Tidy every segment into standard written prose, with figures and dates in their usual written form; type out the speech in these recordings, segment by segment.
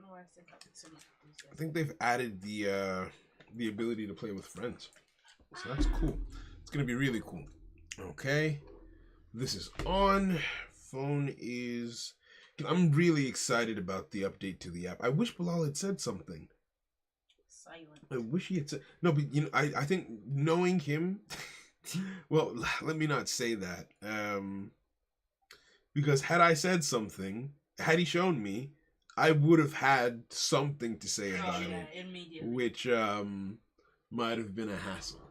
I think they've added the ability to play with friends. So that's cool. It's gonna be really cool. Okay. This is on. Phone is. I'm really excited about the update to the app. I wish Bilal had said something. Silent. I wish he had said no, but I think knowing him. Well, let me not say that. Because had I said something, had he shown me, I would have had something to say about it, immediately. which might have been a hassle.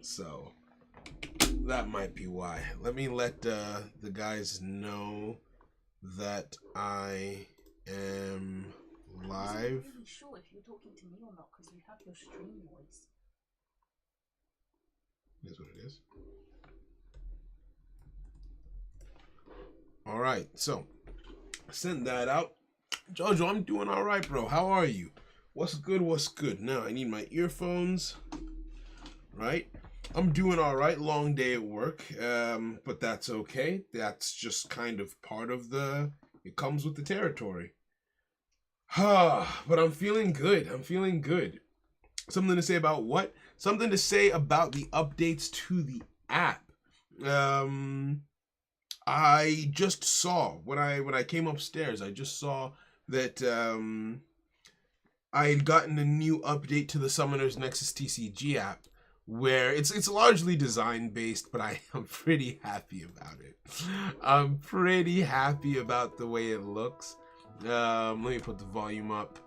So that might be why. Let me let the guys know that I am live. I wasn't really sure if you're talking to me or not because you have your stream voice. That's what it is. All right, so send that out. Jojo, I'm doing all right, bro. How are you? What's good? What's good? Now I need my earphones. Right? I'm doing all right. Long day at work, but that's okay. That's just kind of part of it comes with the territory. But I'm feeling good. I'm feeling good. Something to say about what? Something to say about the updates to the app. I just saw when I came upstairs, I just saw that I had gotten a new update to the Summoners Nexus TCG app, where it's largely design based, but I am pretty happy about it. I'm pretty happy about the way it looks. Let me put the volume up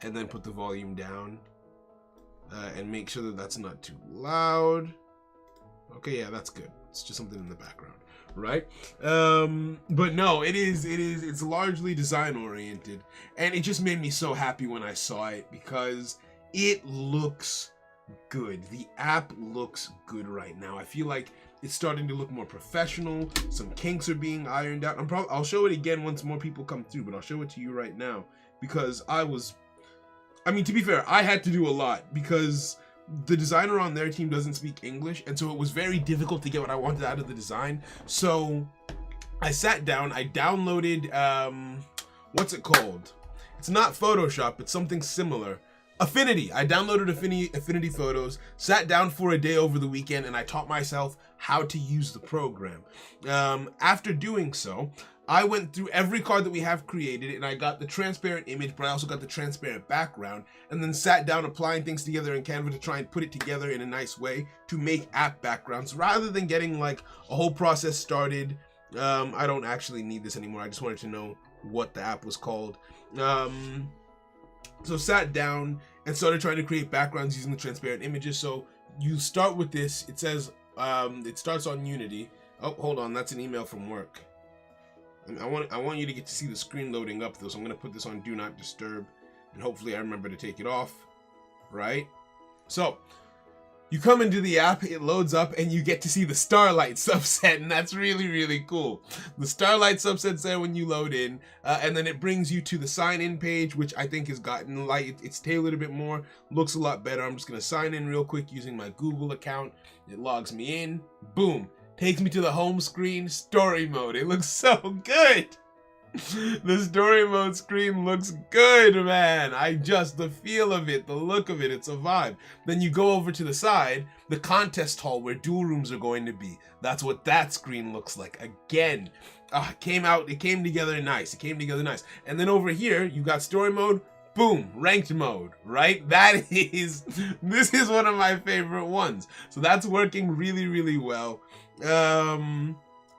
and then put the volume down and make sure that that's not too loud. Okay, yeah, that's good. It's just something in the background, right? But no, it's largely design oriented, and it just made me so happy when I saw it because it looks good. The app looks good right now. I feel like it's starting to look more professional. Some kinks are being ironed out. I'll show it again once more people come through, but I'll show it to you right now because to be fair, I had to do a lot because the designer on their team doesn't speak English, and so it was very difficult to get what I wanted out of the design. So I sat down, I downloaded what's it called? It's not Photoshop, it's something similar. Affinity. I downloaded Affinity Photos, sat down for a day over the weekend, and I taught myself how to use the program. After doing so, I went through every card that we have created, and I got the transparent image, but I also got the transparent background, and then sat down applying things together in Canva to try and put it together in a nice way to make app backgrounds, rather than getting like a whole process started. I don't actually need this anymore. I just wanted to know what the app was called. So sat down and started trying to create backgrounds using the transparent images. So you start with this. It says it starts on Unity. Oh, hold on, that's an email from work. I want you to get to see the screen loading up though, so I'm gonna put this on Do Not Disturb, and hopefully I remember to take it off. Right? So you come into the app, it loads up, and you get to see the Starlight subset, and that's really, really cool. The Starlight subset's there when you load in, and then it brings you to the sign-in page, which I think has gotten it's tailored a bit more, looks a lot better. I'm just gonna sign in real quick using my Google account. It logs me in, boom, takes me to the home screen, story mode. It looks so good. The story mode screen looks good, man. The feel of it, the look of it, it's a vibe. Then you go over to the side, the contest hall where duel rooms are going to be. That's what that screen looks like. Again, it came together nice. And then over here, you got story mode, boom, ranked mode, right? This is one of my favorite ones. So that's working really, really well.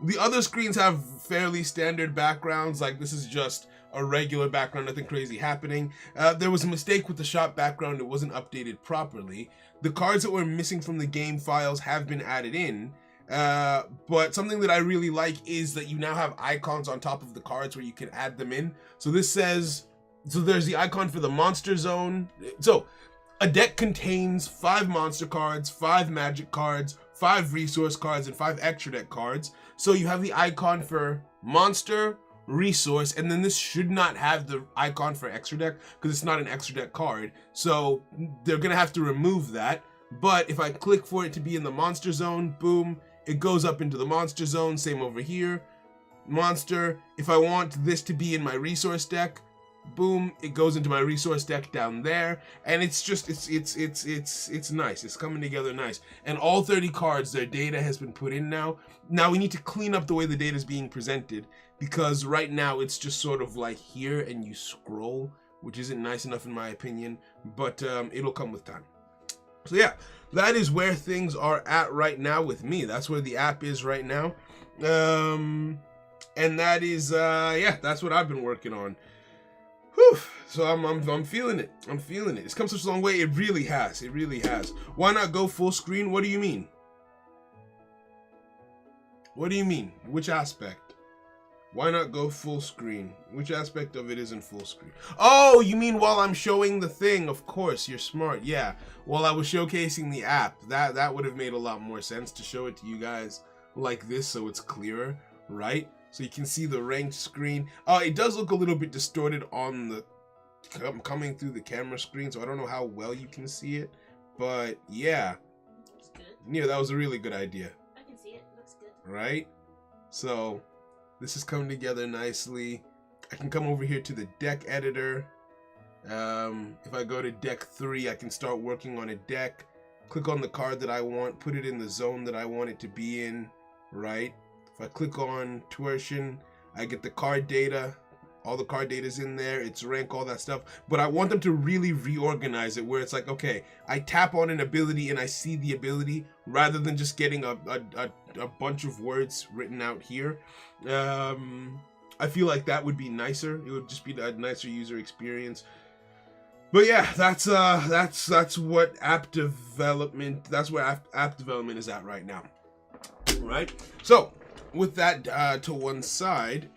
The other screens have fairly standard backgrounds, like this is just a regular background, nothing crazy happening. There was a mistake with the shop background, it wasn't updated properly. The cards that were missing from the game files have been added in, but something that I really like is that you now have icons on top of the cards where you can add them in. So there's the icon for the monster zone. So a deck contains 5 monster cards, 5 magic cards, 5 resource cards, and 5 extra deck cards. So you have the icon for monster, resource, and then this should not have the icon for extra deck because it's not an extra deck card. So they're gonna have to remove that. But if I click for it to be in the monster zone, boom, it goes up into the monster zone. Same over here. monster. If I want this to be in my resource deck, boom, it goes into my resource deck down there, and it's just it's nice. It's coming together nice. And all 30 cards, their data has been put in now. Now we need to clean up the way the data is being presented, because right now it's just sort of like here and you scroll, which isn't nice enough in my opinion, but it'll come with time. So yeah, that is where things are at right now with me. That's where the app is right now. And that is yeah, that's what I've been working on. Whew. So I'm feeling it. I'm feeling it. It's come such a long way. It really has. It really has. Why not go full screen? What do you mean? What do you mean? Which aspect? Why not go full screen? Which aspect of it isn't full screen? Oh, you mean while I'm showing the thing? Of course, you're smart. Yeah. While I was showcasing the app, that would have made a lot more sense to show it to you guys like this so it's clearer, right? So you can see the ranked screen. It does look a little bit distorted on the coming through the camera screen, so I don't know how well you can see it, but yeah. It's good. Yeah, that was a really good idea. I can see it. Looks good. Right? So this is coming together nicely. I can come over here to the deck editor. If I go to deck 3, I can start working on a deck. Click on the card that I want, put it in the zone that I want it to be in, right? If I click on tuition, I get the card data. All the card data is in there, its rank, all that stuff. But I want them to really reorganize it where it's like, okay, I tap on an ability and I see the ability rather than just getting a bunch of words written out here. I feel like that would be nicer. It would just be a nicer user experience. But yeah, that's what app development, that's where app development is at right now. Right? So, with that to one side,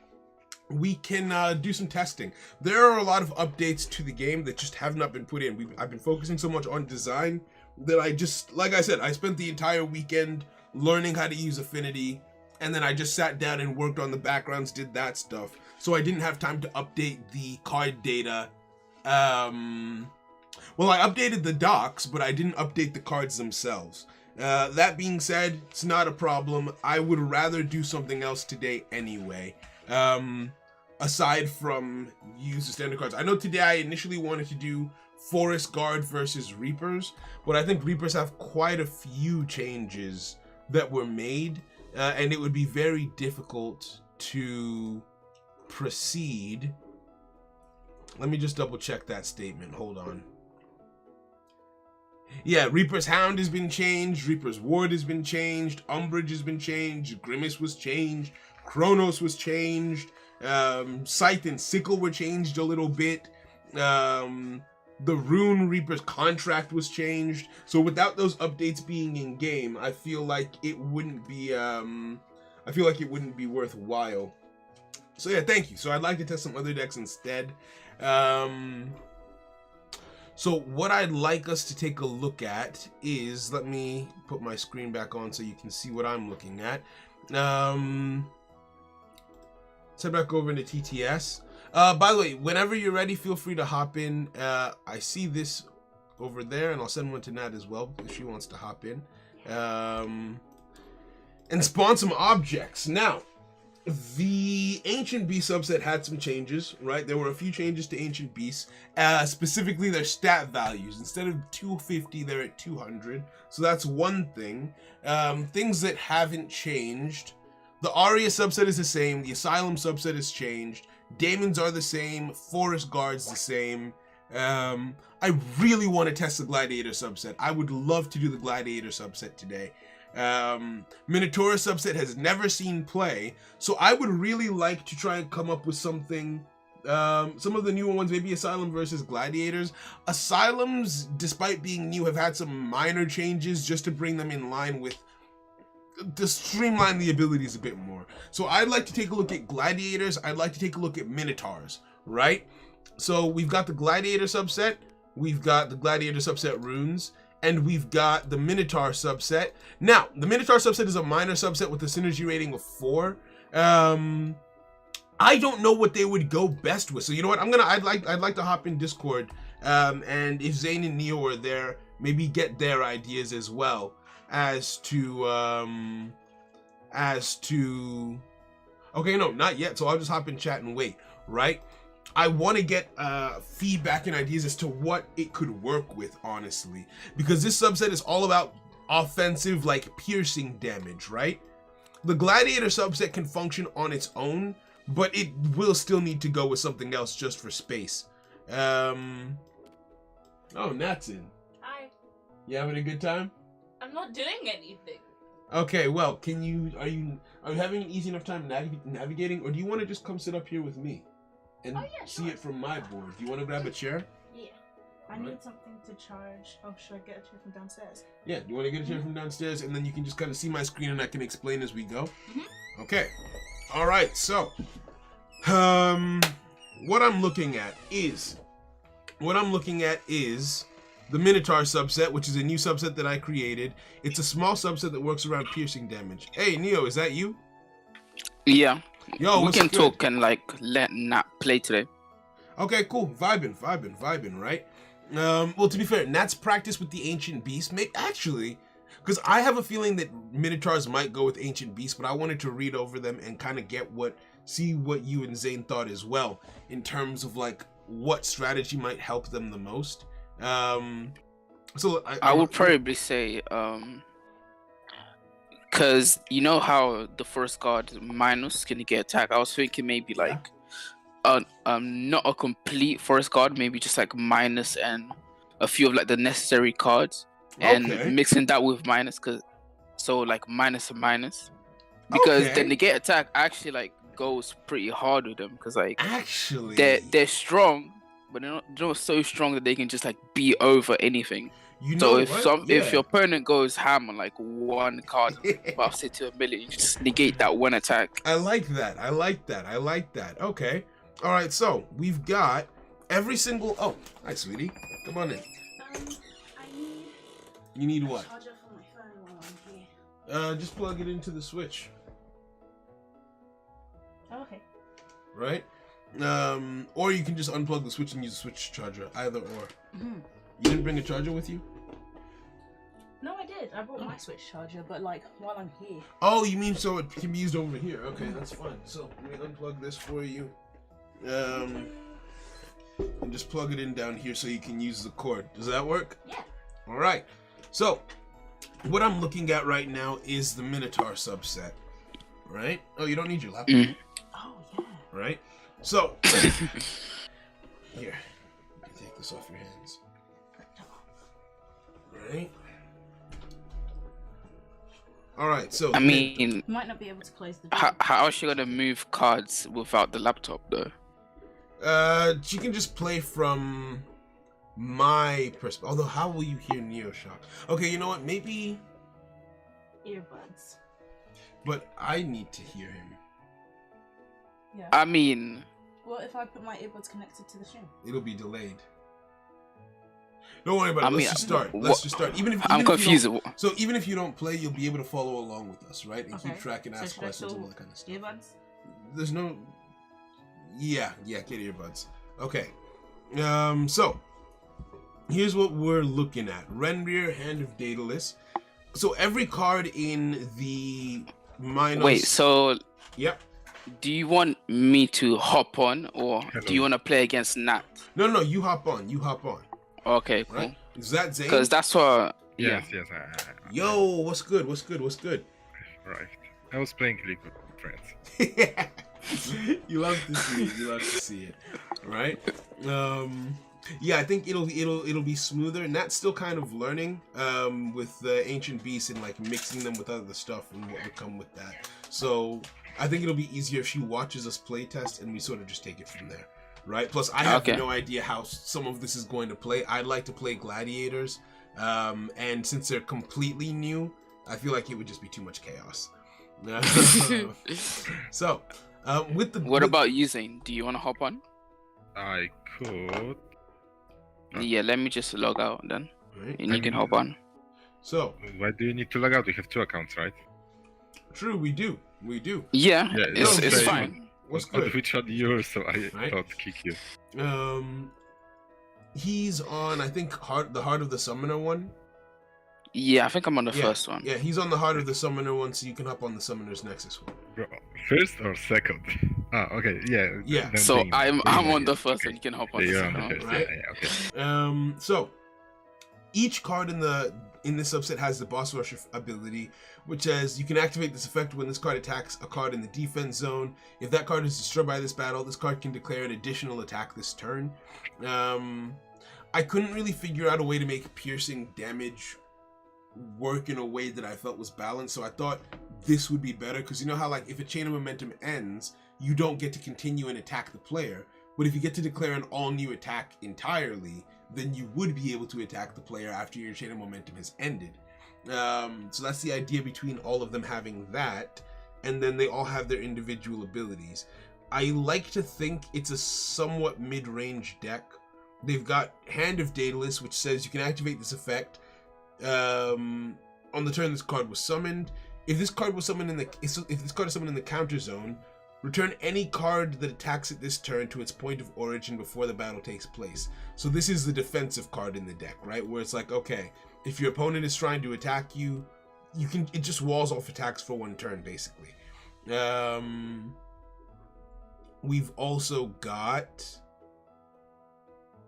we can do some testing. There are a lot of updates to the game that just have not been put in. I've been focusing so much on design that I just, like I said, I spent the entire weekend learning how to use Affinity, and then I just sat down and worked on the backgrounds, did that stuff. So I didn't have time to update the card data. Well, I updated the docs, but I didn't update the cards themselves. That being said, it's not a problem. I would rather do something else today anyway. Aside from use the standard cards. I know today I initially wanted to do Forest Guard versus Reapers, but I think Reapers have quite a few changes that were made, and it would be very difficult to proceed. Let me just double check that statement. Hold on. Yeah, Reaper's Hound has been changed, Reaper's Ward has been changed, Umbrage has been changed, Grimace was changed, Chronos was changed, Scythe and Sickle were changed a little bit, the Rune Reaper's contract was changed. So without those updates being in game, I feel like it wouldn't be worthwhile. So yeah, thank you. So I'd like to test some other decks instead. So what I'd like us to take a look at is, let me put my screen back on so you can see what I'm looking at. Let's head back over into TTS. By the way, whenever you're ready, feel free to hop in. I see this over there, and I'll send one to Nat as well if she wants to hop in. And spawn some objects. Now, the Ancient Beast subset had some changes, right? There were a few changes to Ancient Beasts, specifically their stat values. Instead of 250, they're at 200. So that's one thing. Things that haven't changed. The Aria subset is the same. The Asylum subset has changed. Daemons are the same. Forest Guard's the same. I really want to test the Gladiator subset. I would love to do the Gladiator subset today. Minotaur subset has never seen play, so I would really like to try and come up with something. Some of the newer ones, maybe Asylum versus Gladiators. Asylums, despite being new, have had some minor changes just to bring them in line with, to streamline the abilities a bit more. So I'd like to take a look at Gladiators. I'd like to take a look at Minotaurs, right? So we've got the Gladiator subset, we've got the Gladiator subset runes, and we've got the Minotaur subset. Now, the Minotaur subset is a minor subset with a synergy rating of 4. I don't know what they would go best with. So you know what? I'd like to hop in Discord, and if Zane and Neo are there, maybe get their ideas as well as to Okay, no, not yet. So I'll just hop in chat and wait, right? I want to get feedback and ideas as to what it could work with, honestly. Because this subset is all about offensive, like, piercing damage, right? The Gladiator subset can function on its own, but it will still need to go with something else just for space. Oh, Nat's in. Hi. You having a good time? I'm not doing anything. Okay, well, are you having an easy enough time navigating, or do you want to just come sit up here with me and see it from my board? Do you want to grab a chair? Yeah. I need something to charge. Oh, should I get a chair from downstairs? Yeah, you want to get a chair from downstairs, and then you can just kind of see my screen, and I can explain as we go. Okay. All right. So, what I'm looking at is the Minotaur subset, which is a new subset that I created. It's a small subset that works around piercing damage. Hey, Neo, is that you? Yeah. Yo, we what's can good? talk and like let Nat play today. Okay, cool. Vibing, right? Well, to be fair, Nat's practice with the Ancient Beast may actually, because I have a feeling that Minotaurs might go with Ancient Beast, but I wanted to read over them and kind of see what you and Zane thought as well in terms of like what strategy might help them the most. So I would probably say, because you know how the first guard minus can get attack. I was thinking maybe like, not a complete first guard, maybe just like minus and a few of like the necessary cards, and mixing that with minus, so like minus and minus, because the negate attack actually like goes pretty hard with them, because like actually they're strong, but they're not so strong that they can just like beat over anything. You know, so if your opponent goes ham on like one card, buffs it to a million, you just negate that one attack. I like that. Okay. All right. So we've got every single. Oh, hi, sweetie. Come on in. I need. You need what? A charger for my phone while I'm here. Just plug it into the Switch. Oh, okay. Right. Or you can just unplug the Switch and use the Switch charger. Either or. You didn't bring a charger with you? No, I did. I brought my Switch charger, but like while I'm here. Oh, you mean so it can be used over here? Okay, that's fine. So let me unplug this for you. And just plug it in down here so you can use the cord. Does that work? Yeah. All right. So what I'm looking at right now is the Minotaur subset. Right? Oh, you don't need your laptop. Oh yeah. Right? So here, take this off your hands. Right? Alright, so I mean, You might not be able to close the door. how is she gonna move cards without the laptop though? She can just play from my perspective. Although, how will you hear Neoshock? Okay, you know what? Maybe. Earbuds. But I need to hear him. Yeah. I mean, What if I put my earbuds connected to the stream? It'll be delayed. Don't worry about it. Let's just start. Even if I'm confused. Even if you don't play, you'll be able to follow along with us, right? And keep track and ask questions and all that kind of stuff. Earbuds? There's no. Yeah, get earbuds. Okay. So here's what we're looking at: Renrir, Hand of Daedalus. So every card in the minus. Wait. So. Yep. Do you want me to hop on, or do you want to play against Nat? No. You hop on. Okay, cool. Right? Is that Zane? Because that's what. Yes. Yo, what's good? Right. I was playing League with friends. You love to see it. Right? Yeah, I think it'll be smoother. Nat's still kind of learning with the Ancient Beasts and like mixing them with other stuff and what would come with that. So I think it'll be easier if she watches us play test and we sort of just take it from there. Right? Plus, I have no idea how some of this is going to play. I'd like to play Gladiators, and since they're completely new, I feel like it would just be too much chaos. So, What about you, Zane? Do you want to hop on? I could. Yeah, let me just log out then, Right. and you can hop on. So, Why do you need to log out? We have 2 accounts, right? true, we do. Yeah, Yeah, it's okay. fine. What's On good? which on yours, so I Right. thought kick you. He's on, I think, the Heart of the Summoner one. Yeah, I think I'm on the Yeah, first one. Yeah, he's on the Heart of the Summoner one, so you can hop on the Summoner's Nexus one. Bro, first or second? Ah, okay, yeah. Yeah. then So Dana- I'm Dana, on the yes, first okay. one. You can hop on Yeah, the you're on second the one. first. Right. Yeah, okay. So each card in this subset has the Boss Rusher ability, which says you can activate this effect when this card attacks a card in the defense zone. If that card is destroyed by this battle, this card can declare an additional attack this turn. I couldn't really figure out a way to make piercing damage work in a way that I felt was balanced, so I thought this would be better, because you know how, like, if a chain of momentum ends, you don't get to continue and attack the player, but if you get to declare an all-new attack entirely, then you would be able to attack the player after your chain of momentum has ended. So that's the idea between all of them having that, and then they all have their individual abilities. I like to think it's a somewhat mid-range deck. They've got Hand of Daedalus, which says you can activate this effect on the turn this card was summoned. If this card was summoned if this card is summoned in the counter zone, return any card that attacks it this turn to its point of origin before the battle takes place. So this is the defensive card in the deck, right? Where it's like, okay, if your opponent is trying to attack you, it just walls off attacks for one turn, basically. We've also got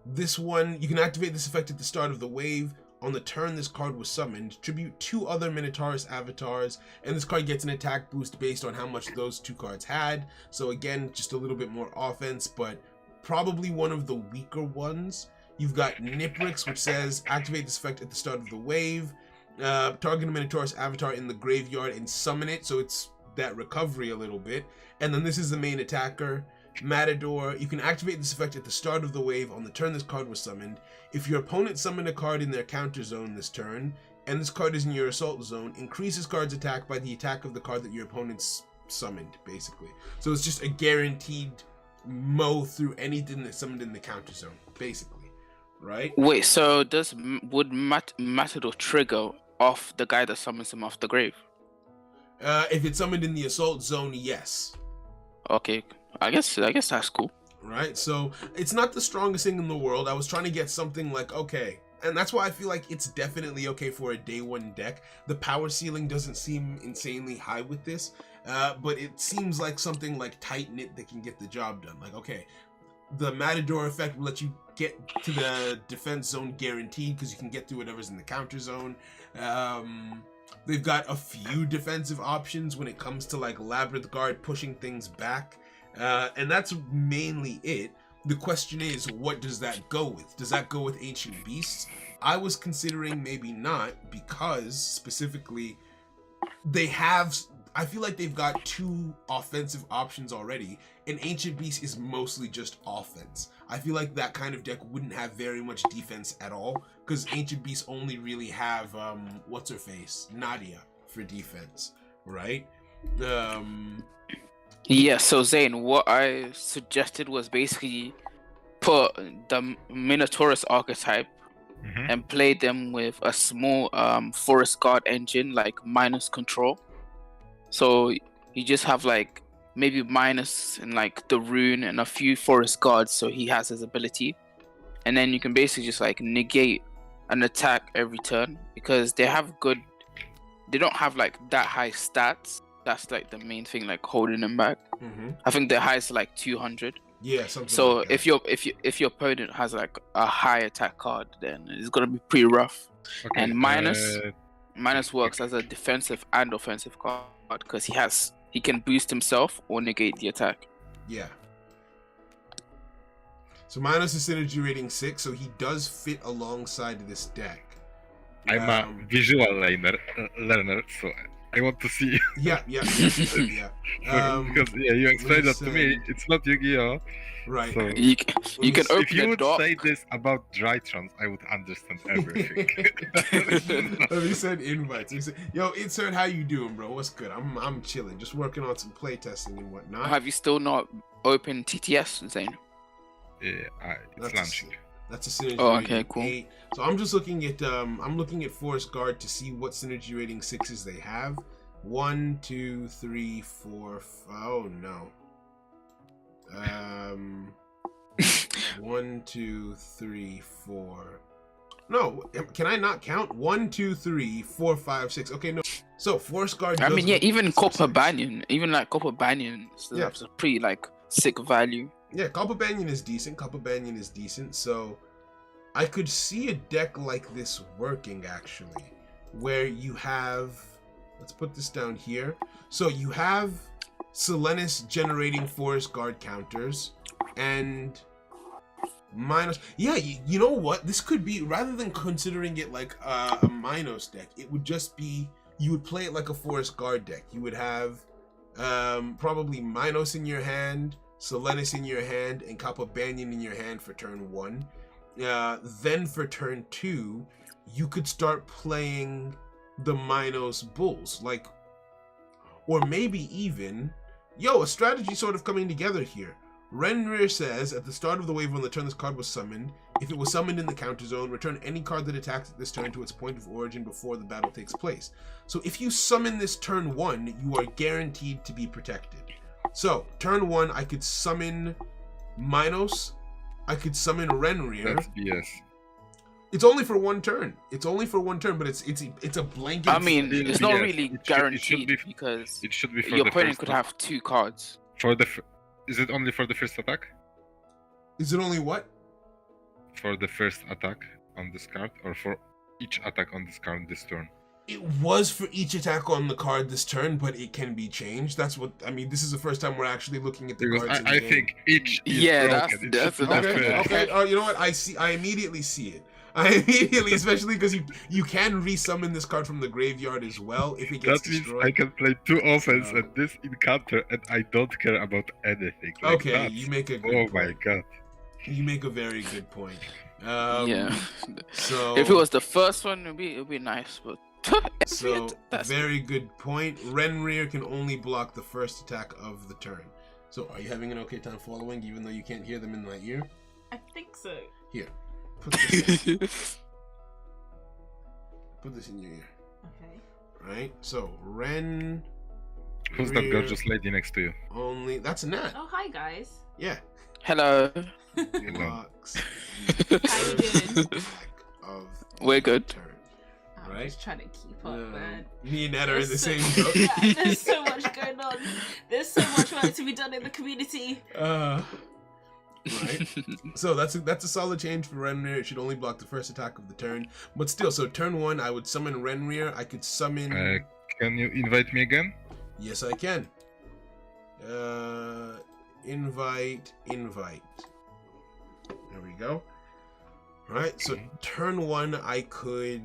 this one. You can activate this effect at the start of the wave. On the turn this card was summoned, tribute 2 other Minotaurus avatars, and this card gets an attack boost based on how much those 2 cards had. So again, just a little bit more offense, but probably one of the weaker ones. You've got Niprix, which says activate this effect at the start of the wave. Target a Minotaurus avatar in the graveyard and summon it, so it's that recovery a little bit. And then this is the main attacker. Matador, you can activate this effect at the start of the wave on the turn this card was summoned. If your opponent summoned a card in their counter zone this turn, and this card is in your assault zone, increase this card's attack by the attack of the card that your opponent's summoned, basically. So it's just a guaranteed mow through anything that's summoned in the counter zone, basically, right? Wait, so would Matador trigger off the guy that summons him off the grave? If it's summoned in the assault zone, yes. Okay, I guess that's cool. Right, so it's not the strongest thing in the world. I was trying to get something like, okay, and that's why I feel like it's definitely okay for a day 1 deck. The power ceiling doesn't seem insanely high with this, but it seems like something like tight knit that can get the job done. Like, okay, the Matador effect will let you get to the defense zone guaranteed because you can get through whatever's in the counter zone. They've got a few defensive options when it comes to like Labyrinth Guard pushing things back. And that's mainly it. The question is, what does that go with? Does that go with Ancient Beasts? I was considering maybe not, because specifically I feel like they've got 2 offensive options already, and Ancient Beast is mostly just offense. I feel like that kind of deck wouldn't have very much defense at all, because Ancient Beasts only really have what's her face, Nadia, for defense, right? Yeah, so Zane, what I suggested was basically put the Minotaurus archetype and play them with a small Forest Guard engine, like minus control. So you just have like maybe minus and like the rune and a few Forest Guards, so he has his ability. And then you can basically just like negate an attack every turn, because they don't have like that high stats. That's like the main thing, like holding them back. I think their highest is like 200. Yeah, something So like that. if your opponent has like a high attack card, then it's gonna be pretty rough. Okay, And minus works as a defensive and offensive card, because he can boost himself or negate the attack. Yeah. So minus is synergy rating 6, so he does fit alongside this deck. I'm a visual learner, so I want to see. Yeah. Because you explained that to me. It's not Yu-Gi-Oh! Right. So You can if open you the would door. say this about Drytrons, I would understand everything. He said invites. He said, "Yo, Insert, how you doing, bro? What's good? I'm chilling, just working on some playtesting and whatnot." Have you still not opened TTS, Zane? Yeah, it's launching. That's a synergy Oh, rating okay, cool. 8. So I'm just looking at I'm looking at Forest Guard to see what synergy rating 6s they have. 1, 2, 3, 4. Oh no. 1, 2, 3, 4. No, can I not count? 1, 2, 3, 4, 5, 6. Okay, no. So Forest Guard. I mean, yeah, even Copper Six. Banyan, even like Copper Banyan, still Yeah. has a pretty like sick value. Yeah, Copper Banyan is decent. Copper Banyan is decent. So I could see a deck like this working actually, where you have. Let's put this down here. So you have Selenis generating Forest Guard counters and Minos. Yeah, you know what? This could be, rather than considering it like a Minos deck, it would just be, you would play it like a Forest Guard deck. You would have probably Minos in your hand, Selenis in your hand, and Copper Banyan in your hand for turn 1. Then for turn 2, you could start playing the Minos Bulls, like, or maybe even, a strategy sort of coming together here. Renrir says, at the start of the wave on the turn this card was summoned, if it was summoned in the counter zone, return any card that attacks at this turn to its point of origin before the battle takes place. So if you summon this turn 1, you are guaranteed to be protected. So, turn 1, I could summon Minos, I could summon Renrir. That's BS. It's only for one turn. It's only for one turn, but it's a blanket. I mean, Still, it's not yes, really it should guaranteed be- because It should be for your the opponent first could one. have 2 cards. For the is it only for the first attack? Is it only what? For the first attack on this card, or for each attack on this card this turn? It was for each attack on the card this turn, but it can be changed. That's what I mean. This is the first time we're actually looking at the Because cards. in the I game. think each is Yeah, broken. that's It should be Okay, fair. okay. Oh, you know what? I immediately see it. I immediately, especially because you can resummon this card from the graveyard as well if it gets That means destroyed. I can play 2 offense So- and this in counter, and I don't care about anything. Like Okay, that. you make a good Oh point. my god. You make a very good point. Yeah. So If it was the first one, it'd be nice, but So, that's very good point. Renrir can only block the first attack of the turn. So, are you having an okay time following, even though you can't hear them in my ear? I think so. Here, put this in. Put this in your ear. Okay. Right? So, Ren Who's that Rear. gorgeous lady next to you? only. That's a gnat. Oh, hi guys. Yeah. Hello. Blocks How you doing? of We're good. turn. I'm Right. just trying to keep up, man. Me and Nat are in the There's same so- boat. Yeah, there's so much going on. There's so much work to be done in the community. Right. So that's a solid change for Renrir. It should only block the first attack of the turn. But still, so turn 1, I would summon Renrir. I could summon. Can you invite me again? Yes, I can. Invite. There we go. Right. So turn 1, I could,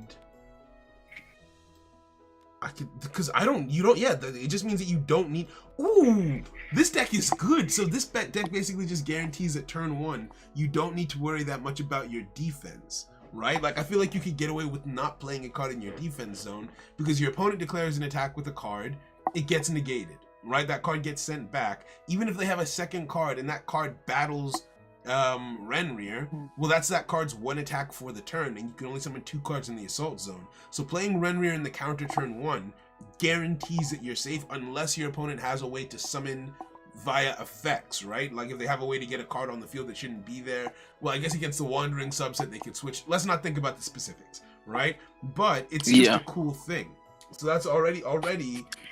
because it just means that you don't need. Ooh, this deck is good. So this deck basically just guarantees that turn 1, you don't need to worry that much about your defense, right? Like, I feel like you could get away with not playing a card in your defense zone because your opponent declares an attack with a card, it gets negated, right? That card gets sent back. Even if they have a second card and that card battles Renrir, well, that's that card's 1 attack for the turn, and you can only summon 2 cards in the assault zone. So playing Renrir in the counter turn 1 guarantees that you're safe unless your opponent has a way to summon via effects, right? Like if they have a way to get a card on the field that shouldn't be there. Well, I guess against the Wandering subset, they could switch. Let's not think about the specifics, right? But it's just a cool thing. So that's already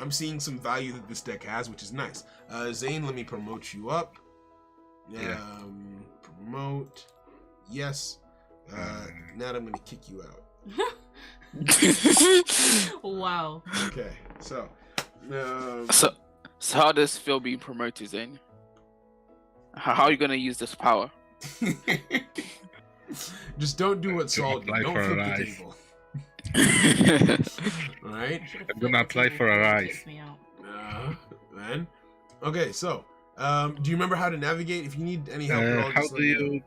I'm seeing some value that this deck has, which is nice. Zane, let me promote you up. Yeah. Promote. Yes. Now I'm gonna kick you out. Wow. Okay. So. So how does Phil being promoted, Zane? How are you gonna use this power? Just don't do what Saul did. apply Don't for a flip the rise. table. Right? I'm gonna apply for a rise. Man. Okay, so do you remember how to navigate? If you need any help at all, How just do let me know. you?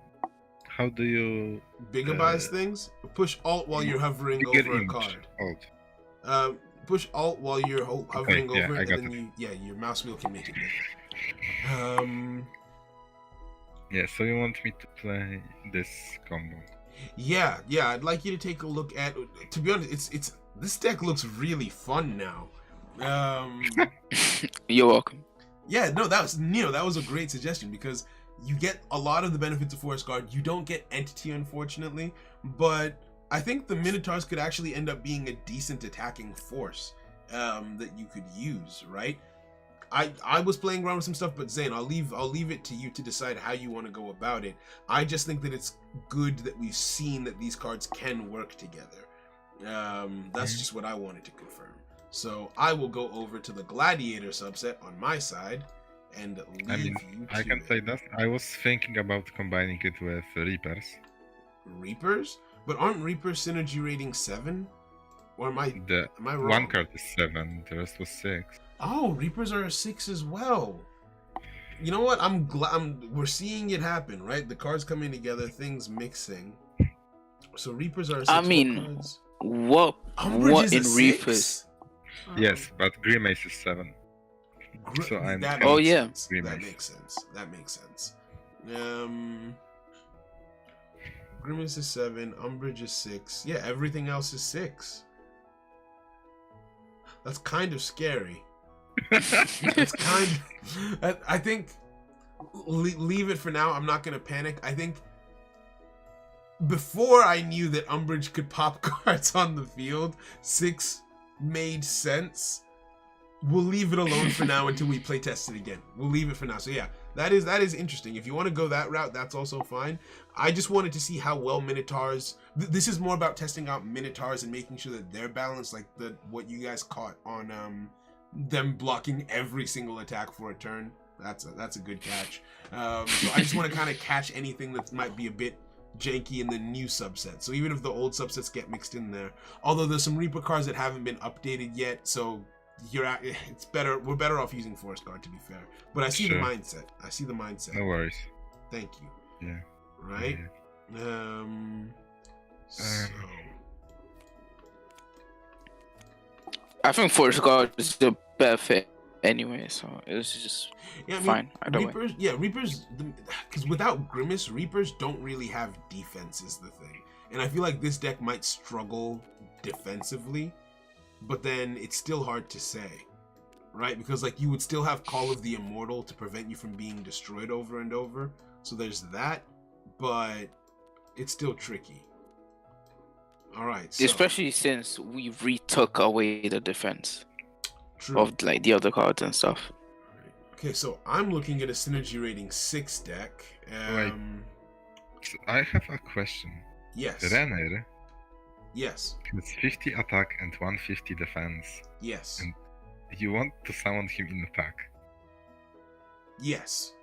How do you? Bigabize things? Push Alt while you're hovering You get over a image. card. Alt. Push Alt while you're hovering yeah, over I it, got and then your mouse wheel can make it bigger. Yeah. So you want me to play this combo? Yeah, I'd like you to take a look at. To be honest, it's this deck looks really fun now. You're welcome. Yeah, no, that was Neo. That was a great suggestion because you get a lot of the benefits of Forest Guard. You don't get Entity, unfortunately, but I think the Minotaurs could actually end up being a decent attacking force that you could use, right? I was playing around with some stuff, but Zane, I'll leave it to you to decide how you want to go about it. I just think that it's good that we've seen that these cards can work together. That's just what I wanted to confirm. So I will go over to the Gladiator subset on my side and leave you to I can it. say that. I was thinking about combining it with Reapers. Reapers? But aren't Reapers synergy rating 7? Or am I wrong? One card is 7, the rest was 6. Oh, Reapers are a 6 as well. You know what? I'm glad we're seeing it happen, right? The cards coming together, things mixing. So Reapers are a 6. I mean, cards. what Umbridge is in a 6? Reapers? Yes, but Grimace is 7. So I'm that Oh, makes yeah. sense. Grimace. That makes sense. That makes sense. Grimace is 7. Umbridge is 6. Yeah, everything else is 6. That's kind of scary. It's kind of, I think leave it for now. I'm not gonna panic. I think before I knew that Umbridge could pop cards on the field, 6 made sense. We'll leave it alone for now until we play test it again. We'll leave it for now. So yeah, that is interesting. If you want to go that route, that's also fine. I just wanted to see how well Minotaurs. This is more about testing out Minotaurs and making sure that they're balanced, like what you guys caught on them blocking every single attack for a turn. That's a good catch. So I just want to kind of catch anything that might be a bit janky in the new subset. So even if the old subsets get mixed in there, although there's some Reaper cards that haven't been updated yet, so it's better. We're better off using Forest Guard, to be fair. But I see the mindset. I see the mindset. No worries. Thank you. Yeah. Right. Yeah. So I think Forest Guard is the better fit anyway, so it's just fine. Either way. Reapers. Yeah, Reapers. Because without Grimace, Reapers don't really have defense. Is the thing, and I feel like this deck might struggle defensively. But then it's still hard to say, right? Because like you would still have Call of the Immortal to prevent you from being destroyed over and over. So there's that, but it's still tricky. All right. So, Especially since we retook away the defense true. of like the other cards and stuff. Okay, so I'm looking at a synergy rating 6 deck. Wait. So I have a question. Yes. Renner Yes. has 50 attack and 150 defense. Yes. And you want to summon him in attack. Yes.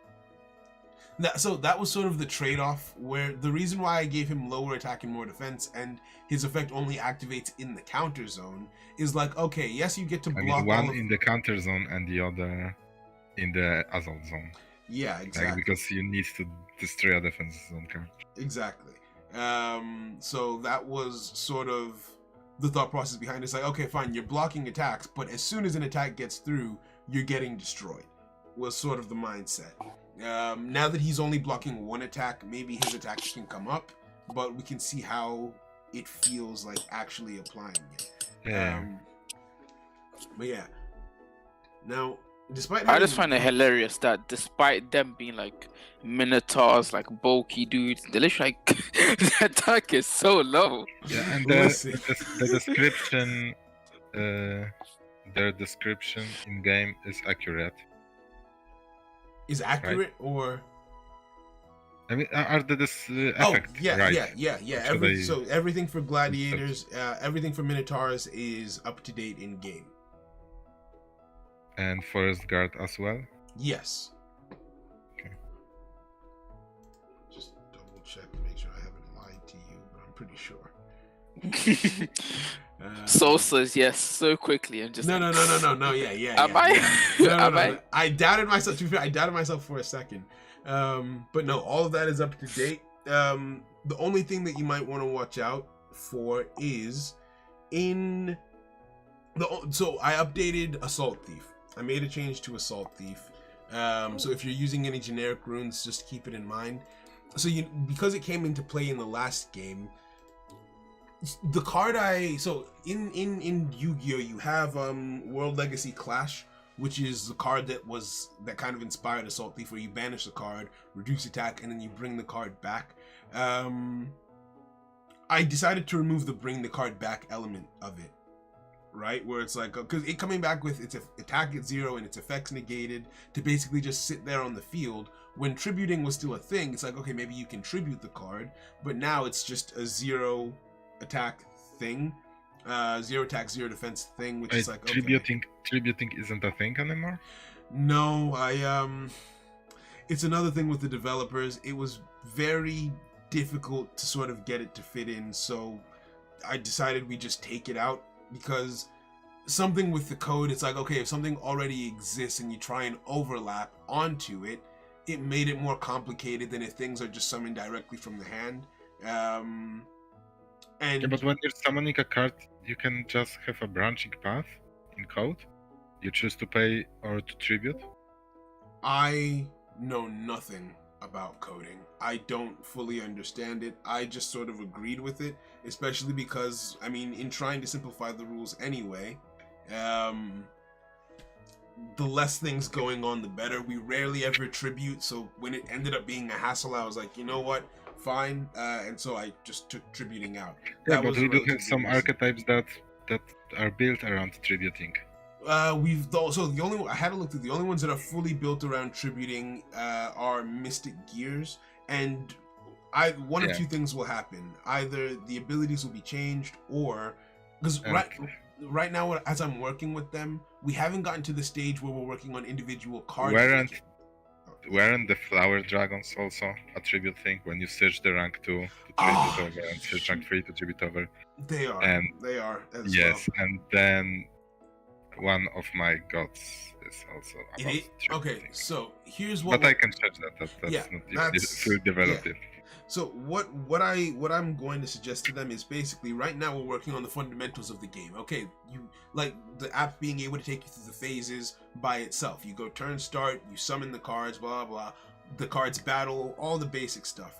So that was sort of the trade-off, where the reason why I gave him lower attack and more defense, and his effect only activates in the counter zone, is like, okay, yes, you get to block one in the counter zone and the other in the assault zone. Yeah, exactly. Like, because you need to destroy a defense zone card. Exactly. So that was sort of the thought process behind it. It's like, okay, fine, you're blocking attacks, but as soon as an attack gets through, you're getting destroyed. Was sort of the mindset. Now that he's only blocking one attack, maybe his attacks can come up, but we can see how it feels like actually applying it. Yeah. But yeah. Now, despite I just find it hilarious that despite them being like Minotaurs, like bulky dudes, they're literally like the attack is so low. Yeah, and Listen. the description, their description in game is accurate. is accurate or I mean, are the effect right? Yeah. So everything for gladiators, everything for minotaurs is up to date in game. And Forest Guard as well? Yes. Okay. Just double check to make sure I haven't lied to you, but I'm pretty sure. Soul says yes so quickly and just No, yeah. Am I? No. I? I doubted myself. To be fair, I doubted myself for a second. But no, all of that is up to date. The only thing that you might want to watch out for is so I updated Assault Thief. I made a change to Assault Thief. So if you're using any generic runes, just keep it in mind. So because it came into play in the last game, the card in Yu-Gi-Oh you have World Legacy Clash, which is the card that kind of inspired Assault Thief, where you banish the card, reduce attack, and then you bring the card back. I decided to remove the bring the card back element of it, right? Where it's like, because it coming back with its attack at 0 and its effects negated to basically just sit there on the field. When tributing was still a thing, it's like, okay, maybe you can tribute the card, but now it's just a 0 attack thing, 0 attack, 0 defense thing, which is like, okay. Tributing isn't a thing anymore? No, it's another thing with the developers. It was very difficult to sort of get it to fit in, so I decided we just take it out, because something with the code, it's like, okay, if something already exists and you try and overlap onto it, it made it more complicated than if things are just summoned directly from the hand. And Yeah, but when you're summoning a card, you can just have a branching path in code. You choose to pay or to tribute. I know nothing about coding. I don't fully understand it. I just sort of agreed with it, especially because, I mean, in trying to simplify the rules anyway, the less things going on, the better. We rarely ever tribute, so when it ended up being a hassle, I was like, you know what, fine, and so I just took tributing out. Yeah, That but was we do relatively have some easy. archetypes that are built around tributing. We've also I had to look through the only ones that are fully built around tributing are Mystic Gears, and one of Yeah. two things will happen: either the abilities will be changed, or because And- right now as I'm working with them, we haven't gotten to the stage where we're working on individual cards. Weren't the flower dragons also a tribute thing when you search the rank 2 to tribute Ah, over and search rank 3 to tribute over? They are. And- They are as Yes, well. and then one of my gods is also about Okay, tributing. so here's what. But I can search that. That's Yeah, not that's- fully developed yeah. yet. So what I'm going to suggest to them is basically right now we're working on the fundamentals of the game. Okay, you like the app being able to take you through the phases by itself. You go turn start, you summon the cards, blah blah, the cards battle, all the basic stuff.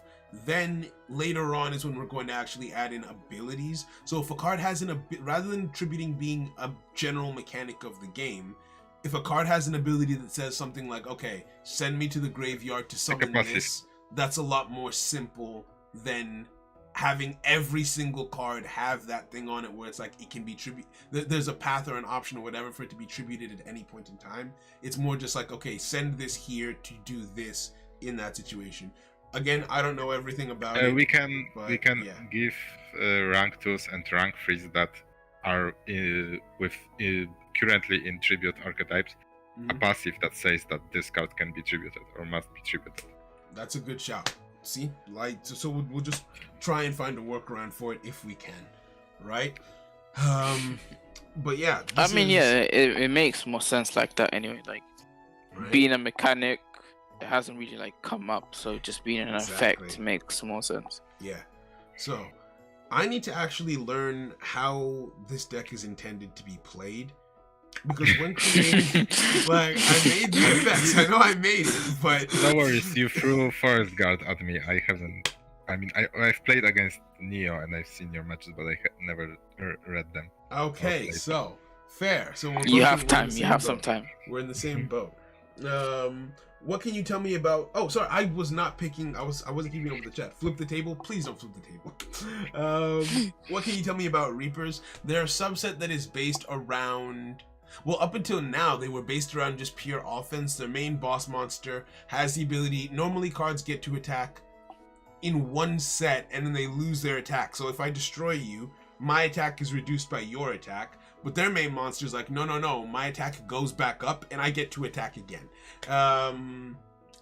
Then later on is when we're going to actually add in abilities. So if a card has rather than tributing being a general mechanic of the game, if a card has an ability that says something like, okay, send me to the graveyard to summon passive. this, that's a lot more simple than having every single card have that thing on it where it's like it can be there's a path or an option or whatever for it to be tributed at any point in time. It's more just like, okay, send this here to do this in that situation. Again, I don't know everything about it. We can but, yeah. give rank 2s and rank 3s that are currently in tribute archetypes a Mhm. passive that says that this card can be tributed or must be tributed. That's a good shout. See, like, so we'll just try and find a workaround for it if we can, right? But yeah, I this mean, is- yeah, it makes more sense like that anyway. Like right? being a mechanic, it hasn't really like come up, so just being an effect Exactly. makes more sense. Yeah. So, I need to actually learn how this deck is intended to be played, because when creating, like, I made the effects. I know I made it, but No worries, you threw Forest Guard at me. I haven't. I mean, I've played against Neo and I've seen your matches, but I never read them. Okay, Okay. so fair. So we're You both have in- we're in time. the You same have some boat. time. We're in the same boat. What can you tell me about? Oh, sorry, I was not picking. I wasn't keeping up with the chat. Flip the table, please don't flip the table. What can you tell me about Reapers? They're a subset that is based around. Well, up until now, they were based around just pure offense. Their main boss monster has the ability. Normally, cards get to attack in one set, and then they lose their attack. So if I destroy you, my attack is reduced by your attack. But their main monster is like, no, my attack goes back up, and I get to attack again.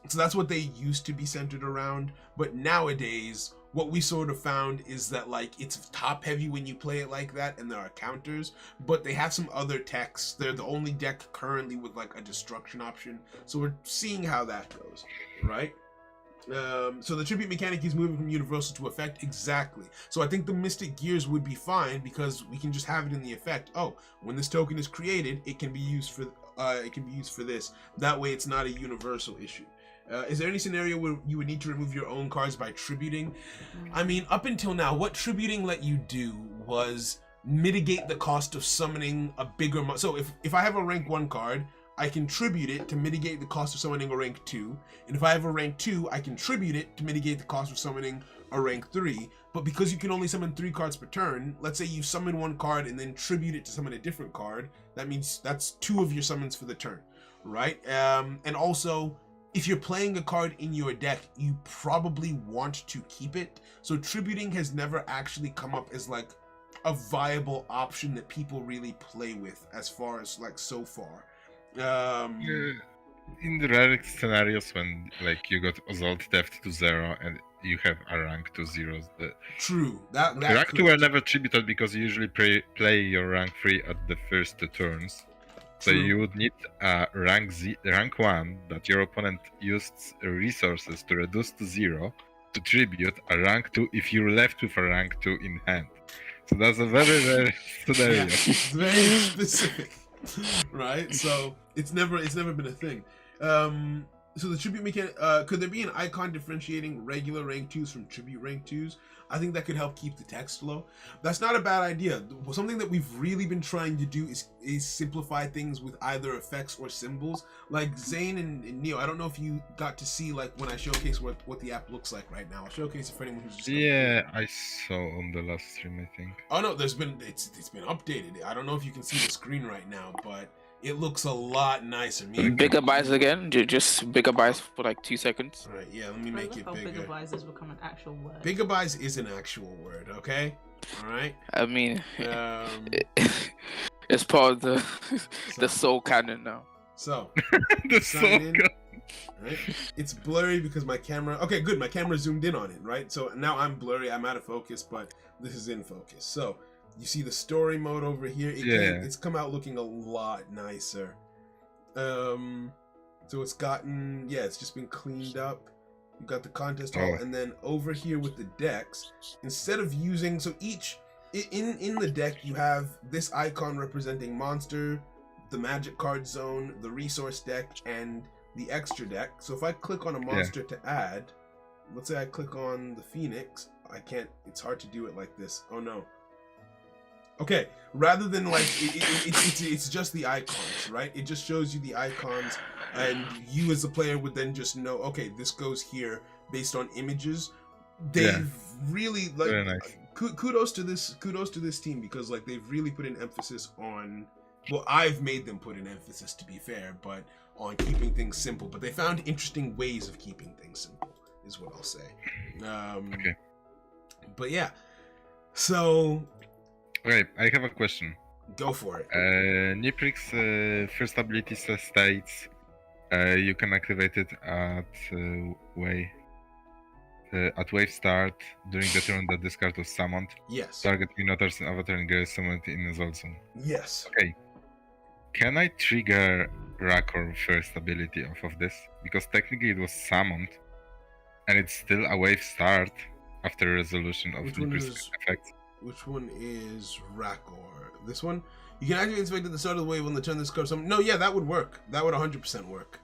So that's what they used to be centered around. But nowadays, what we sort of found is that, like, it's top heavy when you play it like that, and there are counters, but they have some other techs. They're the only deck currently with like a destruction option. So we're seeing how that goes, right? So the tribute mechanic is moving from universal to effect. Exactly. So I think the Mystic Gears would be fine because we can just have it in the effect. Oh, when this token is created, it can be used for this. That way, it's not a universal issue. Is there any scenario where you would need to remove your own cards by tributing? I mean, up until now, what tributing let you do was mitigate the cost of summoning a bigger. So if I have a rank 1 card, I can tribute it to mitigate the cost of summoning a rank 2. And if I have a rank 2, I can tribute it to mitigate the cost of summoning a rank 3. But because you can only summon 3 cards per turn, let's say you summon 1 card and then tribute it to summon a different card, that means that's 2 of your summons for the turn, right? And also, if you're playing a card in your deck, you probably want to keep it. So tributing has never actually come up as like a viable option that people really play with as far as like so far. In the rare scenarios when like you got Assault Theft to 0 and you have a rank 2 zeros, the True. That rank could- 2 are never tributed because you usually play your rank 3 at the first 2 turns. So True. you would need a rank 1 that your opponent used resources to reduce to 0 to tribute a rank 2 if you're left with a rank 2 in hand. So that's a very rare scenario. Yeah, it's very specific, right? So it's never been a thing. So the tribute mechanic, could there be an icon differentiating regular rank 2s from tribute rank 2s? I think that could help keep the text low. That's not a bad idea. Something that we've really been trying to do is simplify things with either effects or symbols. Like Zane and Neo, I don't know if you got to see like when I showcase what the app looks like right now. I'll showcase it for anyone who's just Yeah, I saw on the last stream, I think. Oh no, it's been updated. I don't know if you can see the screen right now, but it looks a lot nicer. Bigger buys again, just bigger buys for like 2 seconds. All right, yeah, let me I make love it how bigger. bigger buys has become an actual word. Bigger buys is an actual word, okay? All right. I mean, Um, it's part of the so, soul canon now. so The Sign soul in. gun. right? It's blurry because my camera. Okay, good. My camera zoomed in on it, right? So now I'm blurry. I'm out of focus, but this is in focus. So you see the story mode over here. It's come out looking a lot nicer. So it's gotten, it's just been cleaned up. You got the contest hall, and then over here with the decks, instead of using, so each in the deck you have this icon representing monster, the magic card zone, the resource deck, and the extra deck. So if I click on a monster to add, let's say I click on the Phoenix, I can't, it's hard to do it like this. Oh no. Okay, rather than like, it's just the icons, right? It just shows you the icons, and you as a player would then just know, okay, this goes here based on images. They've really, like, Very nice. kudos to this team, because like they've really put an emphasis on, well, I've made them put an emphasis, to be fair, but on keeping things simple. But they found interesting ways of keeping things simple, is what I'll say. Okay. But yeah, so Right, I have a question. go for it. Niprix first ability states you can activate it at wave start during the turn that this card was summoned. Yes. Target Minotaurs and Avatar and Grace summoned in Assault Zone. Yes. Okay. Can I trigger Rakor first ability off of this? Because technically it was summoned, and it's still a wave start after resolution of Which one Niprix is- effects. Which one is Rakor? This one? You can activate this effect at the start of the wave on the turn this card. No, yeah, that would work. That would 100% work.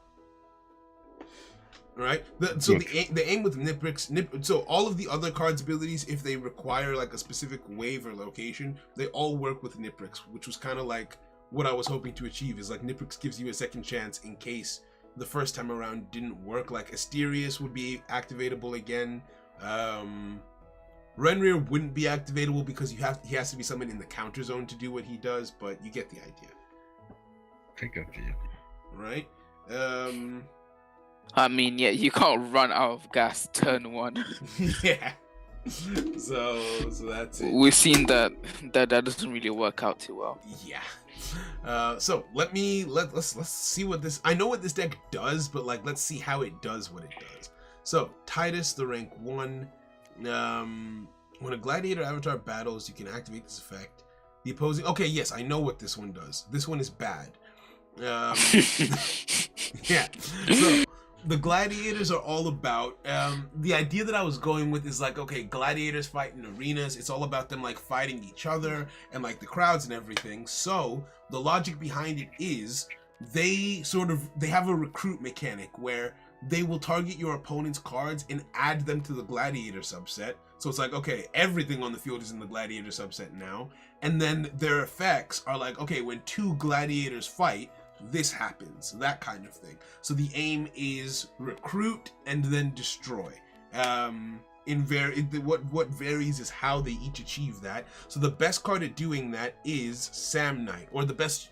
All right. So the aim with Niprix, so all of the other cards' abilities, if they require like a specific wave or location, they all work with Niprix, which was kind of like what I was hoping to achieve. Is like Niprix gives you a second chance in case the first time around didn't work. Like Asterius would be activatable again. Renrir wouldn't be activatable because he has to be summoned in the counter zone to do what he does, but you get the idea, I got you. right? I mean, yeah, you can't run out of gas turn 1. Yeah. So that's it. We've seen that doesn't really work out too well. Yeah. So let's see what this. I know what this deck does, but like let's see how it does what it does. So Titus, the rank 1. When a gladiator avatar battles, you can activate this effect. The opposing. Okay, yes, I know what this one does. This one is bad. Yeah. So the gladiators are all about. The idea that I was going with is like, okay, gladiators fight in arenas. It's all about them like fighting each other and like the crowds and everything. So the logic behind it is they have a recruit mechanic where they will target your opponent's cards and add them to the gladiator subset. So it's like, okay, everything on the field is in the gladiator subset now. And then their effects are like, okay, when 2 gladiators fight, this happens, that kind of thing. So the aim is recruit and then destroy. What varies is how they each achieve that. So the best card at doing that is Sam Knight, or the best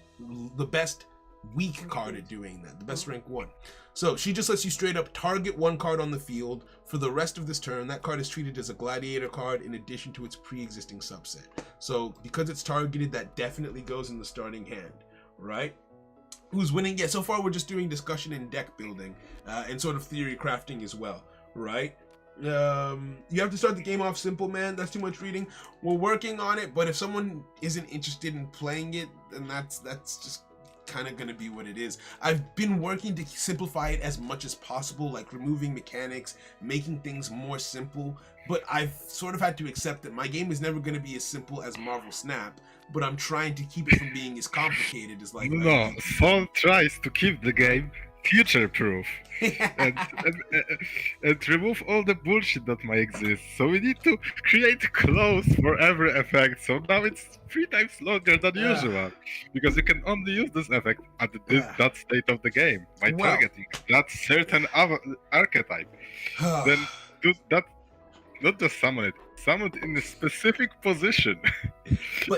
weak card at doing that, the best rank 1. So she just lets you straight up target one card on the field for the rest of this turn. That card is treated as a gladiator card in addition to its pre-existing subset. So because it's targeted, that definitely goes in the starting hand, right? Who's winning? Yeah, so far we're just doing discussion and deck building and sort of theory crafting as well, right? You have to start the game off simple, man. That's too much reading. We're working on it, but if someone isn't interested in playing it, then that's just kind of gonna be what it is. I've been working to simplify it as much as possible, like removing mechanics, making things more simple, but I've sort of had to accept that my game is never gonna be as simple as Marvel Snap, but I'm trying to keep it from being as complicated as like... No, Sol tries to keep the game future-proof and remove all the bullshit that might exist. So we need to create clause for every effect. So now it's 3 times longer than usual, because you can only use this effect at that state of the game by targeting that certain archetype. Then do that. Not just summon it in a specific position,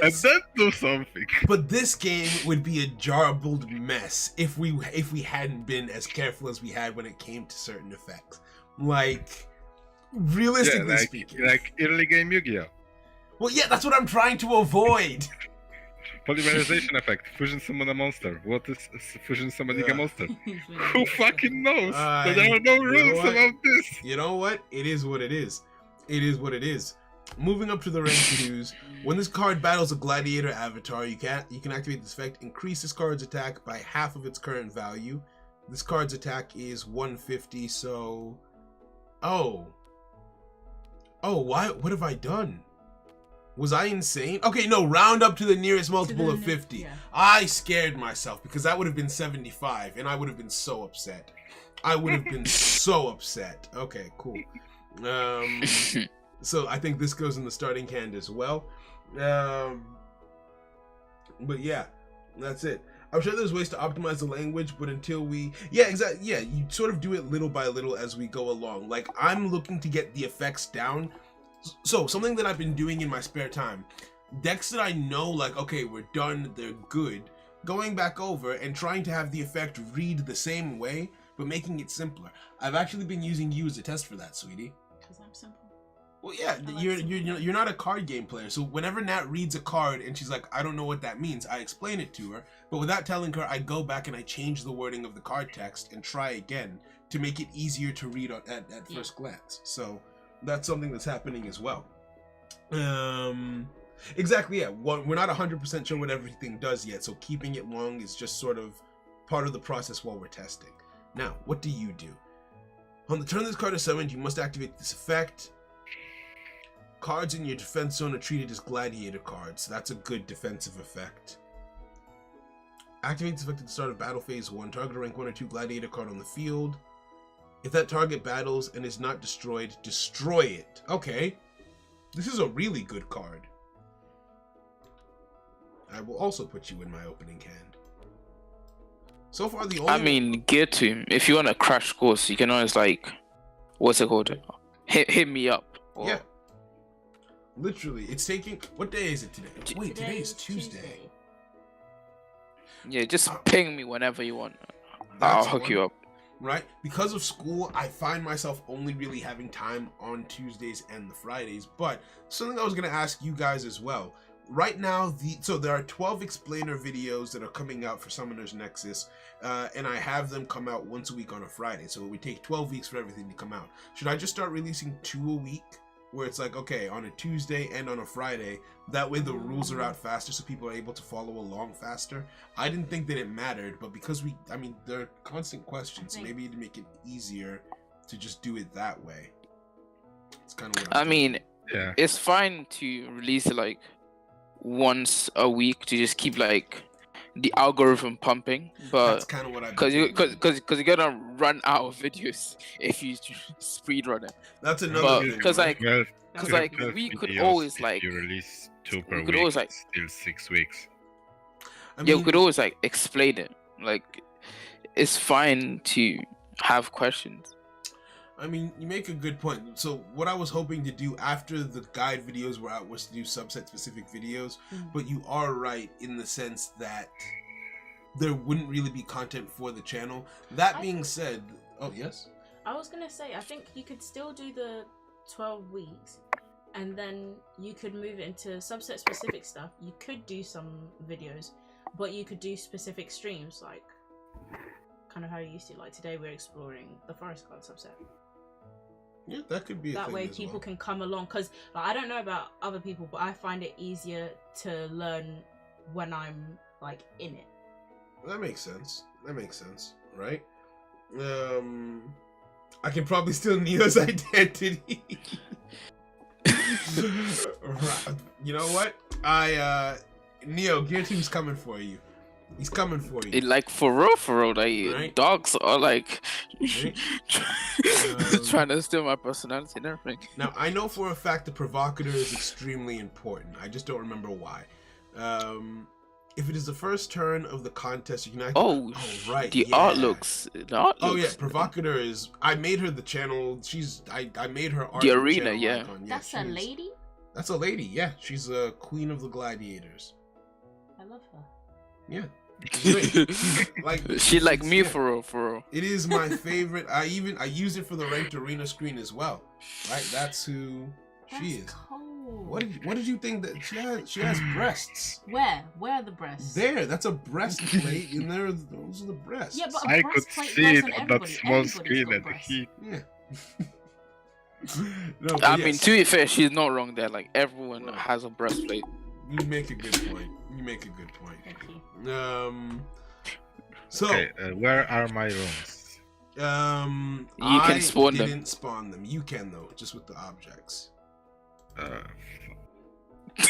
and then do something. But this game would be a jarbled mess if we hadn't been as careful as we had when it came to certain effects. Like, realistically speaking, like early game Yu-Gi-Oh. Well, yeah, that's what I'm trying to avoid. Polymerization effect. Fusion summon a monster. What is fusion summoning a monster? Who fucking knows? There are no rules about this. You know what? It is what it is. It is what it is. Moving up to the rank 2s. When this card battles a gladiator avatar, you can activate this effect. Increase this card's attack by half of its current value. This card's attack is 150. So, why? What have I done? Was I insane? Okay, no, round up to the nearest multiple of 50. Yeah. I scared myself because that would have been 75, and I would have been so upset. I would have been so upset. Okay, cool. So I think this goes in the starting hand as well. But yeah, that's it. I'm sure there's ways to optimize the language, but until we... Yeah, exactly. Yeah, you sort of do it little by little as we go along. Like, I'm looking to get the effects down. So, something that I've been doing in my spare time, decks that I know, like, okay, we're done, they're good, going back over and trying to have the effect read the same way, but making it simpler. I've actually been using you as a test for that, sweetie. Because I'm simple. Well, yeah, you're not a card game player, so whenever Nat reads a card and she's like, I don't know what that means, I explain it to her, but without telling her, I go back and I change the wording of the card text and try again to make it easier to read at first glance. So that's something that's happening as well. Exactly, yeah. We're not 100% sure what everything does yet, so keeping it long is just sort of part of the process while we're testing. Now, what do you do? On the turn this card is summoned, you must activate this effect. Cards in your defense zone are treated as gladiator cards. That's a good defensive effect. Activate this effect at the start of battle phase 1. Target a rank 1 or 2 gladiator card on the field. If that target battles and is not destroyed, destroy it. Okay. This is a really good card. I will also put you in my opening hand. So far, the only... I mean, gear to. If you want a crash course, you can always, like... What's it called? Hit me up. Or... Yeah. Literally, it's taking... What day is it today? Wait, today is Tuesday. Yeah, just ping me whenever you want. I'll hook you up. Right? Because of school, I find myself only really having time on Tuesdays and the Fridays. But something I was going to ask you guys as well. Right now, so there are 12 explainer videos that are coming out for Summoner's Nexus. And I have them come out once a week on a Friday. So it would take 12 weeks for everything to come out. Should I just start releasing 2 a week? Where it's like, okay, on a Tuesday and on a Friday, that way the rules are out faster so people are able to follow along faster. I didn't think that it mattered, but because there are constant questions, so maybe to make it easier to just do it that way. It's kind of what I'm thinking. Yeah. It's fine to release it like once a week to just keep like the algorithm pumping, but that's kind of what I because you're gonna run out of videos if you speed run it. That's another thing. Because like we could always like you release 2 per we could week, always like still 6 weeks. I mean, we could always like explain it. Like, it's fine to have questions. I mean, you make a good point. So what I was hoping to do after the guide videos were out was to do subset specific videos, but you are right in the sense that there wouldn't really be content for the channel. That being said, oh yes? I was gonna say, I think you could still do the 12 weeks and then you could move it into subset specific stuff. You could do some videos, but you could do specific streams, like kind of how you used to. Like today we're exploring the forest card subset. Yeah, that could be a that thing way as people well. can come along, because like, I don't know about other people, but I find it easier to learn when I'm like in it. That makes sense. Right? I can probably steal Neo's identity. Right. You know what? Neo, Gear 2's coming for you. He's coming for you. Like for real, like Right. dogs are like Right. trying to steal my personality and everything. Now, I know for a fact the provocateur is extremely important. I just don't remember why. If it is the first turn of the contest, you can actually... right. The yeah. art looks. Oh yeah, provocateur is. I made her the channel. I made her art. The and arena, channel yeah. icon. That's a she is- lady? That's a lady. Yeah, she's a queen of the gladiators. I love her. Yeah. Great. Like She like me yeah. for real. It is my favorite. I use it for the ranked arena screen as well. Right. That's who she is. That's cold. What did you think that she has breasts? Where are the breasts? There, that's a breastplate, and those are the breasts. Yeah, but a I could breastplate see goes it on on that everybody. small Everybody's screen got and breasts. he. Yeah. No, but I mean, yes, to be fair, she's not wrong there. Like everyone Right. has a breastplate. you make a good point. Thank you. So Okay, where are my rooms? You can I spawn them. didn't spawn them. You can though, just with the objects.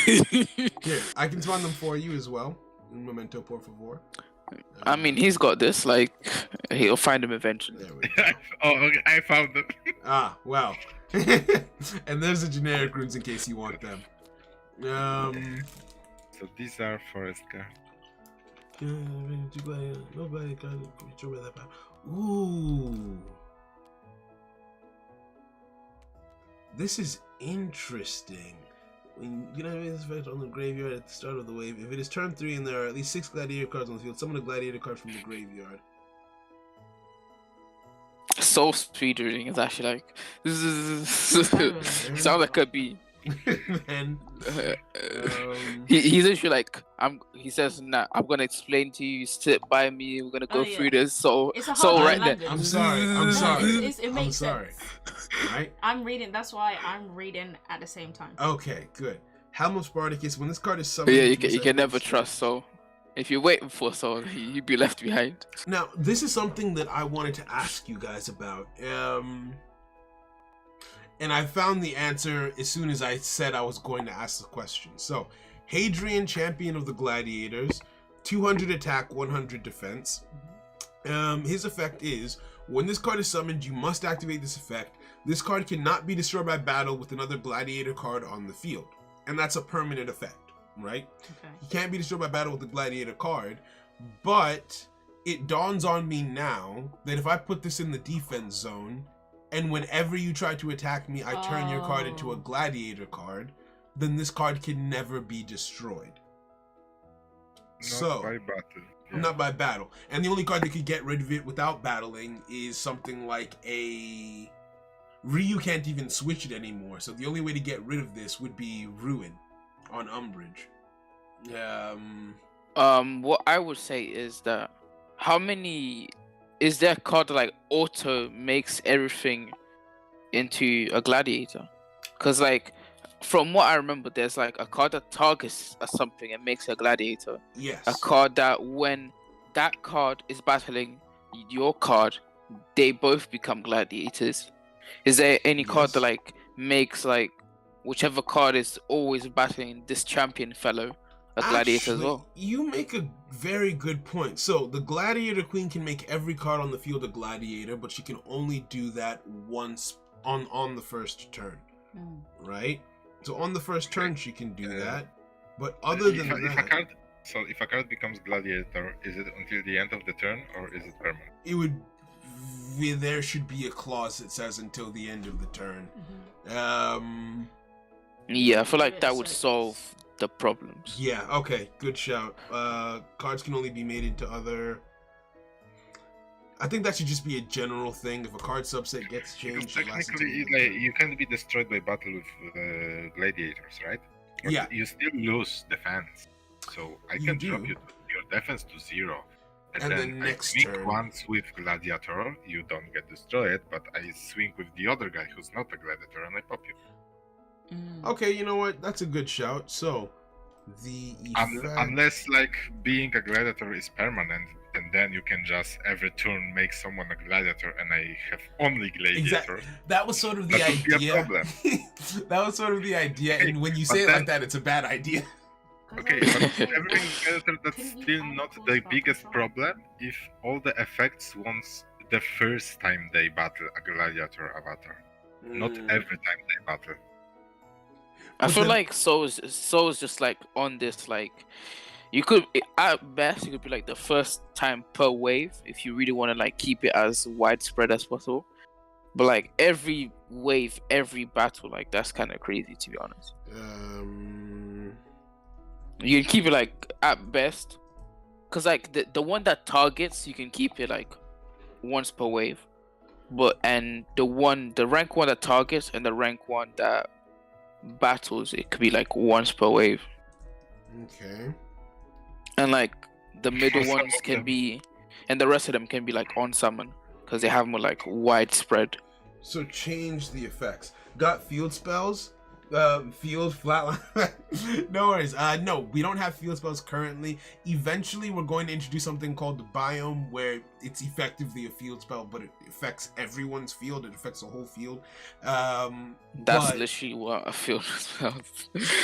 Here, I can spawn them for you as well. Un momento, por favor. I mean, he's got this. Like, he'll find him eventually. There we go. Oh, okay, I found them. Ah, well. And there's the generic runes in case you want them. So these are forest guard. Ooh. This is interesting. When you know this effect on the graveyard at the start of the wave, if it is turn 3 and there are at least 6 gladiator cards on the field, summon a gladiator card from the graveyard. Soul speed reading is actually like sounds like a bee. And He's actually like he says, nah, I'm gonna explain to you, sit by me, we're gonna go Oh, yeah. through this. So It's a so hard right there. language. I'm sorry. I'm No, sorry. it I'm makes sorry. sense. Right? I'm reading. That's why I'm reading at the same time. Okay, good. Helm of Spartacus. When this card is summoned, Yeah, you into can never seven- trust Soul. If you're waiting for Soul, you'd be left behind. Now, this is something that I wanted to ask you guys about. And I found the answer as soon as I said I was going to ask the question. So, Hadrian, champion of the gladiators, 200 attack, 100 defense. His effect is, when this card is summoned, you must activate this effect. This card cannot be destroyed by battle with another gladiator card on the field. And that's a permanent effect, right? Okay. He can't be destroyed by battle with the gladiator card, but it dawns on me now that if I put this in the defense zone, and whenever you try to attack me, I turn your card into a Oh. gladiator card, then this card can never be destroyed. Not by battle. Not by battle. And the only card that could get rid of it without battling is something like a... Ryu can't even switch it anymore, so the only way to get rid of this would be Ruin on Umbrage. What I would say is that how many is there a card that like auto makes everything into a gladiator? Because like from what I remember, there's like a card that targets something and makes a gladiator. Yes. A card that when that card is battling your card, they both become gladiators. Is there any card Yes. that like makes like whichever card is always battling this champion fellow a gladiator as Actually, well? You make a very good point. So the gladiator queen can make every card on the field a gladiator, but she can only do that once on the first turn, Mm. right? So on the first turn she can do that, but other than if a that, card So if a card becomes gladiator, is it until the end of the turn or is it permanent? It would. There should be a clause that says until the end of the turn. Yeah, I feel like Yeah, that would so- solve the problems. Yeah. Okay. Good shout. Cards can only be made into other. I think that should just be a general thing. If a card subset gets Because changed, it lasts until the technically, end of the like, turn. you can be destroyed by battle with gladiators, right? But Yeah. you still lose defense. So I You can do. drop your defense to 0. And then then next I swing turn- once with gladiator, you don't get destroyed, but I swing with the other guy who's not a gladiator and I pop you. Okay, you know what? That's a good shout. So, the effect... Unless like being a gladiator is permanent, and then you can just every turn make someone a gladiator, and I have only gladiator. Exactly. That was sort of the That would be a idea. problem. That was sort of the idea, Okay, and when you but say it then- like that, it's a bad idea. Okay, but everything gladiator, that's Couldn't you still add not force the bar biggest control? problem if all the effects once the first time they battle a gladiator avatar, not every time they battle. I But feel then- like Soul is just like on this like you could at best you could be like the first time per wave if you really want to like keep it as widespread as possible. But like every wave, every battle, like that's kind of crazy to be honest. You can keep it like at best, cause like the one that targets you can keep it like once per wave, but and the rank one that targets and the rank one that battles it could be like once per wave, Okay. and like the middle For some ones of can them. be, and the rest of them can be like on summon, cause they have more like widespread. So change the effects. Got field spells? Field flatline. No worries. No, we don't have field spells currently. Eventually, we're going to introduce something called the biome, where it's effectively a field spell, but it affects everyone's field. It affects the whole field. That's But- literally what I feel.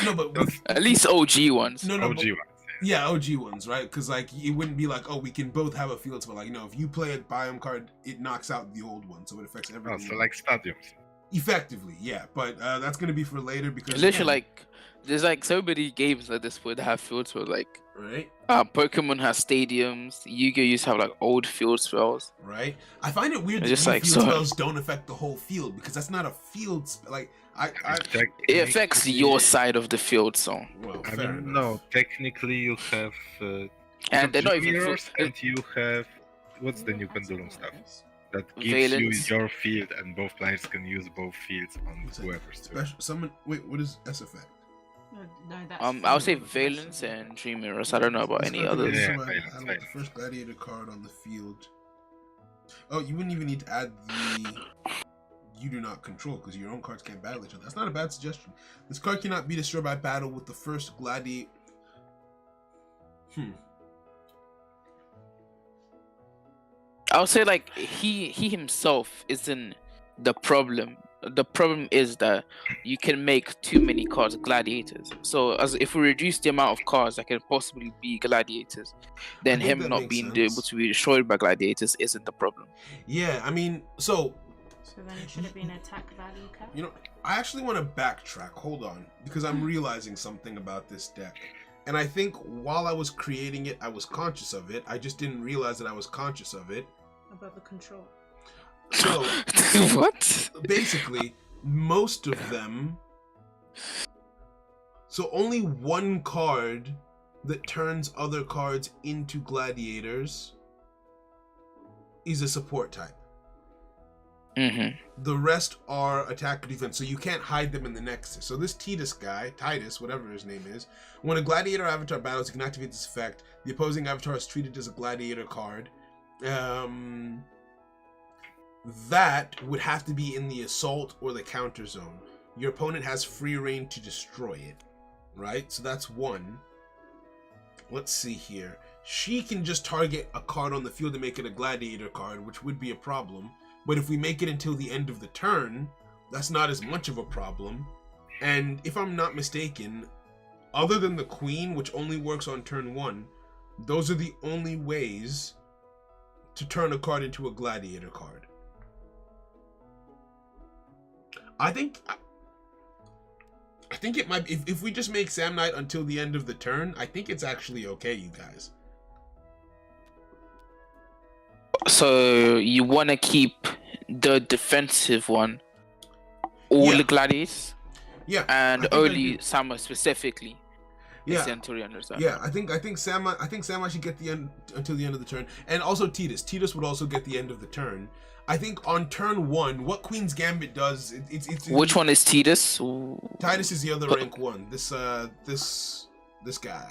No, but with, At least OG ones. no, OG but- ones. yeah, OG ones, right? Because like it wouldn't be like, oh, we can both have a field spell. Like, you know, if you play a biome card, it knocks out the old one, so it affects Oh, everything. so like stadiums. Effectively, yeah. But that's gonna be for later because Literally, again, like there's like so many games at this point that have field spells. Like right. Pokemon has stadiums. Yu-Gi-Oh used to have like old field spells. Right? I find it weird that It's just new like, field so- spells don't affect the whole field because that's not a field like I It affects your side of the field, so well, I fair mean, enough. no, technically you have and they're not even full, mirrors, and you have what's the new pendulum stuff that gives Valence. you your field, and both players can use both fields on What's that? whoever's turn. Special summon. Wait, what is S effect? No, that's I would say field. Valence and Dream Mirrors. I don't know about This any card others. depends Yeah, on my- Valence, I don't know, Valence. the first gladiator card on the field. Oh, you wouldn't even need to add the you do not control because your own cards can't battle each other. That's not a bad suggestion. This card cannot be destroyed by battle with the first gladiator. I would say like he himself isn't the problem. The problem is that you can make too many cards gladiators. So as if we reduce the amount of cards that can possibly be gladiators, then I think him that not makes being sense. able to be destroyed by gladiators isn't the problem. Yeah, I mean, so So then it should have been attack value cap. you know, I actually want to backtrack. Hold on, because I'm realizing something about this deck. And I think while I was creating it, I was conscious of it. I just didn't realize that I was conscious of it. About the control. So What? basically, most of them. So only one card that turns other cards into gladiators is a support type. Mm-hmm. The rest are attack or defense, so you can't hide them in the Nexus. So this Titus guy, Titus, whatever his name is, when a gladiator avatar battles, you can activate this effect. The opposing avatar is treated as a gladiator card. That would have to be in the assault or the counter zone. Your opponent has free reign to destroy it, right? So that's one. Let's see here. She can just target a card on the field and make it a gladiator card, which would be a problem. But if we make it until the end of the turn, that's not as much of a problem. And if I'm not mistaken, other than the queen, which only works on turn 1, those are the only ways to turn a card into a gladiator card. I think think it might. If we just make Sam Knight until the end of the turn, I think it's actually okay, you guys. So you want to keep the defensive one, all Yeah. the gladiators, Yeah, and I think I only do. Sama specifically. Yeah. Centurion or something. Yeah, I think Sam should get the end until the end of the turn, and also Titus. Titus would also get the end of the turn. I think on turn 1, what Queen's Gambit does, it's Which one is Titus? Titus is the other rank 1. This guy.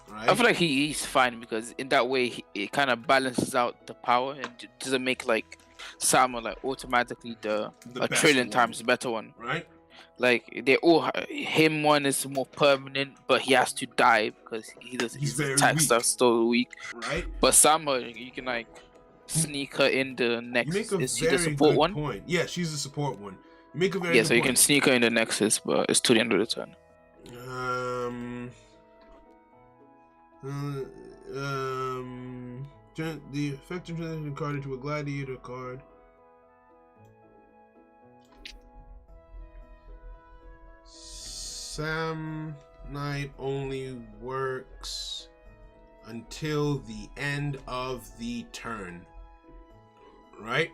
Right? I feel like he's fine because in that way it kind of balances out the power and doesn't make like Sama like automatically The a best trillion one. times better one. Right? Like they all him one is more permanent, but he has to die because He's his very attack weak. stuff's still weak. Right? But Sama, you can like sneak her in the You next. make a Is she the very support good one? point. Yeah, she's the support one. You make a very Yeah, good so you point. can sneak her in the Nexus, but it's to the end of the turn. The effect of transition card into a gladiator card. Sam Knight only works until the end of the turn. Right?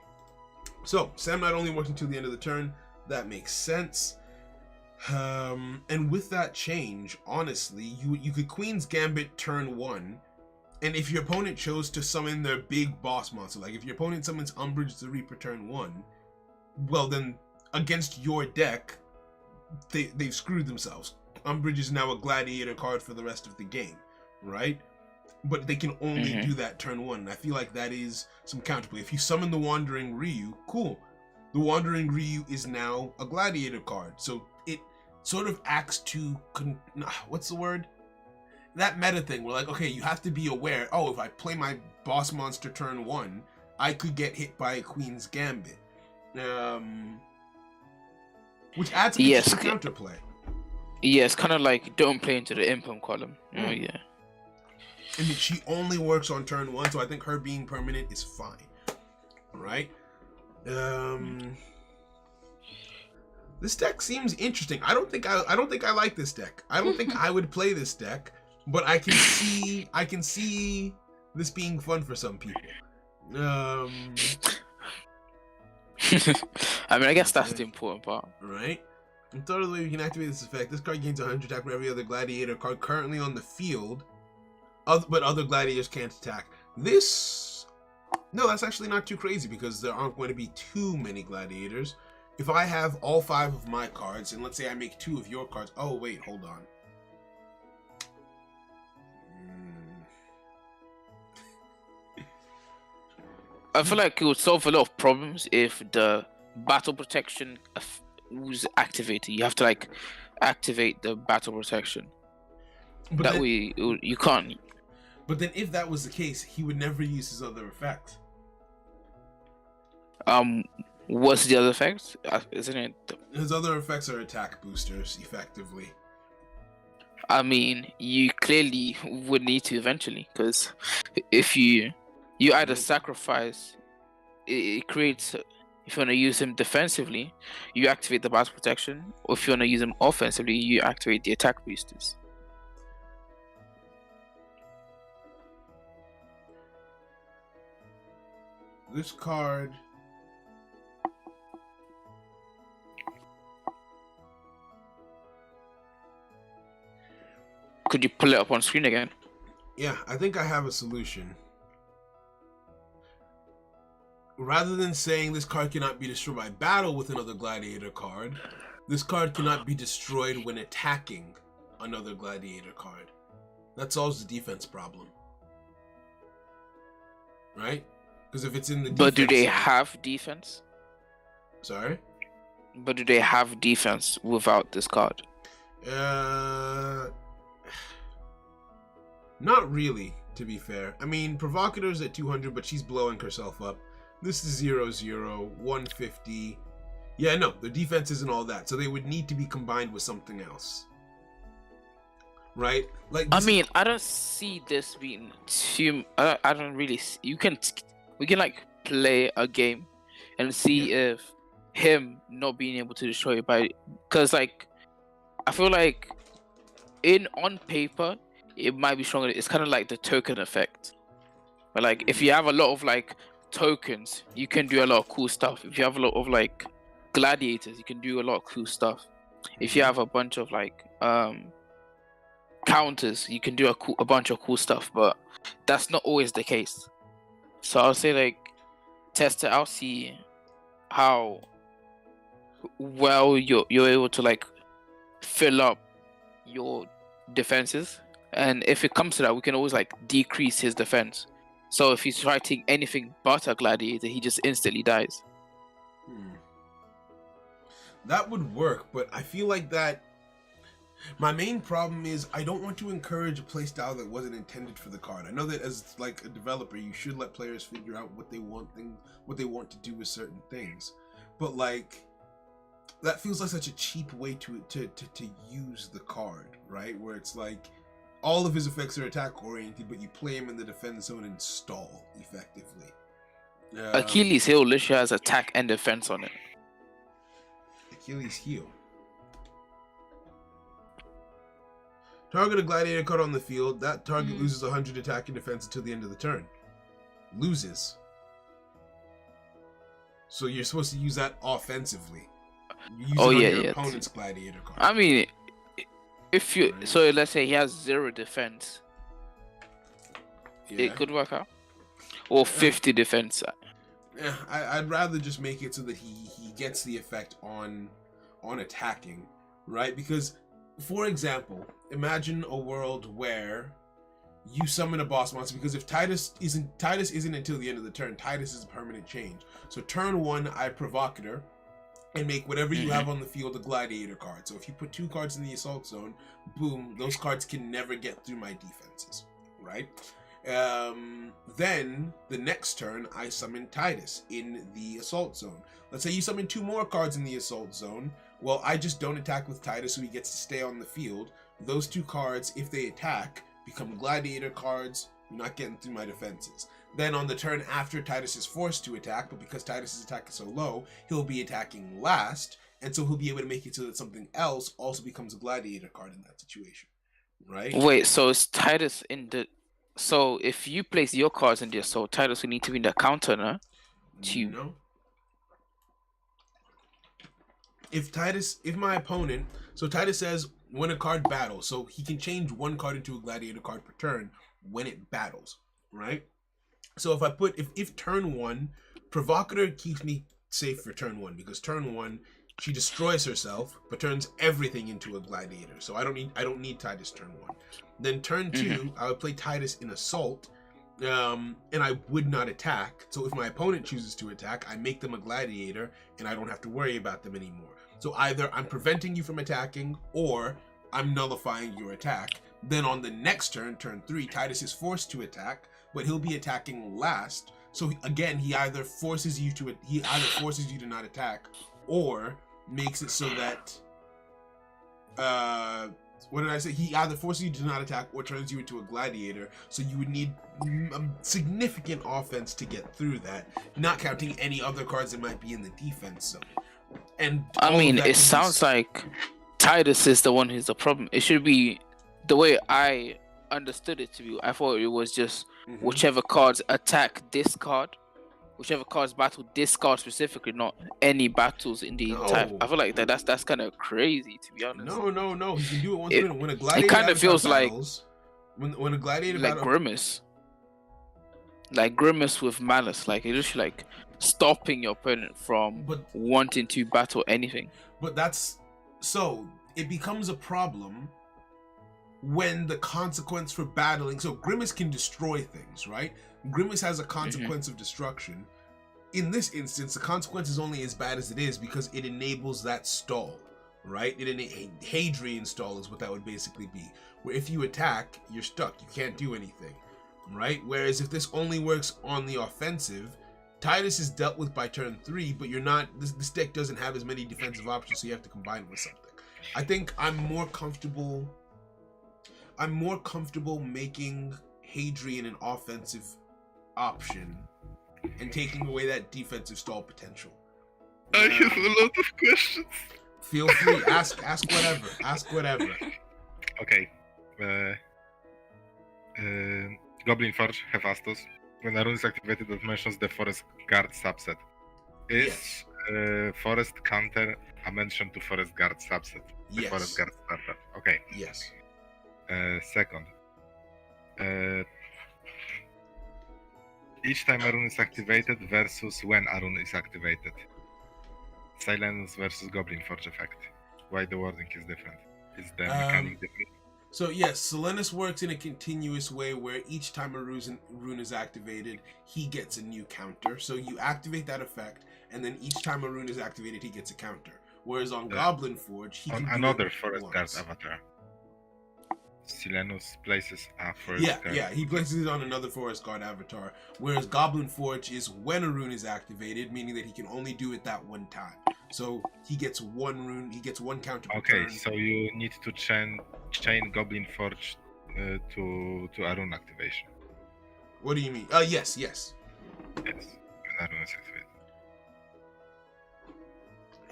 So, Sam Knight only works until the end of the turn. That makes sense. And with that change, honestly, you could Queen's Gambit turn 1, and if your opponent chose to summon their big boss monster, like if your opponent summons Umbrage the Reaper turn 1, well then, against your deck, they've screwed themselves. Umbrage is now a gladiator card for the rest of the game, right? But they can only do that turn 1, and I feel like that is some counterplay. If you summon the Wandering Ryu, cool. The Wandering Ryu is now a gladiator card, so it sort of acts to what's the word? That meta thing where like, okay, you have to be aware, oh, if I play my boss monster turn 1, I could get hit by a Queen's Gambit. Which adds Yes. counterplay. Yeah, it's kind of like don't play into the impulse column. Oh yeah. And she only works on turn 1, so I think her being permanent is fine. Right? This deck seems interesting. I don't think I like this deck. I don't think I would play this deck, but I can see this being fun for some people. I mean, I guess that's the important part. Right? And third of the way we can activate this effect, this card gains 100 attack for every other gladiator card currently on the field, but other gladiators can't attack. No, that's actually not too crazy because there aren't going to be too many gladiators. If I have all 5 of my cards, and let's say I make 2 of your cards. Oh, wait, hold on. I feel like it would solve a lot of problems if the battle protection was activated. You have to like activate the battle protection. But That then, way you can't. but then if that was the case, he would never use his other effect. What's the other effect? Isn't it? His other effects are attack boosters, effectively. I mean, you clearly would need to eventually, because if you either sacrifice, it creates. If you want to use him defensively, you activate the battle protection, or if you want to use him offensively, you activate the attack boosters. This card. Could you pull it up on screen again? Yeah, I think I have a solution. Rather than saying this card cannot be destroyed by battle with another gladiator card, this card cannot be destroyed when attacking another gladiator card. That solves the defense problem. Right? Because if it's in the defense... But do they have defense? Sorry? But do they have defense without this card? Not really, to be fair. I mean, Provocator's at 200, but she's blowing herself up. This is 0-0, 150. Yeah, no, the defense isn't all that, so they would need to be combined with something else. Right? Like I this- mean, I don't see this being too. I don't really. We can like play a game and see if him not being able to destroy it by, because like I feel like on paper it might be stronger. It's kind of like the token effect. But like if you have a lot of like tokens, you can do a lot of cool stuff. If you have a lot of like gladiators, you can do a lot of cool stuff. If you have a bunch of like counters, you can do a bunch of cool stuff, but that's not always the case. So I'll say like test it out, see how well you're able to like fill up your defenses, and if it comes to that, we can always like decrease his defense. So if he's fighting anything but a gladiator, he just instantly dies. That would work, but I feel like that my main problem is I don't want to encourage a playstyle that wasn't intended for the card. I know that as like a developer, you should let players figure out what they want to do with certain things. But like that feels like such a cheap way to use the card, right? Where it's like all of his effects are attack oriented, but you play him in the defense zone and stall effectively. Achilles heel literally has attack and defense on it. Achilles heel. Target a gladiator card on the field. That target loses 100 attack and defense until the end of the turn. Loses. So you're supposed to use that offensively. You use it on your opponent's gladiator card. I mean, if you so let's say he has 0 defense, it could work out, or 50 defense. Yeah, I'd rather just make it so that he gets the effect on attacking, right? Because, for example, imagine a world where you summon a boss monster, because if Titus isn't until the end of the turn, Titus is a permanent change. So turn 1, I Provocator, and make whatever you have on the field a gladiator card. So if you put 2 cards in the assault zone, boom, those cards can never get through my defenses, right? Then the next turn I summon Titus in the assault zone. Let's say you summon 2 more cards in the assault zone. Well, I just don't attack with Titus, so he gets to stay on the field. Those 2 cards, if they attack, become gladiator cards. You're not getting through my defenses. Then on the turn after, Titus is forced to attack, but because Titus's attack is so low, he'll be attacking last, and so he'll be able to make it so that something else also becomes a gladiator card in that situation, right? Wait, so is Titus in the... So if you place your cards in the assault, Titus will need to be in the counter, no? No. If my opponent... So Titus says when a card battles, so he can change 1 card into a gladiator card per turn when it battles, right? So if turn 1, Provocator keeps me safe for turn 1, because turn 1 she destroys herself but turns everything into a gladiator. So I don't need Titus turn 1. Then turn 2, I would play Titus in assault, and I would not attack. So if my opponent chooses to attack, I make them a gladiator and I don't have to worry about them anymore. So either I'm preventing you from attacking or I'm nullifying your attack. Then on the next turn, turn 3, Titus is forced to attack, but he'll be attacking last. So again, he either forces you to not attack, or makes it so that what did I say? He either forces you to not attack or turns you into a gladiator. So you would need a significant offense to get through that, not counting any other cards that might be in the defense zone. And I mean, it sounds like Titus is the one who's the problem. It should be the way I understood it to be. I thought it was just whichever cards attack this card, whichever cards battle this card specifically, not any battles in the entire. I feel like that's kind of crazy, to be honest. No. He can do it once a minute. When a gladiator, it kind of feels battles, like when a gladiator like Grimace, like Grimace with Malice. Like it's just like stopping your opponent from wanting to battle anything. But it becomes a problem when the consequence for battling. So Grimace can destroy things, right? Grimace has a consequence of destruction. In this instance, the consequence is only as bad as it is because it enables that stall, right? Hadrian stall is what that would basically be. Where if you attack, you're stuck. You can't do anything, right? Whereas if this only works on the offensive, Titus is dealt with by turn 3, but you're not. This deck doesn't have as many defensive options, so you have to combine it with something. I think I'm more comfortable making Hadrian an offensive option and taking away that defensive stall potential. I have a lot of questions. Feel free. Ask whatever. Ask whatever. Okay. Goblin Forge, Hephaestus. When a rune is activated, that mentions the Forest Guard subset. Is Forest Counter a mention to Forest Guard subset? The Yes. Forest Guard starter. Okay. Yes. Second. Each time a rune is activated versus when a rune is activated. Silence versus Goblin Forge effect. Why the wording is different? Is the mechanic different? So yes, Silenus works in a continuous way where each time a rune is activated, he gets a new counter. So you activate that effect, and then each time a rune is activated, he gets a counter. Whereas on Goblin Forge, he On can another do it Forest Guard once. avatar. Silenus places a Forest Guard. Yeah, he places it on another Forest Guard avatar. Whereas Goblin Forge is when a rune is activated, meaning that he can only do it that one time. So he gets one rune, he gets one counter per Okay, turn. so you need to chain Goblin Forge to a rune activation. What do you mean? Yes. Yes, when a rune is activated.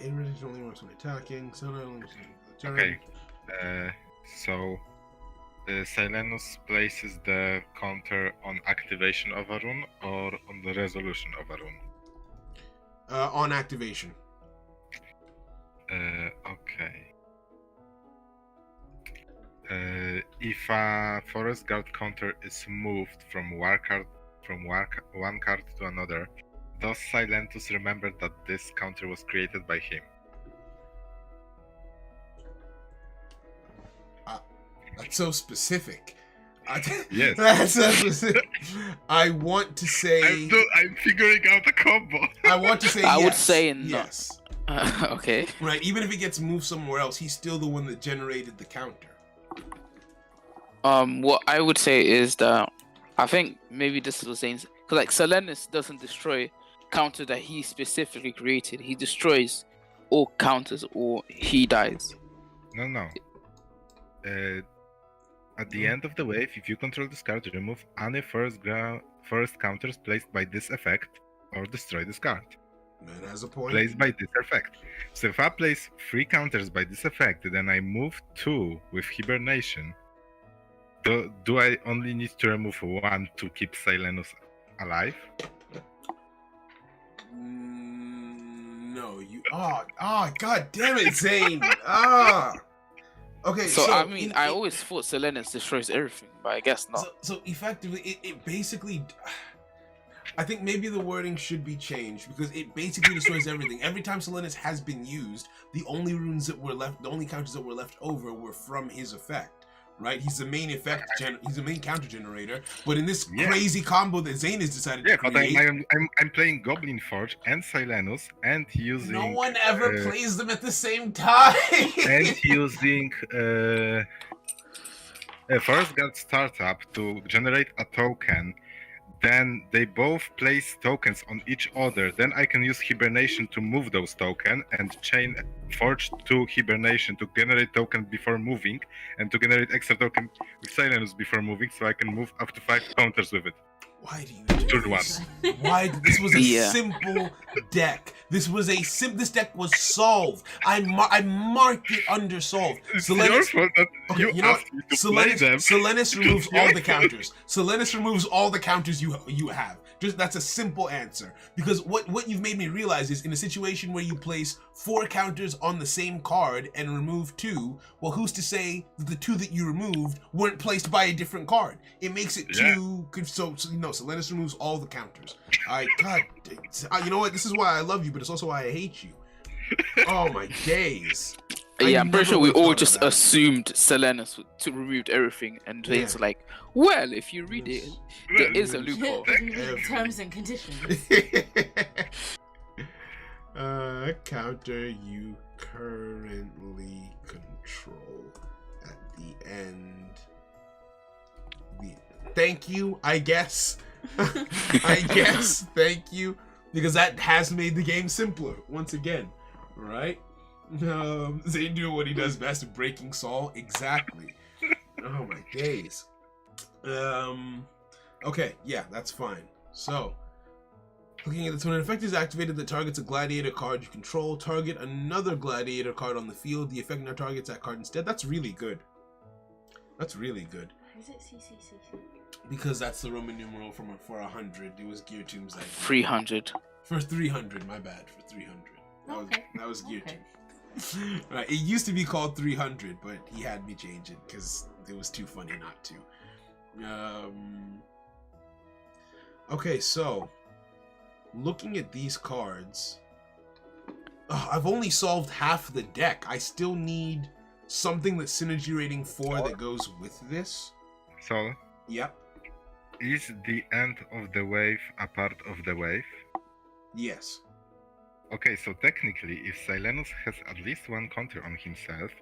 Aid resistance only works when attacking, so not only Okay, so Silenus places the counter on activation of a rune or on the resolution of a rune? on activation. Okay. If a Forest Guard counter is moved from one card to another, does Silentus remember that this counter was created by him? That's so specific. Yes. That's so specific. I want to say. I'm figuring out a combo. I want to say. I would yes, say no. yes. Okay. Right. Even if it gets moved somewhere else, he's still the one that generated the counter. What I would say is that I think maybe this is what saying, because like Silenus doesn't destroy counter that he specifically created. He destroys all counters or he dies. No. At the end of the wave, if you control this card, remove any first counters placed by this effect or destroy this card. Man has a point. Placed by this effect. So if I place 3 counters by this effect, then I move 2 with Hibernation. Do I only need to remove 1 to keep Silenus alive? No, you. Oh, god damn it, Zane. Okay, So I mean, I always thought Silenus destroys everything, but I guess not. So effectively, it basically. I think maybe the wording should be changed because it basically destroys everything. Every time Silenus has been used, the only runes that were left, the only counters that were left over were from his effect. Right, he's the main he's the main counter generator. But in this crazy combo that Zane has decided to create, but I'm playing Goblin Forge and Silenus and using. No one ever plays them at the same time. And using a Forest Guard startup to generate a token. Then they both place tokens on each other. Then I can use Hibernation to move those tokens and chain Forge to Hibernation to generate token before moving and to generate extra token with Silenus before moving, so I can move up to 5 counters with it. Why do you do Turn this? 1. Why? This was a Yeah. simple deck. This deck was solved. I marked it under solved. It's So your fault that Okay, you asked me to play them. Silenus removes It's your all the counters. Silenus removes all the counters you have. Just that's a simple answer. Because what you've made me realize is in a situation where you place 4 counters on the same card and remove 2, well, who's to say that the 2 that you removed weren't placed by a different card? It makes it too. So Silenus removes all the counters. God, you know what? This is why I love you, but it's also why I hate you. Oh my days. Yeah, I'm pretty sure we never all thought of just that. assumed Silenus to removed everything, and Zane's like, well, if you read it, there is a loophole. Terms and conditions. Counter you currently control at the end. Thank you, I guess. I guess. Thank you. Because that has made the game simpler, once again. Right? Zane doing what he does best, breaking Saul. Exactly. Oh my days. Okay, yeah, that's fine. So, Looking at this, when an effect is activated that targets a gladiator card you control, target another gladiator card on the field. The effect now targets that card instead. That's really good. That's really good. Is it CCCC? Because that's the Roman numeral for 100. It was Gear Tomb's idea. 300. For 300, my bad. For 300. Okay. That was Gear Okay. Tomb. Right, it used to be called 300, but he had me change it because it was too funny not to. Okay, so looking at these cards, I've only solved half the deck. I still need something that's synergy rating 4 that goes with this. So, Yep. is the end of the wave a part of the wave? Yes. Okay, so technically, if Silenus has at least one counter on himself,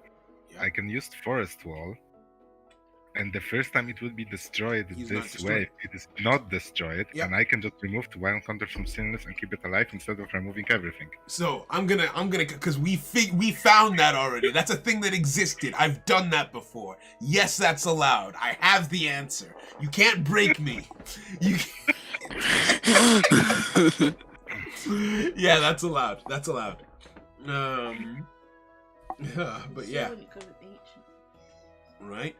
Yep. I can use Forest Wall, and the first time it will be destroyed He's not this destroyed. wave, it is not destroyed, Yep. and I can just remove one counter from Silenus and keep it alive instead of removing everything. So I'm gonna, because we found that already. That's a thing that existed. I've done that before. Yes, that's allowed. I have the answer. You can't break me. You. Yeah, that's allowed. That's allowed. But yeah, right.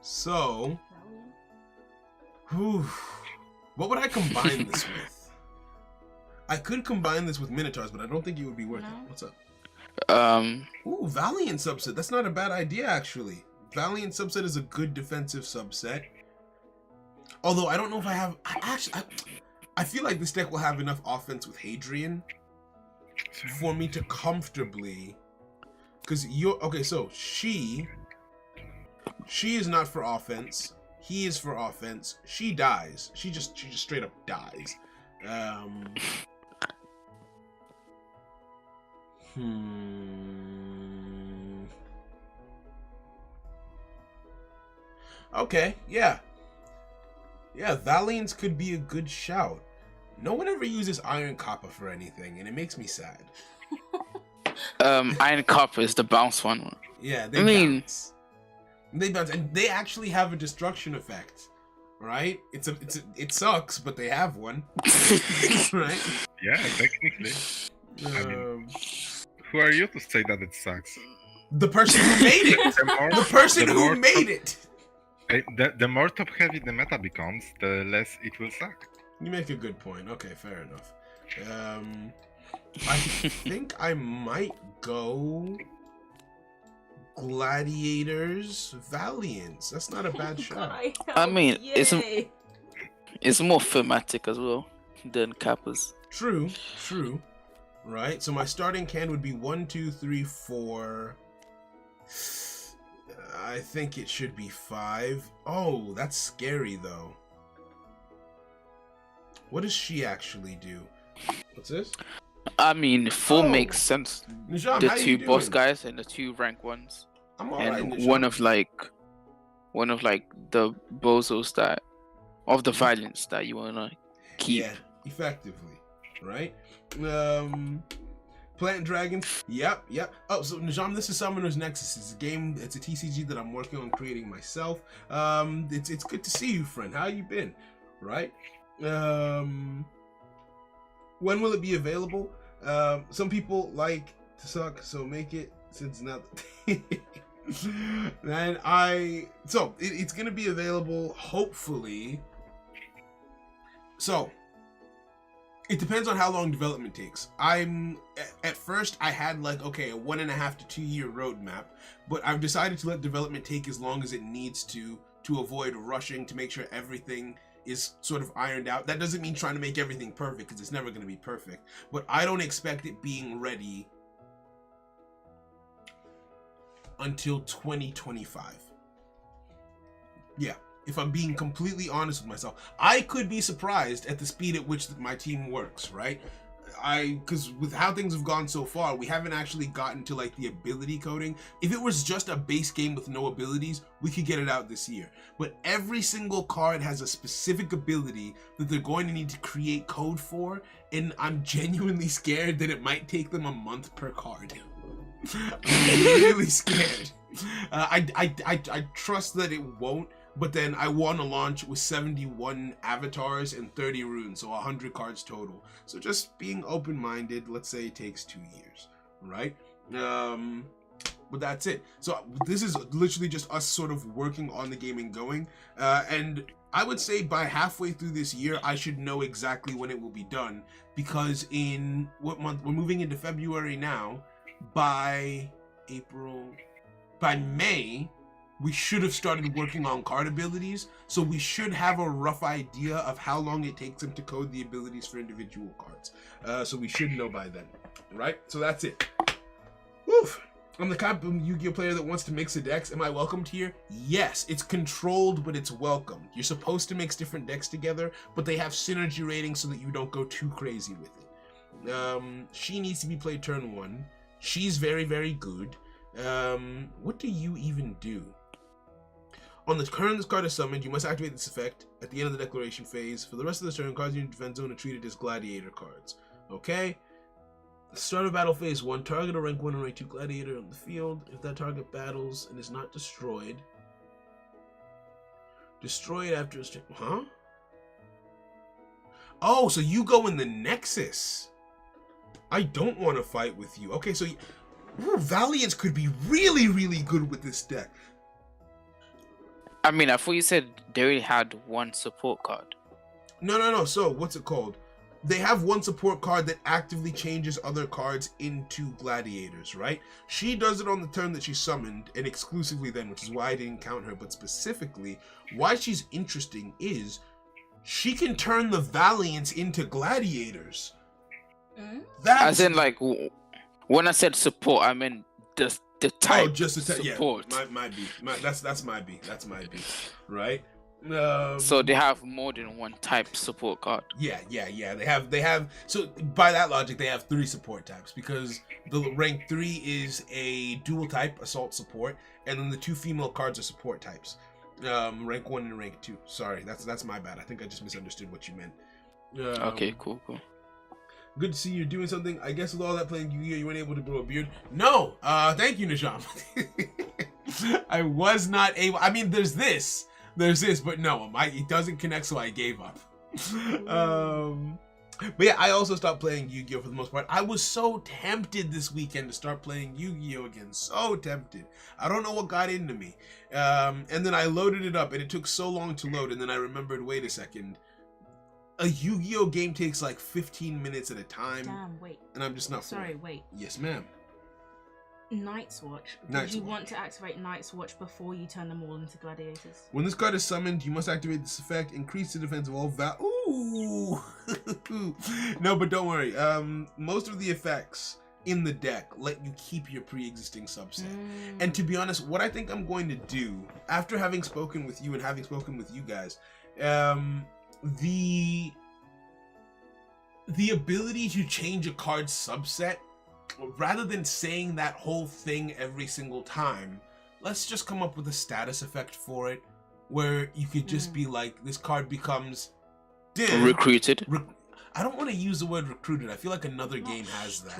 So, whew, what would I combine this with? I could combine this with Minotaurs, but I don't think it would be worth No. it. What's up? Um, Ooh, Valiant subset. That's not a bad idea, actually. Valiant subset is a good defensive subset. Although I don't know if I have. I feel like this deck will have enough offense with Hadrian for me to comfortably. Because you're okay. So she is not for offense. He is for offense. She dies. She just straight up dies. Okay, yeah. Yeah, Valiants could be a good shout. No one ever uses Iron Copper for anything, and it makes me sad. Iron Copper is the bounce one. Yeah, they I mean- bounce. They bounce, and they actually have a destruction effect, right? It sucks, but they have one, right? Yeah, technically. Um, Who are you to say that it sucks? the person who made it. The person who made it. The more top heavy the meta becomes, the less it will suck. You make a good point. Okay, fair enough. I think I might go Gladiators, Valiants. That's not a bad shot. I mean, Yay. it's more thematic as well than Kappa's. True. Right. So my starting can would be 1, 2, 3, 4. I think it should be 5. Oh, that's scary though. What does she actually do? What's this? I mean, 4 Oh. makes sense. Najam, The how you 2 boss doing? guys and the 2 rank ones, I'm alright. and Najam. one of the bozos that of the violence that you wanna keep. Yeah, effectively, right? Plant Dragons. Yep. Oh, so Najam, this is Summoner's Nexus. It's a game. It's a TCG that I'm working on creating myself. It's good to see you, friend. How you been? Right. When will it be available? Some people like to suck, so make it since now. And it's gonna be available hopefully. So it depends on how long development takes. At first I had like, okay, a 1.5 to 2 year roadmap, but I've decided to let development take as long as it needs to avoid rushing, to make sure everything is sort of ironed out. That doesn't mean trying to make everything perfect, because it's never going to be perfect, but I don't expect it being ready until 2025. Yeah. If I'm being completely honest with myself, I could be surprised at the speed at which my team works, right? Because with how things have gone so far, we haven't actually gotten to like the ability coding. If it was just a base game with no abilities, we could get it out this year. But every single card has a specific ability that they're going to need to create code for, and I'm genuinely scared that it might take them a month per card. I'm really scared. I trust that it won't. but then I want to launch with 71 avatars and 30 runes, so 100 cards total. So just being open-minded, let's say it takes 2 years, right? But that's it. So this is literally just us sort of working on the game and going. And I would say by halfway through this year, I should know exactly when it will be done. Because in what month? We're moving into February now. By May, we should have started working on card abilities. So we should have a rough idea of how long it takes them to code the abilities for individual cards. So we should know by then, right? So that's it. Woof. I'm the kind of Yu-Gi-Oh player that wants to mix the decks. Am I welcomed here? Yes, it's controlled, but it's welcomed. You're supposed to mix different decks together, but they have synergy ratings so that you don't go too crazy with it. She needs to be played turn 1. She's very, very good. What do you even do? On the turn this card is summoned, you must activate this effect at the end of the declaration phase. For the rest of the turn, cards in your defense zone are treated as gladiator cards. Okay? Start of battle phase 1. Target a rank 1 or rank 2 gladiator on the field. If that target battles and is not destroyed, destroy it after its turn. Huh? Oh, so you go in the Nexus. I don't want to fight with you. Okay, so Valiance could be really, really good with this deck. I mean, I thought you said they already had one support card. No. So, what's it called? They have one support card that actively changes other cards into gladiators, right? She does it on the turn that she's summoned, and exclusively then, which is why I didn't count her. But specifically, why she's interesting is she can turn the Valiants into gladiators. That's... As in, like, when I said support, I meant the type. Oh, just the support. Yeah, might be. That's my B, right? So they have more than one type support card. Yeah. They have. So by that logic, they have 3 support types because the rank 3 is a dual type assault support, and then the 2 female cards are support types. Rank 1 and rank 2. Sorry, that's my bad. I think I just misunderstood what you meant. Okay, cool. Good to see you're doing something. I guess with all that playing Yu-Gi-Oh, you weren't able to grow a beard. No, thank you, Najam. I was not able. I mean, there's this, but no, it doesn't connect, so I gave up. But yeah, I also stopped playing Yu-Gi-Oh for the most part. I was so tempted this weekend to start playing Yu-Gi-Oh again. So tempted. I don't know what got into me. And then I loaded it up, and it took so long to load, and then I remembered, wait a second. A Yu-Gi-Oh game takes like 15 minutes at a time. Damn, wait. And I'm just not. Sorry, wait. Yes, ma'am. Night's Watch. Did you want to activate Night's Watch before you turn them all into gladiators? When this card is summoned, you must activate this effect. Increase the defense of all Ooh! No, but don't worry. Most of the effects in the deck let you keep your pre-existing subset. And to be honest, what I think I'm going to do, after having spoken with you and having spoken with you guys, the ability to change a card's subset, rather than saying that whole thing every single time, let's just come up with a status effect for it, where you could just be like, this card becomes recruited. I don't want to use the word recruited. I feel like another game has that.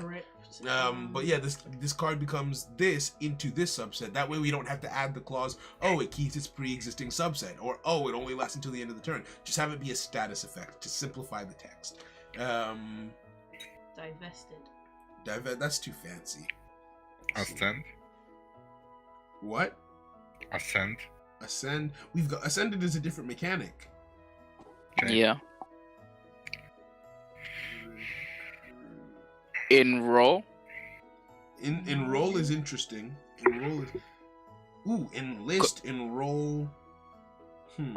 But yeah, this card becomes this into this subset. That way we don't have to add the clause, oh, it keeps its pre-existing subset, or oh, it only lasts until the end of the turn. Just have it be a status effect to simplify the text. Divested. That's too fancy. Ascend. What? Ascend. We've got Ascended is a different mechanic. Okay. Yeah. Enroll. Enroll is interesting. Enlist, enroll.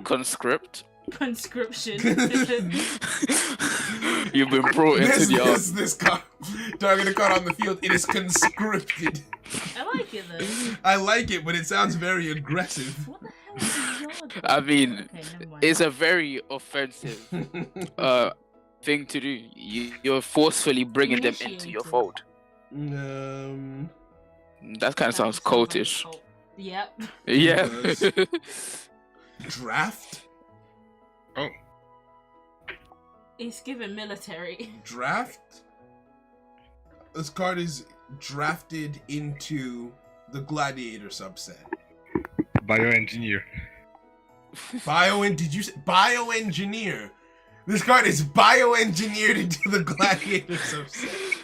Conscript. Conscription. You've been brought into the army. This card. Target a card on the field. It is conscripted. I like it though. I like it, but it sounds very aggressive. What the hell is the jargon? I mean, Okay, never mind. it's a very offensive thing to do. You're forcefully bringing them into your fold. That kind of sounds cultish. Like cult. Yep. Yeah. Draft? Oh, It's given military. Draft? This card is drafted into the gladiator subset. bioengineer. Did you say bioengineer? This card is bioengineered into the gladiator subset.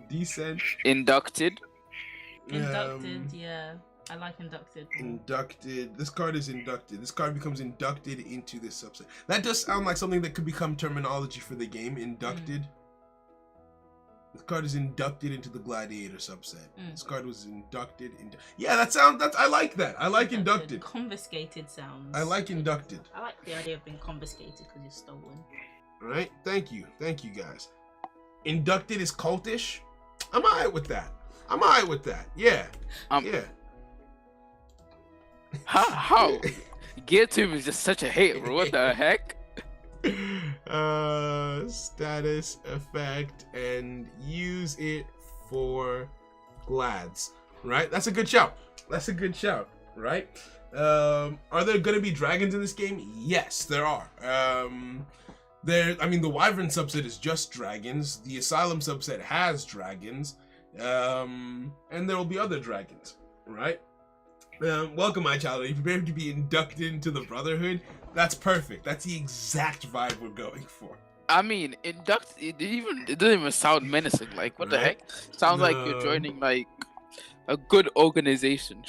Descent. Inducted. Inducted, yeah. I like inducted. Inducted. This card is inducted. This card becomes inducted into this subset. That does sound like something that could become terminology for the game. Inducted. This card is inducted into the gladiator subset. This card was inducted into. Yeah, I like that. I like inducted. Confiscated sounds. I like inducted. I like the idea of being confiscated because you're stolen. All right. Thank you, guys. Inducted is cultish. I'm alright with that. Yeah. Yeah. How? Gear Tube is just such a hate, bro. What the heck? Status effect and use it for glads. Right? That's a good shout. Right? Are there gonna be dragons in this game? Yes, there are. The Wyvern subset is just dragons. The Asylum subset has dragons. And there will be other dragons, right? Welcome, my child. Are you prepared to be inducted into the Brotherhood? That's perfect. That's the exact vibe we're going for. I mean, it doesn't even sound menacing. Like, what the heck? Sounds like you're joining like a good organization.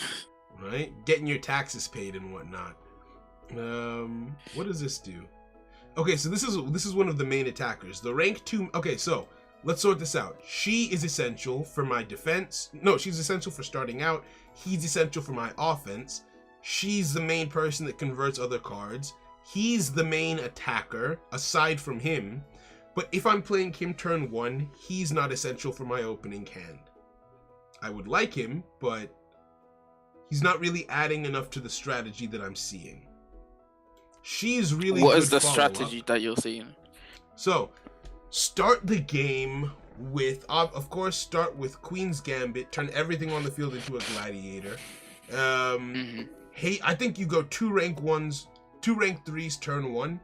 Right? Getting your taxes paid and whatnot. What does this do? Okay, so this is one of the main attackers. The rank 2. Okay, so let's sort this out. She is essential for my defense. No, she's essential for starting out. He's essential for my offense. She's the main person that converts other cards. He's the main attacker, aside from him. But if I'm playing him turn 1, he's not essential for my opening hand. I would like him, but he's not really adding enough to the strategy that I'm seeing. She's really What good is the follow-up. strategy that you're seeing? So, start the game with, of course, start with Queen's Gambit, turn everything on the field into a gladiator. Hey, I think you go 2 rank 1s, 2 rank 3s turn 1.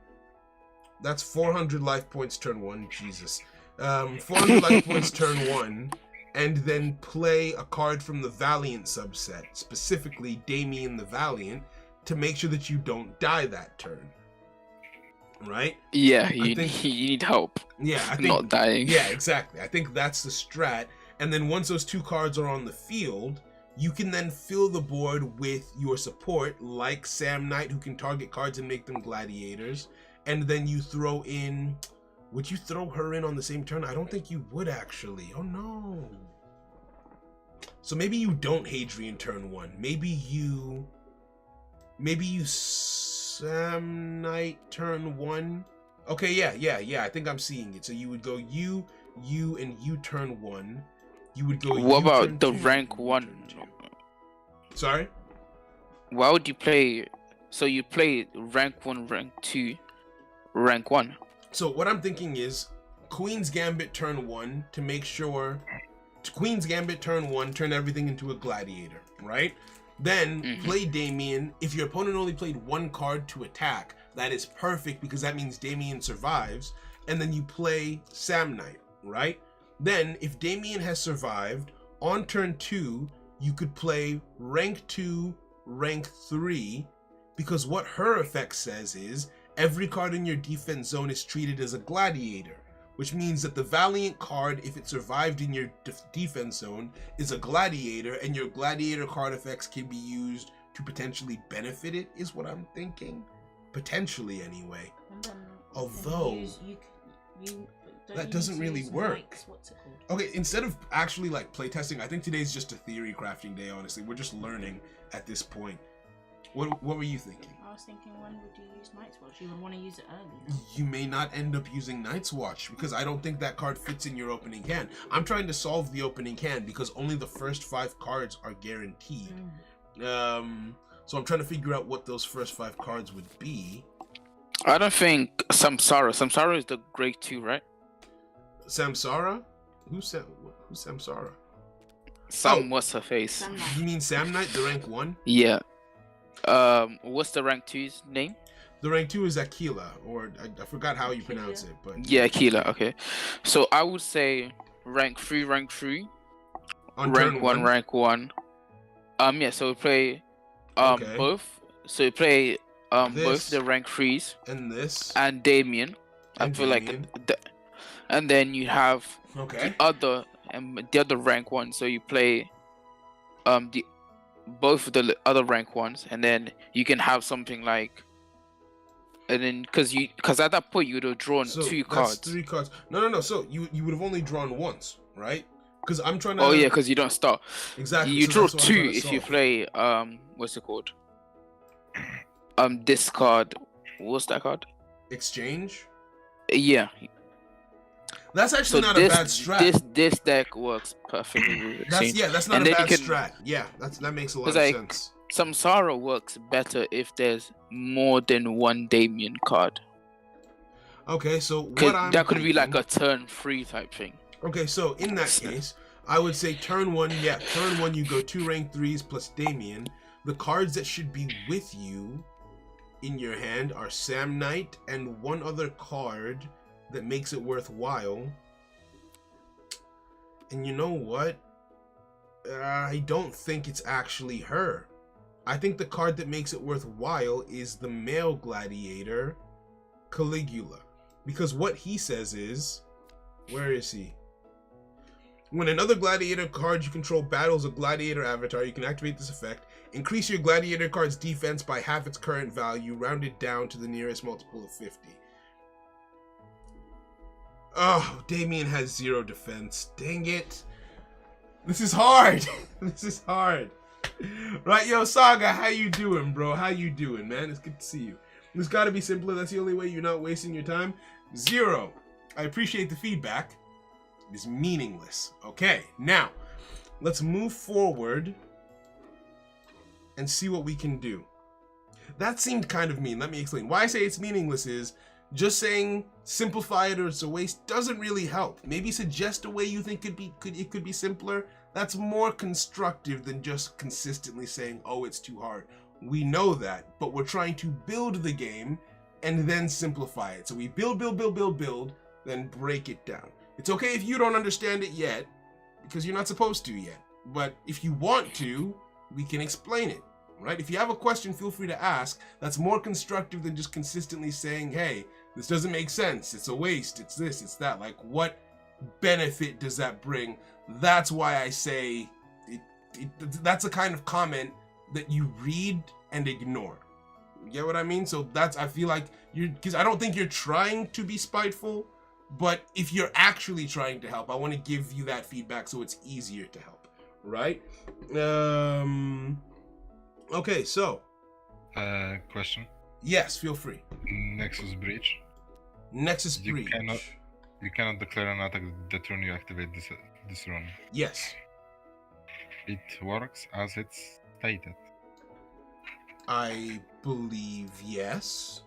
That's 400 life points turn 1, Jesus. 400 life points turn 1, and then play a card from the Valiant subset, specifically Damien the Valiant, to make sure that you don't die that turn. Right? Yeah, you need help. Yeah, I think, not dying. Yeah, exactly. I think that's the strat. And then once those 2 cards are on the field, you can then fill the board with your support, like Sam Knight, who can target cards and make them gladiators. And then you throw in... Would you throw her in on the same turn? I don't think you would, actually. Oh, no. So maybe you don't Hadrian turn 1. Maybe you Sam Knight turn 1. Okay, yeah. I think I'm seeing it. So you would go you, and you turn 1. You would go. What about the 2, rank 1? Sorry? Why would you play? So you play rank 1, rank 2, rank 1. So what I'm thinking is Queen's Gambit turn 1 to make sure. Queen's Gambit turn 1, turn everything into a gladiator, right? Then play Damien. If your opponent only played 1 card to attack, that is perfect because that means Damien survives. And then you play Sam Knight, right? Then if Damien has survived, on turn 2, you could play rank 2, rank 3, because what her effect says is every card in your defense zone is treated as a gladiator, which means that the Valiant card, if it survived in your defense zone, is a gladiator, and your gladiator card effects can be used to potentially benefit it, is what I'm thinking. Potentially, anyway. Although, that doesn't really work. What's it called? Okay, instead of actually like playtesting, I think today's just a theory crafting day, honestly. We're just learning at this point. What were you thinking? I was thinking, when would you use Night's Watch? You would want to use it early. You may not end up using Night's Watch because I don't think that card fits in your opening hand. I'm trying to solve the opening hand because only the first 5 cards are guaranteed. So I'm trying to figure out what those first 5 cards would be. I don't think Samsara is the grade 2, right? Samsara? Who's Samsara? What's her face? Sam Knight. You mean Sam Knight, the rank 1? Yeah. What's the rank 2's name? The rank 2 is Aquila, or I forgot how you pronounce it, but yeah, Aquila. Okay, so I would say rank 3, on rank turn 1, rank 1. Yeah. So we play Okay. both So you play both This. the rank 3s And this. and Damien. I And feel Damien. like and then you have Okay. the other rank 1. So you play the both of the other rank 1s, and then you can have something like, and then because at that point you would have drawn So 2 that's cards. 3 cards. No. So you would have only drawn once, right? Because I'm trying to. Oh yeah, because you don't start. Exactly. You so draw that's what I'm 2 trying to if you solve. play what's it called? This card. What's that card? Exchange. Yeah. That's actually So not a bad strat. this deck works perfectly with Exchange. That's not And a then you bad can- strat. Yeah, that makes a lot of It's like- sense. Samsara works better if there's more than one Damien card. Okay, so 'Cause what I'm that could be like thinking- a turn 3 type thing. Okay, so in that case, I would say turn 1, you go 2 rank 3s plus Damien. The cards that should be with you in your hand are Sam Knight and one other card that makes it worthwhile. And you know what? I don't think it's actually her. I think the card that makes it worthwhile is the male gladiator, Caligula. Because what he says is, where is he? When another gladiator card you control battles a gladiator avatar, you can activate this effect. Increase your gladiator card's defense by half its current value, rounded down to the nearest multiple of 50. Oh, Damien has 0 defense. Dang it. This is hard. This is hard. Right, yo, Saga, how you doing, bro? How you doing, man? It's good to see you. This gotta be simpler. That's the only way you're not wasting your time. 0. I appreciate the feedback. It is meaningless. Okay, now, let's move forward and see what we can do. That seemed kind of mean. Let me explain. Why I say it's meaningless is just saying simplify it or it's a waste doesn't really help. Maybe suggest a way you think it could be simpler. That's more constructive than just consistently saying, oh, it's too hard. We know that, but we're trying to build the game and then simplify it. So we build, then break it down. It's okay if you don't understand it yet, because you're not supposed to yet. But if you want to, we can explain it, right? If you have a question, feel free to ask. That's more constructive than just consistently saying, hey, this doesn't make sense. It's a waste. It's this, it's that. Like, what benefit does that bring? That's why I say that's a kind of comment that you read and ignore. You get what I mean? So I feel like because I don't think you're trying to be spiteful, but if you're actually trying to help, I want to give you that feedback so it's easier to help, right? Okay, so. Question. Yes, feel free. Nexus Breach. Nexus You Breach. You cannot declare an attack the turn you activate this run. Yes. It works as it's stated. I believe yes.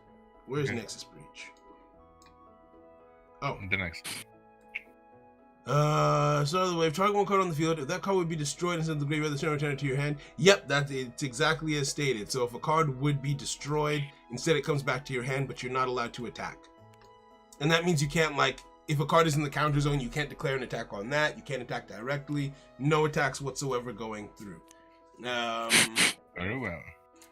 Where's Okay. Nexus Breach? Oh. The next. So the way, target one card on the field. If that card would be destroyed instead of the graveyard, the turn return it to your hand. Yep, it's exactly as stated. So if a card would be destroyed, instead it comes back to your hand, but you're not allowed to attack. And that means you can't, like, if a card is in the counter zone, you can't declare an attack on that. You can't attack directly. No attacks whatsoever going through. Very well.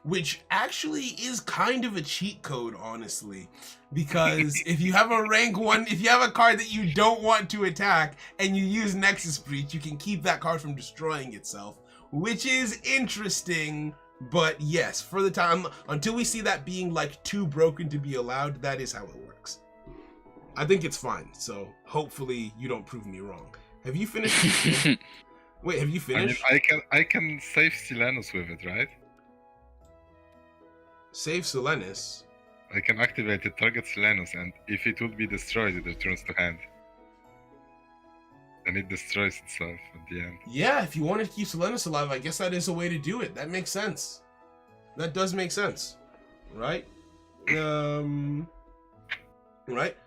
Which actually is kind of a cheat code, honestly, because if you have a rank 1, if you have a card that you don't want to attack and you use Nexus Breach, you can keep that card from destroying itself, which is interesting. But yes, for the time, until we see that being like too broken to be allowed, that is how it works. I think it's fine, so hopefully you don't prove me wrong. Have you finished? Wait, have you finished? I can save Silenus with it, right? Save Silenus. I can activate the target Silenus, and if it would be destroyed, it returns to hand. And it destroys itself at the end. Yeah, if you wanted to keep Silenus alive, I guess that is a way to do it. That makes sense. That does make sense. Right? Right?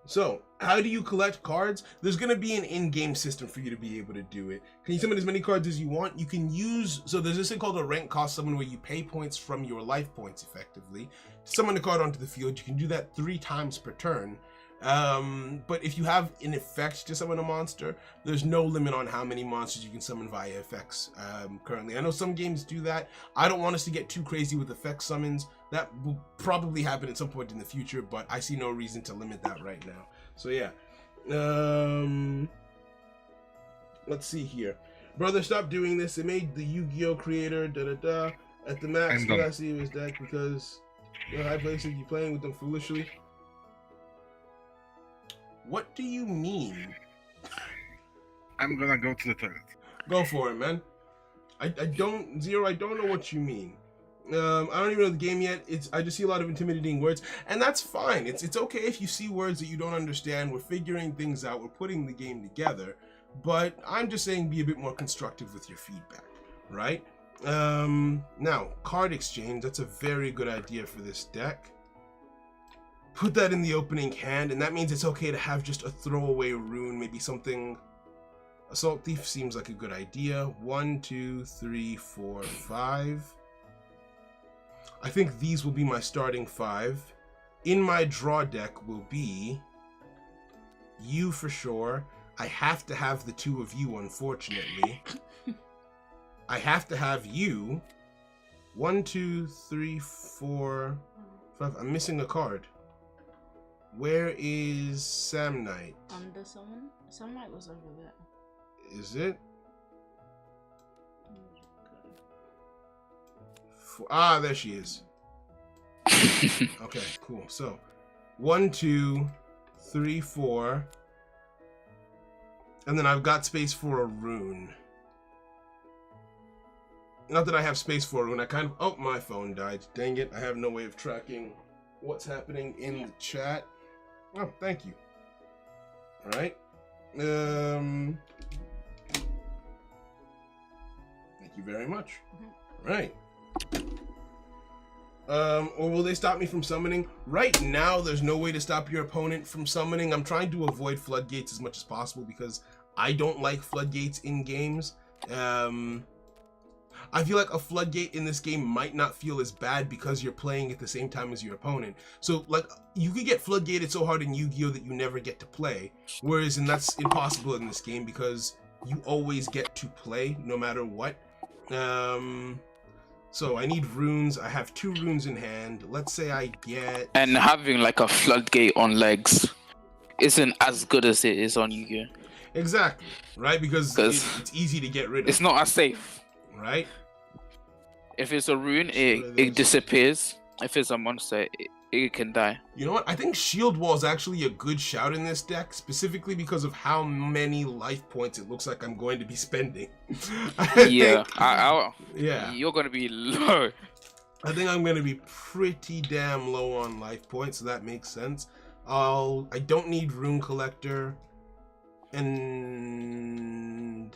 So, how do you collect cards? There's going to be an in-game system for you to be able to do it. Can you summon as many cards as you want? You can use... So there's this thing called a rank cost summon where you pay points from your life points, effectively. To summon a card onto the field, you can do that 3 times per turn. But if you have an effect to summon a monster, there's no limit on how many monsters you can summon via effects currently. I know some games do that. I don't want us to get too crazy with effect summons. That will probably happen at some point in the future, but I see no reason to limit that right now. So yeah. Let's see here. Brother, stop doing this. It made the Yu-Gi-Oh creator at the max capacity of his deck because high places you playing with them foolishly. What do you mean? I'm gonna go to the toilet. Go for it, man. I don't know what you mean. I don't even know the game yet. I just see a lot of intimidating words, and that's fine. It's okay if you see words that you don't understand. We're figuring things out. We're putting the game together, but I'm just saying be a bit more constructive with your feedback, right? Now, card exchange. That's a very good idea for this deck. Put that in the opening hand, and that means it's okay to have just a throwaway rune, maybe something. Assault Thief seems like a good idea. 1, 2, 3, 4, 5. I think these will be my starting 5. In my draw deck will be you for sure. I have to have the 2 of you, unfortunately. I have to have you. 1, 2, 3, 4, 5. I'm missing a card. Where is Samnite? Under someone? Samnite was over there. Is it? There she is. Okay, cool. So, 1, 2, 3, 4. And then I've got space for a rune. Not that I have space for a rune. Oh, my phone died. Dang it. I have no way of tracking what's happening in the chat. Oh, thank you. All right. Thank you very much. All right. Or will they stop me from summoning? Right now, there's no way to stop your opponent from summoning. I'm trying to avoid floodgates as much as possible because I don't like floodgates in games. I feel like a floodgate in this game might not feel as bad because you're playing at the same time as your opponent. So, like, you could get floodgated so hard in Yu-Gi-Oh! That you never get to play. Whereas, and that's impossible in this game because you always get to play no matter what. So I need runes. I have 2 runes in hand. Let's say I get... And having like a floodgate on legs isn't as good as it is on Yu-Gi-Oh! Exactly, right? Because it's easy to get rid of. It's not as safe. Right? If it's a rune, it disappears. If it's a monster, it can die. You know what? I think Shield Wall is actually a good shout in this deck, specifically because of how many life points it looks like I'm going to be spending. Yeah. You're going to be low. I think I'm going to be pretty damn low on life points, so that makes sense. I don't need Rune Collector. And...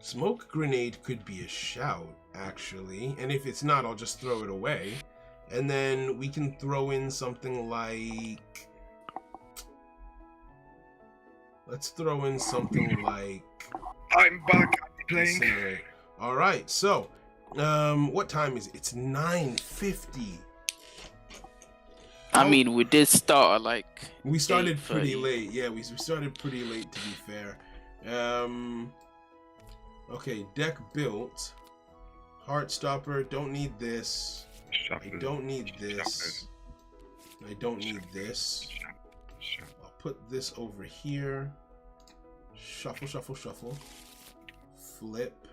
Smoke Grenade could be a shout, actually. And if it's not, I'll just throw it away. And then we can throw in something like... Let's throw in something like... I'm back. I'm playing. Alright, so... what time is it? It's 9:50. I mean, we did start at like... We started pretty late. Yeah, we started pretty late, to be fair. Okay, deck built. Heartstopper, don't need this. Shuffle. I don't need this. I don't need this. I'll put this over here. Shuffle, shuffle, shuffle. Flip.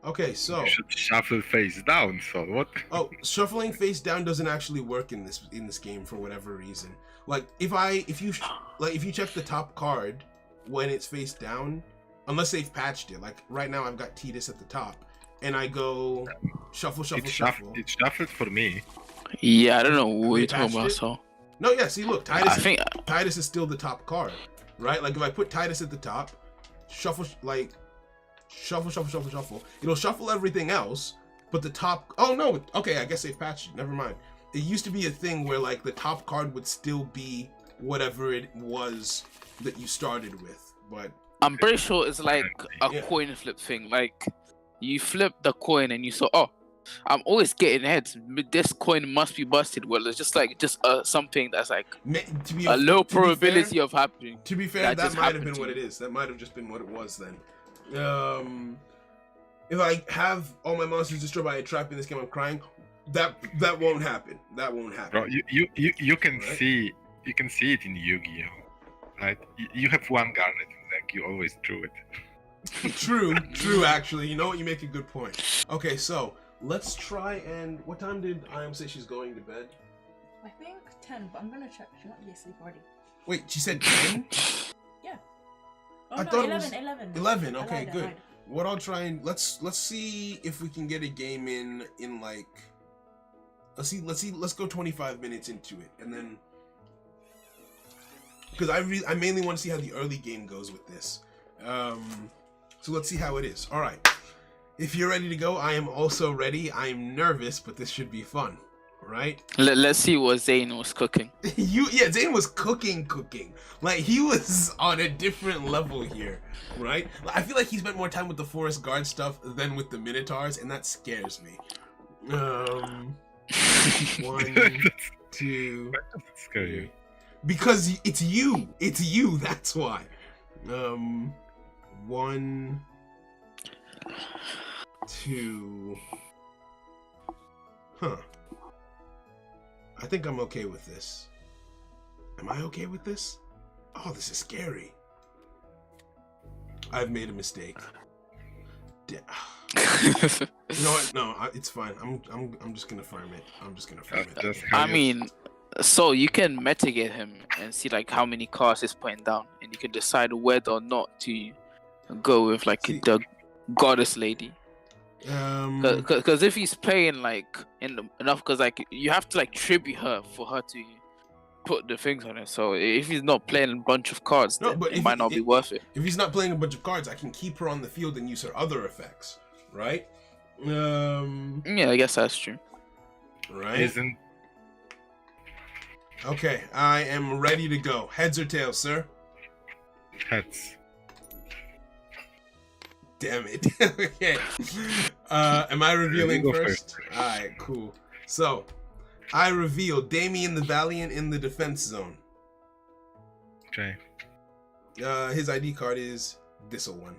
Okay, so you should shuffle face down. So what? Oh, shuffling face down doesn't actually work in this game for whatever reason. Like if you check the top card when it's face down, unless they've patched it. Like right now, I've got Tidus at the top, and I go shuffle, shuffle, shuffle. It shuffled for me. Yeah, I don't know what you're talking about. So no, yeah. See, look, Tidus is still the top card, right? Like if I put Tidus at the top, shuffle, like. Shuffle, shuffle, shuffle, shuffle. It'll shuffle everything else, but the top... Oh, no. Okay, I guess they've patched it. Never mind. It used to be a thing where, like, the top card would still be whatever it was that you started with, but... I'm pretty sure it's like a coin flip thing. Like, you flip the coin and you saw, oh, I'm always getting heads. This coin must be busted. Well, it's just something that's like To be a low to be fair- probability of happening. To be fair, That that just might have happened been to what you. it is. That might have just been what it was then. If I have all my monsters destroyed by a trap in this game, I'm crying. That won't happen. That won't happen. Bro, you can Right. see it in Yu-Gi-Oh. Right? You have one garnet in the deck. You always drew it. True. Actually, you know what? You make a good point. Okay, so let's try and. What time did Iam say she's going to bed? I think 10, but I'm gonna check. She might be asleep already. Wait, she said 10? Oh, I no, thought it 11, was 11. 11. I Okay, lied, I good. lied. What I'll try and let's see if we can get a game in like. Let's go 25 minutes into it, and then because I mainly want to see how the early game goes with this. So let's see how it is. All right, if you're ready to go, I am also ready. I am nervous, but this should be fun, right? Let's see what Zane was cooking. Zane was cooking. Like he was on a different level here, right? I feel like he spent more time with the Forest Guard stuff than with the Minotaurs, and that scares me. 1, 2, Scare you. because it's you. That's why. 1, 2. Huh. I think I'm okay with this. Am I okay with this? Oh, this is scary. I've made a mistake. You know what? No, it's fine. I'm just gonna farm it. That's how I mean, so you can mitigate him and see like how many cards he's putting down, and you can decide whether or not to go with like See- the goddess lady. Um, Because if he's playing like enough, because like you have to like tribute her for her to put the things on it. So if he's not playing a bunch of cards, No, then but it if might he- not be worth it. if he's not playing a bunch of cards, I can keep her on the field and use her other effects, right? Yeah, I guess that's true. Right. isn't Okay, I am ready to go. Heads or tails, sir? heads. Damn it. Okay. Am I revealing You go first? Alright, cool. So, I reveal Damien the Valiant in the defense zone. Okay. His ID card is this'll one.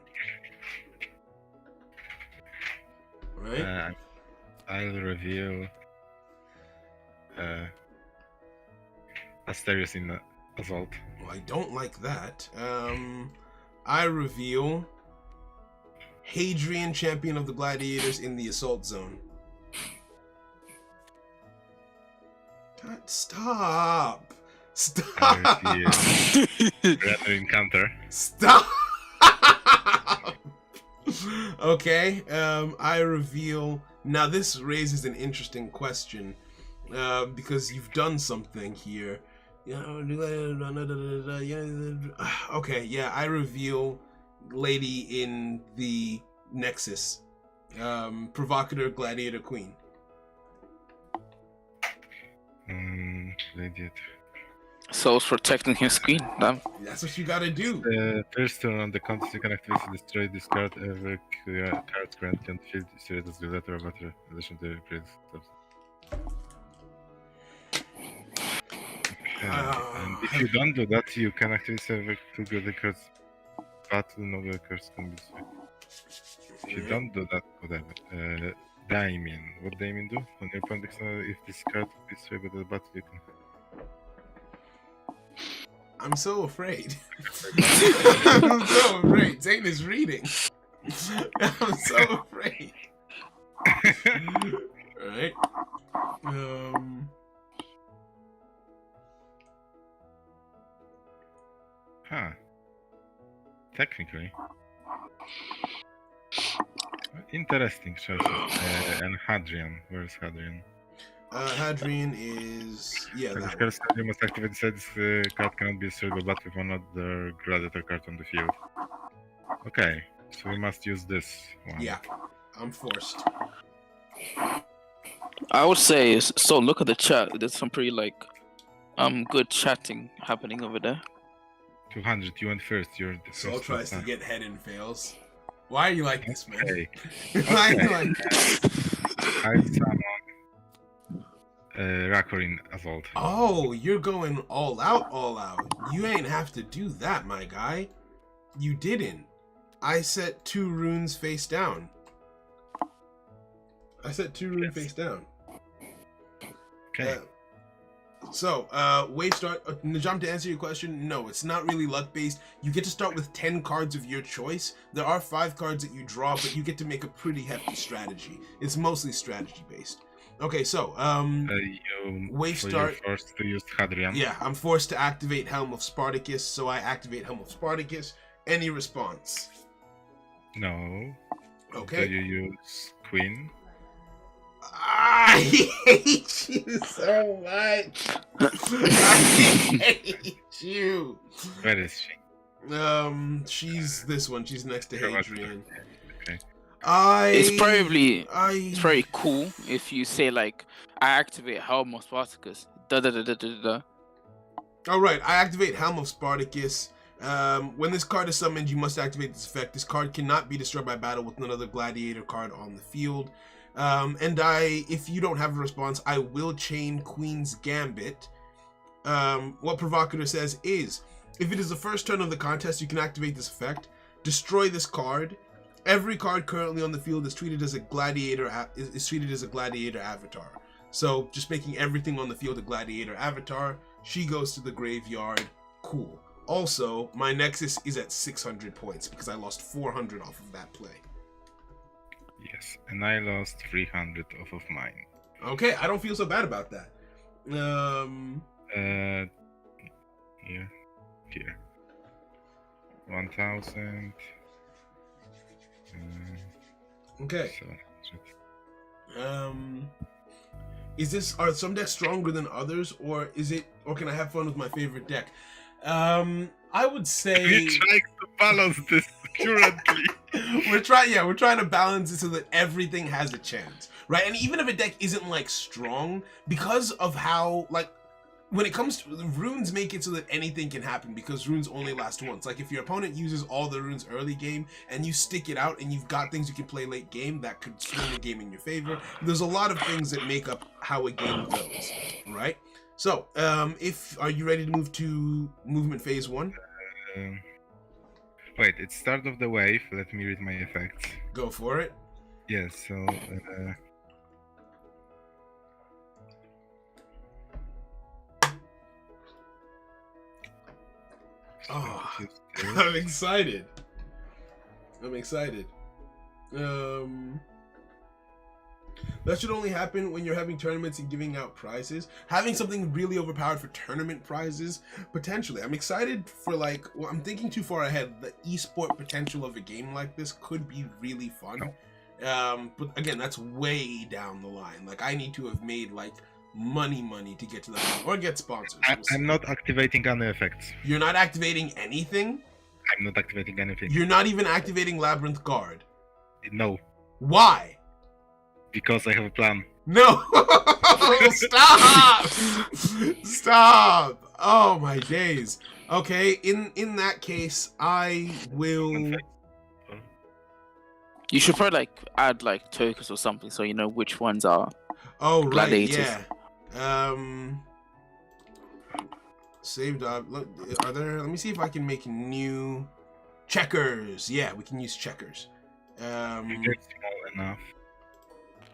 Right? I'll reveal Asterius in the Assault. Well, I don't like that. I reveal Hadrian, champion of the gladiators in the assault zone. God, stop! I Stop! reveal Random Encounter. Stop! Okay, I reveal. Now, this raises an interesting question because you've done something here. Okay, yeah, I reveal Lady in the Nexus, Provocateur Gladiator Queen. Idiot. So it's protecting his queen. Damn. That's what you gotta do. First turn on the contest you can activate to destroy this card. Every card currently on the field is rated as the letter or better in addition to the previous steps. And if you don't do that, you can activate several two good cards. But no good cards can be destroyed. If you don't do that, whatever. Damien. What Damien do? On your opponent, if this card is destroyed by the battle, you can. I'm so afraid. I'm so afraid. Zane is reading. I'm so afraid. Alright. Huh. Technically. Interesting choices. And Hadrian. Where's Hadrian? Hadrian is This that card you must activate decides card cannot be destroyed by battle with one other gladiator card on the field. Okay, so we must use this one. Yeah, I'm forced. I would say so. Look at the chat. There's some pretty like good chatting happening over there. 200, you went first. You're the Saul first. tries to get head and fails. Why are you like this, man? Okay. Why are you like this? I summon Rakorin Assault. Oh, you're going all out, all out. You ain't have to do that, my guy. You didn't. I set 2 runes face down. I set 2 runes face down. Okay. Wave start. Najam, to answer your question, no, it's not really luck based. You get to start with 10 cards of your choice. There are 5 cards that you draw, but you get to make a pretty hefty strategy. It's mostly strategy based. Okay, so wave start. You're forced to use Hadrian. Yeah, I'm forced to activate Helm of Spartacus, so I activate Helm of Spartacus. Any response? No. Okay. Do you use Queen? I hate you so much. I hate you. Where is she? She's this one. She's next to Hadrian. Okay. It's very cool if you say like, I activate Helm of Spartacus. Da da da da da da. All right, I activate Helm of Spartacus. When this card is summoned, you must activate this effect. This card cannot be destroyed by battle with another gladiator card on the field. If you don't have a response, I will chain Queen's Gambit. What Provocateur says is, if it is the first turn of the contest, you can activate this effect. Destroy this card. Every card currently on the field is treated as a gladiator avatar. So just making everything on the field a gladiator avatar. She goes to the graveyard. Cool. Also, my Nexus is at 600 points because I lost 400 off of that play. Yes, and I lost 300 off of mine. Okay, I don't feel so bad about that. Here. 1000. Okay. So, Are some decks stronger than others, or can I have fun with my favorite deck? I would say we're trying to balance this currently. we're trying to balance it so that everything has a chance, right? And even if a deck isn't like strong, because of how like when it comes to runes, make it so that anything can happen because runes only last once. Like if your opponent uses all the runes early game and you stick it out and you've got things you can play late game, that could swing the game in your favor. There's a lot of things that make up how a game goes, right? So, are you ready to move to movement phase 1? Wait, it's start of the wave. Let me read my effects. Go for it. Yes, so Oh, I'm excited. That should only happen when you're having tournaments and giving out prizes. Having something really overpowered for tournament prizes, potentially. I'm excited for I'm thinking too far ahead. The esport potential of a game like this could be really fun. But again, that's way down the line. Like I need to have made money to get to that point, or get sponsors. I'm not activating any effects. You're not activating anything? I'm not activating anything. You're not even activating Labyrinth Guard? No. Why? Because I have a plan. No! Stop! Stop! Oh my days. Okay, in that case, I will... You should probably add tokens or something so you know which ones are gladiators. Yeah. Saved up. Look, are there? Let me see if I can make new checkers. Yeah, we can use checkers. They're small enough.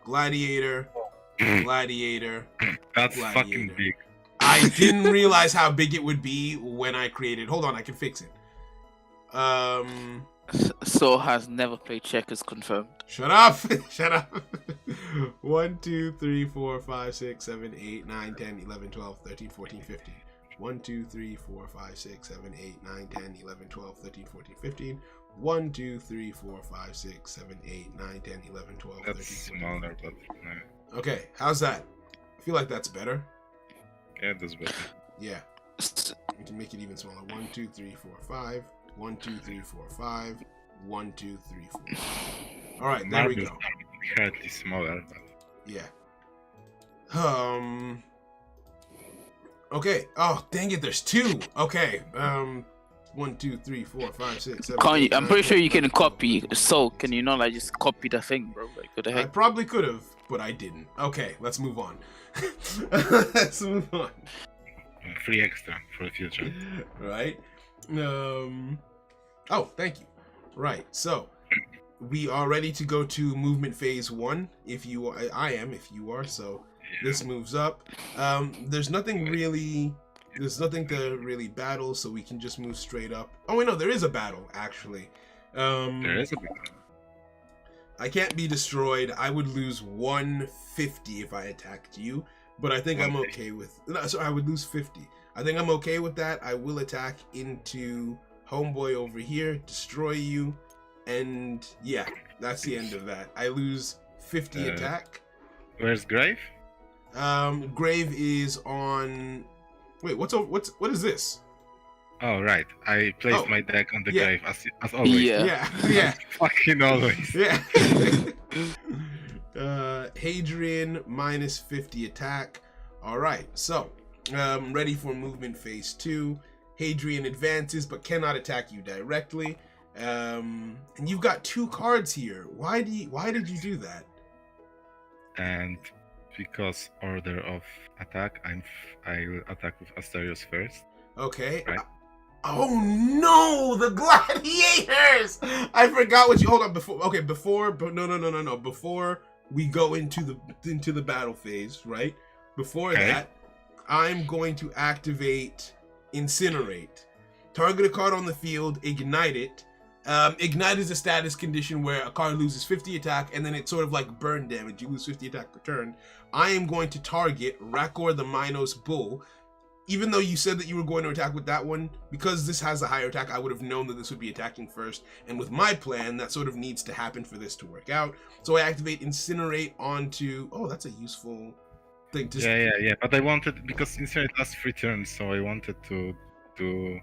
Gladiator. Gladiator. That's gladiator. fucking big. I didn't realize how big it would be when I created. Hold on, I can fix it. Saul has never played checkers, confirmed. Shut up! Shut up! 1, 2, 3, 4, 5, 6, 7, 8, 9, 10, 11, 12, 13, 14, 15. 1, 2, 3, 4, 5, 6, 7, 8, 9, 10, 11, 12, 13, 14, 15. 1, 2, 3, 4, 5, 6, 7, 8, 9, 10, 11, 12, 13, 14. That's smaller, but no. Okay, how's that? I feel like that's better. Yeah, that's better. Yeah. We can make it even smaller. 1, 2, 3, 4, 5. 1, 2, 3, 4, 5. 1, 2, 3, 4. All right, there we go. Hardly smaller, but yeah. Okay. Oh, dang it. There's 2. Okay. 1, 2, 3, 4, 5, 6, 7. Can't you? 8, I'm 9, pretty sure 10, you can 11, copy. So can you not like just copy the thing, bro? Like what the I heck? probably could have, but I didn't. Okay, let's move on. Let's move on. Free extra for the future. Right? Oh, thank you. Right, so we are ready to go to movement phase 1. If you are, I am. If you are, so this moves up. There's nothing really. There's nothing to really battle, so we can just move straight up. Oh wait, no, there is a battle actually. There is a bit. I can't be destroyed. I would lose 150 if I attacked you, but I think I'm okay with. No, so I would lose 50. I think I'm okay with that. I will attack into homeboy over here, destroy you, and yeah, that's the end of that. I lose 50 attack. Where's Grave? Grave is on. Wait, what is this? Oh right, I placed my deck on the yeah. Grave as always. Yeah. Yeah. Fucking always. Yeah. Hadrian minus 50 attack. Alright, so ready for movement phase 2. Hadrian advances but cannot attack you directly. And you've got 2 cards here. Why did you do that? And because order of attack, I will attack with Asterios first. Okay. Right. Oh no, the gladiators! I forgot what you. Hold on. Before. Before we go into the battle phase, right? Before that, I'm going to activate Incinerate. Target a card on the field, ignite it. Ignite is a status condition where a card loses 50 attack, and then it's sort of like burn damage. You lose 50 attack per turn. I am going to target Rakor the Minos Bull. Even though you said that you were going to attack with that one, because this has a higher attack, I would have known that this would be attacking first. And with my plan, that sort of needs to happen for this to work out. So I activate Incinerate onto... Oh, that's a useful thing to... Yeah. But I wanted... Because Incinerate lasts 3 turns, so I wanted to do...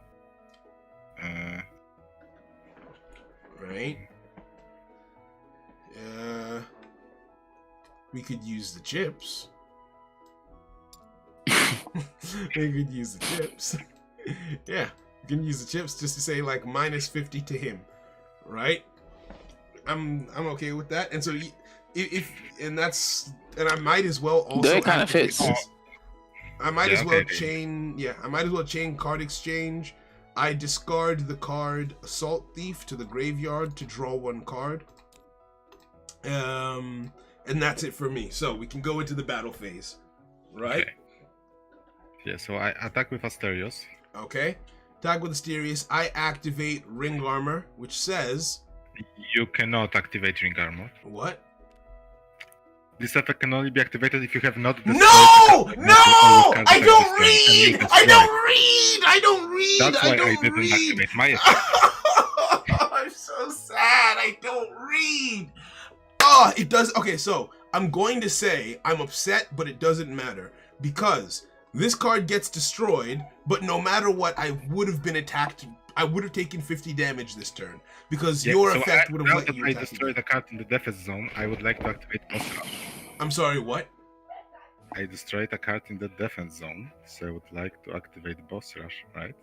Right. We could use the chips. We could use the chips. Yeah, we can use the chips just to say like minus 50 to him, right? I'm okay with that. And so I might as well also. That kind of fits. I might as well chain. Yeah, I might as well chain card exchange. I discard the card Assault Thief to the graveyard to draw 1 card. And that's it for me. So we can go into the battle phase, right? Okay. Yeah, so I attack with Asterios. Okay. Attack with Asterios. I activate Ring Armor, which says... You cannot activate Ring Armor. What? This effect can only be activated if you have not destroyed... No! I don't read! That's why I didn't activate my effect. I'm so sad. I don't read. Oh, it does... Okay, so I'm going to say I'm upset, but it doesn't matter. Because... this card gets destroyed, but no matter what, I would have been attacked. I would have taken 50 damage this turn because your effect would have let you attack. I destroy the card in the Death Zone. I would like to activate Boss Rush. I'm sorry, what? I destroyed a card in the Defense Zone, so I would like to activate Boss Rush, right?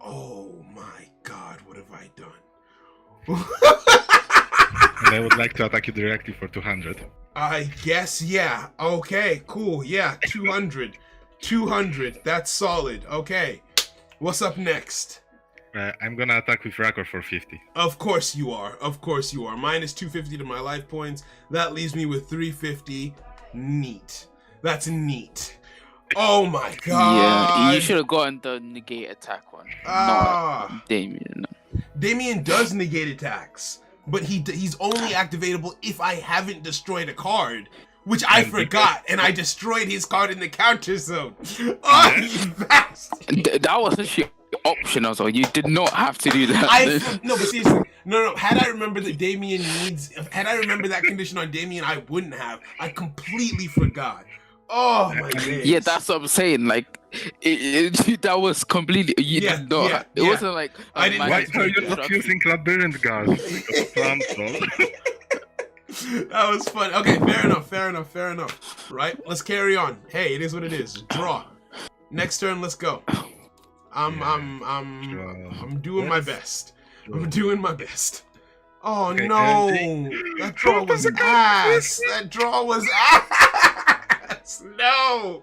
Oh my God, what have I done? And I would like to attack you directly for 200. I guess, yeah. Okay, cool. Yeah, 200. 200. That's solid. Okay. What's up next? I'm gonna attack with Rakor for 50. Of course you are. Of course you are. Minus 250 to my life points. That leaves me with 350. Neat. That's neat. Oh my God. Yeah, you should have gotten the negate attack one. Not Damien. Damien does negate attacks, but he's only activatable if I haven't destroyed a card. Which I forgot, and I destroyed his card in the counter zone. Oh, you bastard! That was actually optional, so you did not have to do that. No, but seriously, no. Had I remembered that had I remembered that condition on Damien, I wouldn't have. I completely forgot. Oh my days. Yeah, that's what I'm saying. Like, that was completely. You did not. It wasn't like. I didn't. Why are you not using Labyrinth Guard? That was fun. Okay, fair enough. Right, let's carry on. Hey, it is what it is. Draw. Next turn, let's go. I'm doing my Let's best. draw. I'm doing my best. Oh Okay, no! and That draw was was a ass. That draw was ass. No.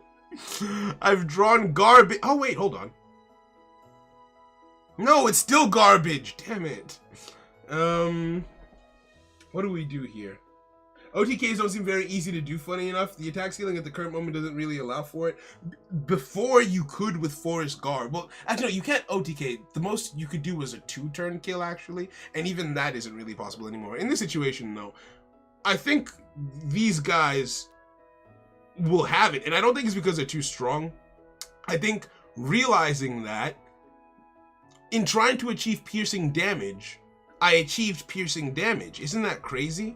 I've drawn garbage. Oh wait, hold on. No, it's still garbage. Damn it. What do we do here? OTKs don't seem very easy to do, funny enough. The attack scaling at the current moment doesn't really allow for it. Before you could with Forest Guard. Well, actually, no, you can't OTK. The most you could do was a 2-turn kill, actually. And even that isn't really possible anymore. In this situation, though, I think these guys will have it. And I don't think it's because they're too strong. I think realizing that in trying to achieve piercing damage, I achieved piercing damage. Isn't that crazy?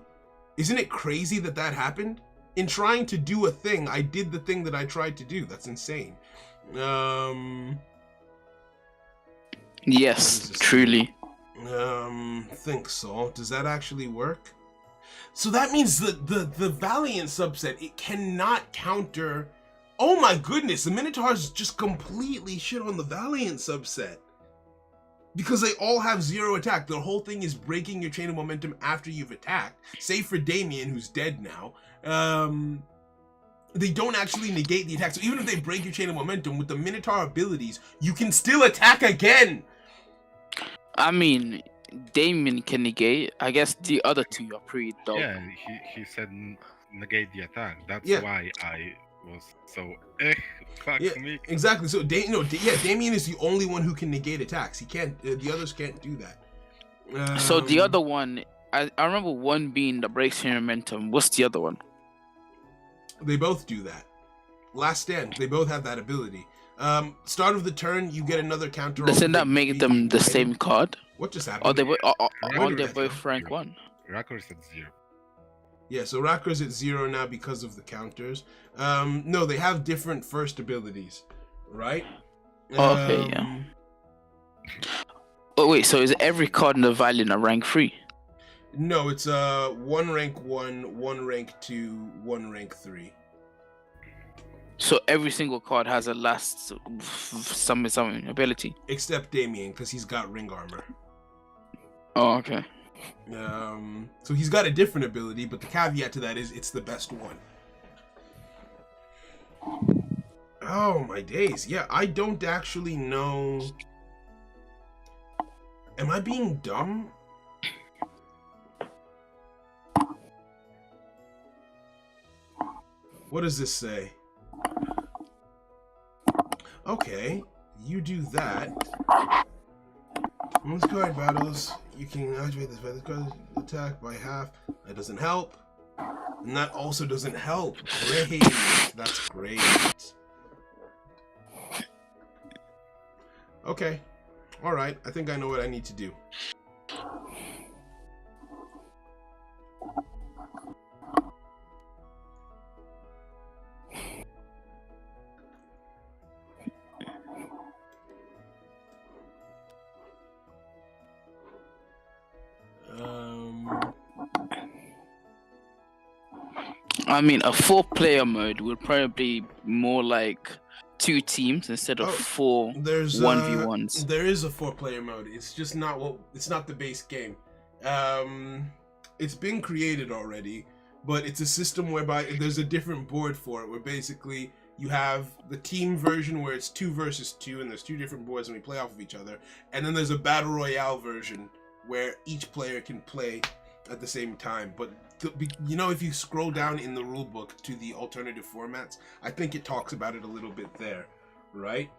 Isn't it crazy that that happened? In trying to do a thing, I did the thing that I tried to do. That's insane. Yes, truly. Think so. Does that actually work? So that means the Valiant subset, it cannot counter. Oh my goodness, the Minotaurs just completely shit on the Valiant subset. Because they all have 0 attack. The whole thing is breaking your chain of momentum after you've attacked. Save for Damien, who's dead now. They don't actually negate the attack. So even if they break your chain of momentum, with the Minotaur abilities, you can still attack again. I mean, Damien can negate. I guess the other two are pretty dope. Yeah, he said negate the attack. That's Yeah. why I was so fuck Yeah, me. exactly. So Damien is the only one who can negate attacks. He can't. The others can't do that. So the other one, I remember one being the breaks your momentum. What's the other one? They both do that. Last Stand. They both have that ability. Start of the turn, you get another counter. Doesn't that make them the same card? What just happened? Or they Where aren't did they that both go? rank 1? Rakor is at 0. Yeah, so Rakkar's at 0 now because of the counters. No, they have different first abilities, right? Okay, yeah. Oh wait, so is every card in the Valiant a rank 3? No, it's 1 rank 1, 1 rank 2, 1 rank 3. So every single card has a last something ability. Except Damien, because he's got ring armor. Oh, okay. So he's got a different ability, but the caveat to that is it's the best one. Oh my days. Yeah, I don't actually know. Am I being dumb? What does this say? Okay, you do that. Most card battles, you can activate this by this card attack by half. That doesn't help. And that also doesn't help. Great. That's great. Okay. Alright, I think I know what I need to do. I mean, a 4-player mode would probably be more like 2 teams instead of 4 there's 1v1s. There is a 4-player mode. It's just not it's not the base game. It's been created already, but it's a system whereby there's a different board for it, where basically you have the team version where it's 2 versus 2 and there's 2 different boards and we play off of each other, and then there's a battle royale version where each player can play at the same time. But you know, if you scroll down in the rulebook to the alternative formats, I think it talks about it a little bit there, right?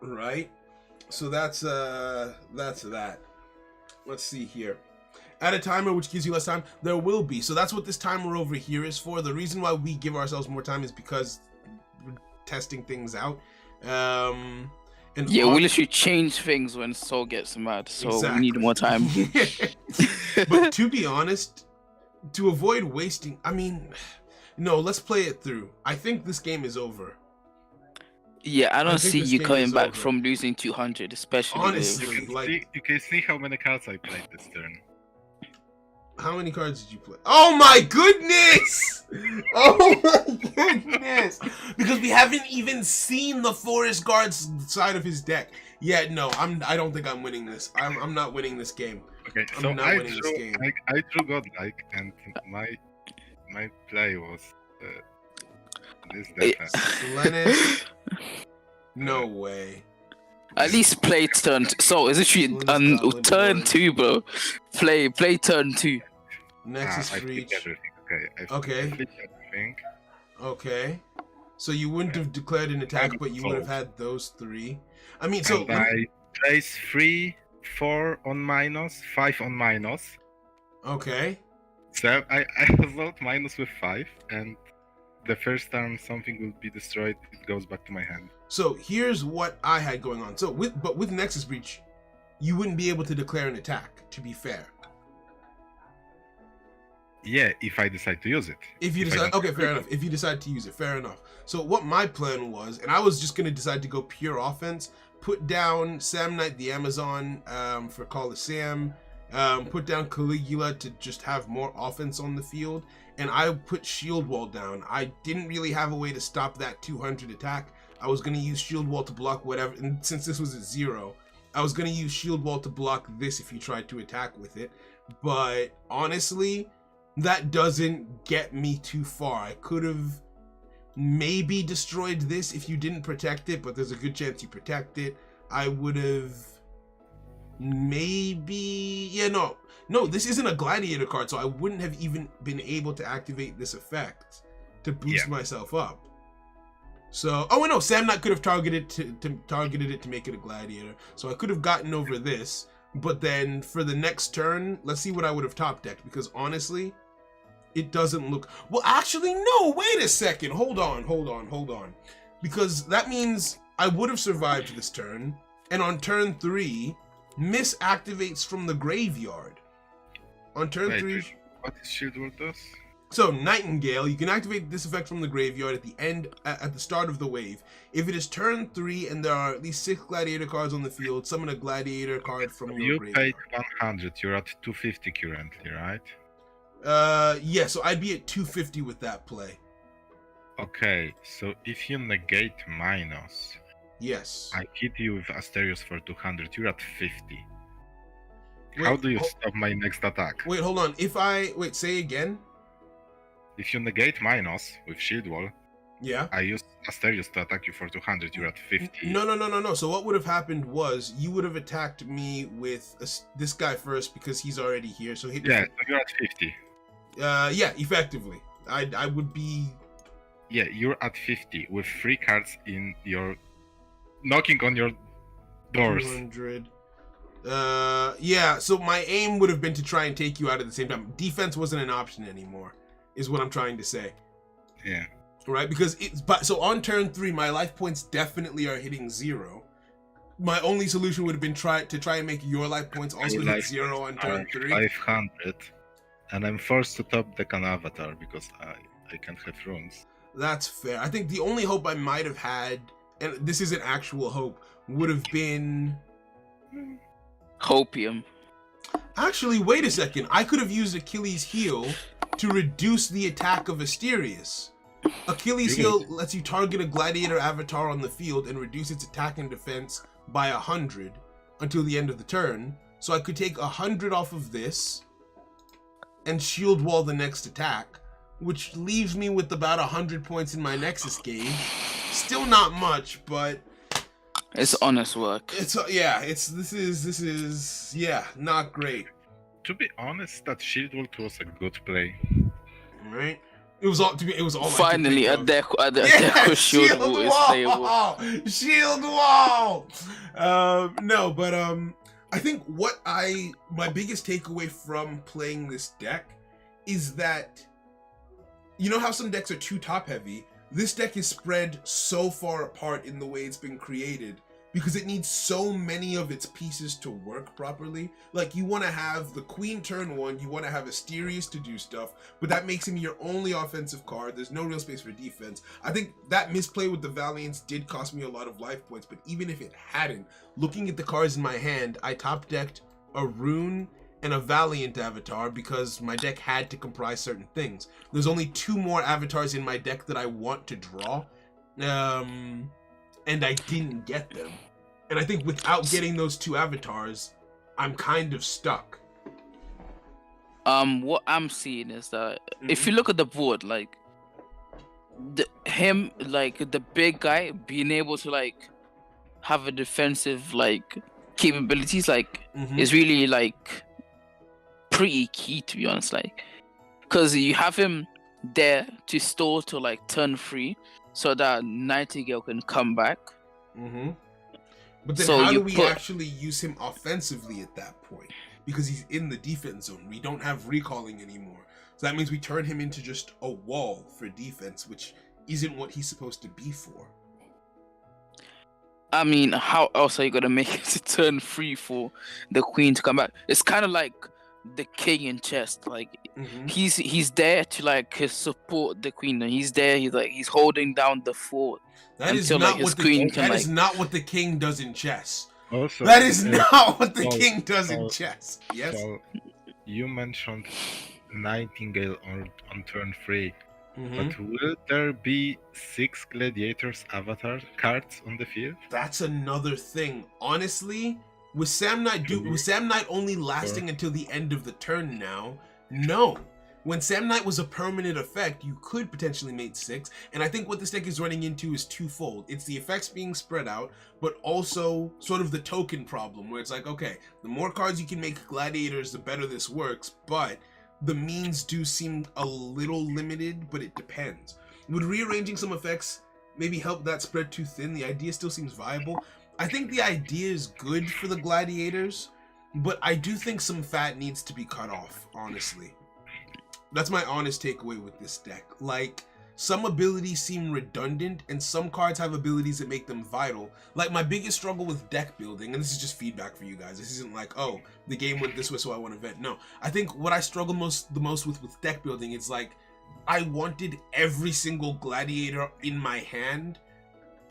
Right. So that's that. Let's see here. Add a timer which gives you less time. There will be. So that's what this timer over here is for. The reason why we give ourselves more time is because we're testing things out. And Yeah, we literally change things when Soul gets mad, so we need more time. But to be honest, to avoid wasting, I mean, no, let's play it through. I think this game is over. Yeah, I don't think see this you game coming is back over. from losing 200, especially Honestly. with... Like- You can see how many cards I played this turn. How many cards did you play? Oh my goodness! Oh my goodness! Because we haven't even seen the Forest Guard's side of his deck. Yeah, no, I don't think I'm winning this. I'm not winning this game. Okay, I'm so not I winning this game. drew Godlike, and my play was this defense. Lennis. No way. At least play turn. So it's actually Scotland turn board. 2, bro. Play turn 2. Nexus I Breach. flipped everything. Okay. Okay. I flipped everything. Okay. So you wouldn't have declared an attack, but you would have had those 3. I mean, so And I place 3, 4 on minus, 5 on minus. okay. So I result minus with 5, and the first time something will be destroyed, it goes back to my hand. So here's what I had going on. So with Nexus Breach, you wouldn't be able to declare an attack, to be fair. Yeah, if I decide to use it. If you If I decide, don't okay, fair enough. If you decide to use it, fair enough. So what my plan was, and I was just gonna decide to go pure offense, put down Sam Knight the Amazon for Coliseum, put down Caligula to just have more offense on the field, and I put Shield Wall down. I didn't really have a way to stop that 200 attack. I was gonna use Shield Wall to block whatever, and since this was at 0, I was gonna use Shield Wall to block this if you tried to attack with it. But honestly, that doesn't get me too far. I could have maybe destroyed this if you didn't protect it, but there's a good chance you protect it. I would have maybe, yeah, no, this isn't a gladiator card, so I wouldn't have even been able to activate this effect to boost myself up. So, oh no, Sam Knight could have targeted it to make it a gladiator, so I could have gotten over this. But then for the next turn, let's see what I would have top decked, because honestly, it doesn't look... Well, actually, no, wait a second. Hold on. Because that means I would have survived this turn, and on turn 3, Miss activates from the graveyard. On turn 3... What is Shield Wall does? So, Nightingale, you can activate this effect from the graveyard at the end, at the start of the wave. If it is turn 3 and there are at least 6 gladiator cards on the field, summon a gladiator card from your You graveyard. paid 100, you're at 250 currently, right? Yeah, so I'd be at 250 with that play. Okay, so if you negate minus, Yes. I hit you with Asterios for 200, you're at 50. Wait, How do you stop my next attack? Wait, hold on. Wait, say again? If you negate minus with Shield Wall, Yeah. I use Asterios to attack you for 200, you're at 50. No. So what would have happened was you would have attacked me with this guy first because he's already here. So hit. Yeah, so you're at 50. Yeah, effectively. I would be. Yeah, you're at 50 with 3 cards in your... knocking on your doors. 200. Yeah, so my aim would have been to try and take you out at the same time. Defense wasn't an option anymore, is what I'm trying to say. Yeah. Right, because so on turn 3, my life points definitely are hitting 0. My only solution would have been to try and make your life points also My hit life 0 on turn 3. 500, and I'm forced to top deck an avatar because I can't have runes. That's fair. I think the only hope I might have had, and this isn't actual hope, would have been... Hopium. Actually, wait a second. I could have used Achilles' heel to reduce the attack of Asterius. Achilles' heel lets you target a gladiator avatar on the field and reduce its attack and defense by 100 until the end of the turn. So I could take 100 off of this and shield wall the next attack, which leaves me with about 100 points in my Nexus gauge. Still not much, but It's honest work. this is not great. To be honest, that Shield Wall was a good play. Right? It was all Finally, a deck shield wall is playable. Shield wall. No, but I think my biggest takeaway from playing this deck is that, you know how some decks are too top heavy? This deck is spread so far apart in the way it's been created because it needs so many of its pieces to work properly. Like, you want to have the Queen turn 1, you want to have Asterius to do stuff, but that makes him your only offensive card. There's no real space for defense. I think that misplay with the Valiants did cost me a lot of life points, but even if it hadn't, looking at the cards in my hand, I top decked a Rune and a Valiant avatar because my deck had to comprise certain things. There's only 2 more avatars in my deck that I want to draw, and I didn't get them. And I think without getting those 2 avatars, I'm kind of stuck. What I'm seeing is that if you look at the board, like the big guy being able to like have a defensive like capabilities like is really like pretty key, to be honest, like because you have him there to store to like turn 3 so that Nightingale can come back. But then So how you do we put- actually use him offensively at that point? Because he's in the defense zone. We don't have recalling anymore. So that means we turn him into just a wall for defense, which isn't what he's supposed to be for. I mean, how else are you gonna make it to turn 3 for the queen to come back? It's kind of like the king in chess. Like he's there to like support the queen, and he's there. He's holding down the fort. That is until, not like, his what the queen king, can, that is like- not what the king does in chess. Also, That is not what the so- king does in so- chess. Yes. So you mentioned Nightingale on turn 3, but will there be 6 gladiators avatar cards on the field? That's another thing. Honestly, with Sam Knight only lasting until the end of the turn now, no. When Sam Knight was a permanent effect, you could potentially make 6, and I think what this deck is running into is twofold. It's the effects being spread out, but also sort of the token problem, where it's like, okay, the more cards you can make gladiators, the better this works, but the means do seem a little limited, but it depends. Would rearranging some effects maybe help that spread too thin? The idea still seems viable. I think the idea is good for the gladiators, but I do think some fat needs to be cut off, honestly. That's my honest takeaway with this deck. Like, some abilities seem redundant, and some cards have abilities that make them vital. Like, my biggest struggle with deck building, and this is just feedback for you guys, this isn't like, oh, the game went this way so I want to vent. No, I think what I struggle the most with deck building is like, I wanted every single gladiator in my hand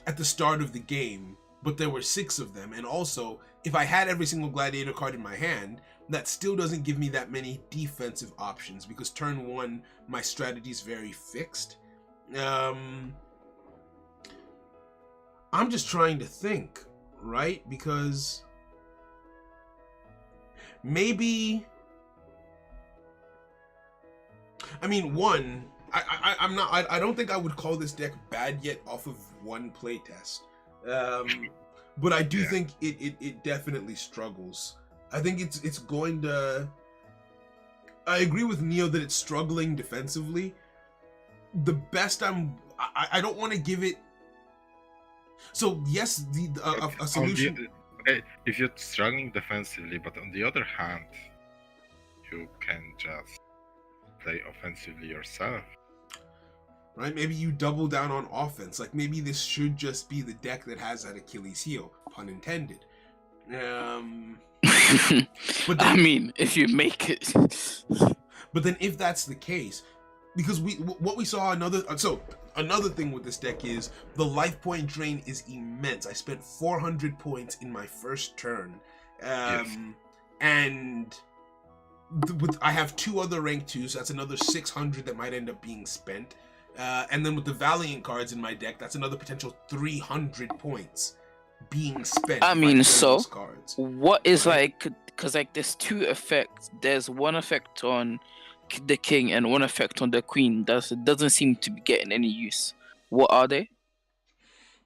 at the start of the game, but there were 6 of them, and also, if I had every single gladiator card in my hand, that still doesn't give me that many defensive options, because turn 1, my strategy is very fixed. I'm just trying to think, right? Because maybe, I mean, I don't think I would call this deck bad yet off of 1 playtest. But I do think it definitely struggles. I think it's going to. I agree with Neo that it's struggling defensively. The best I don't want to give it. So yes, a solution. Okay, if you're struggling defensively, but on the other hand, you can just play offensively yourself. Right? Maybe you double down on offense. Like maybe this should just be the deck that has that Achilles heel, pun intended. But I then, mean, if you make it. but then if that's the case, because what we saw another thing with this deck is the life point drain is immense. I spent 400 points in my first turn, and I have 2 other rank 2s, so that's another 600 that might end up being spent. And then with the Valiant cards in my deck, that's another potential 300 points being spent. I mean, so those cards. what is like, because like there's 2 effects. There's one effect on the king and one effect on the queen. That doesn't seem to be getting any use. What are they?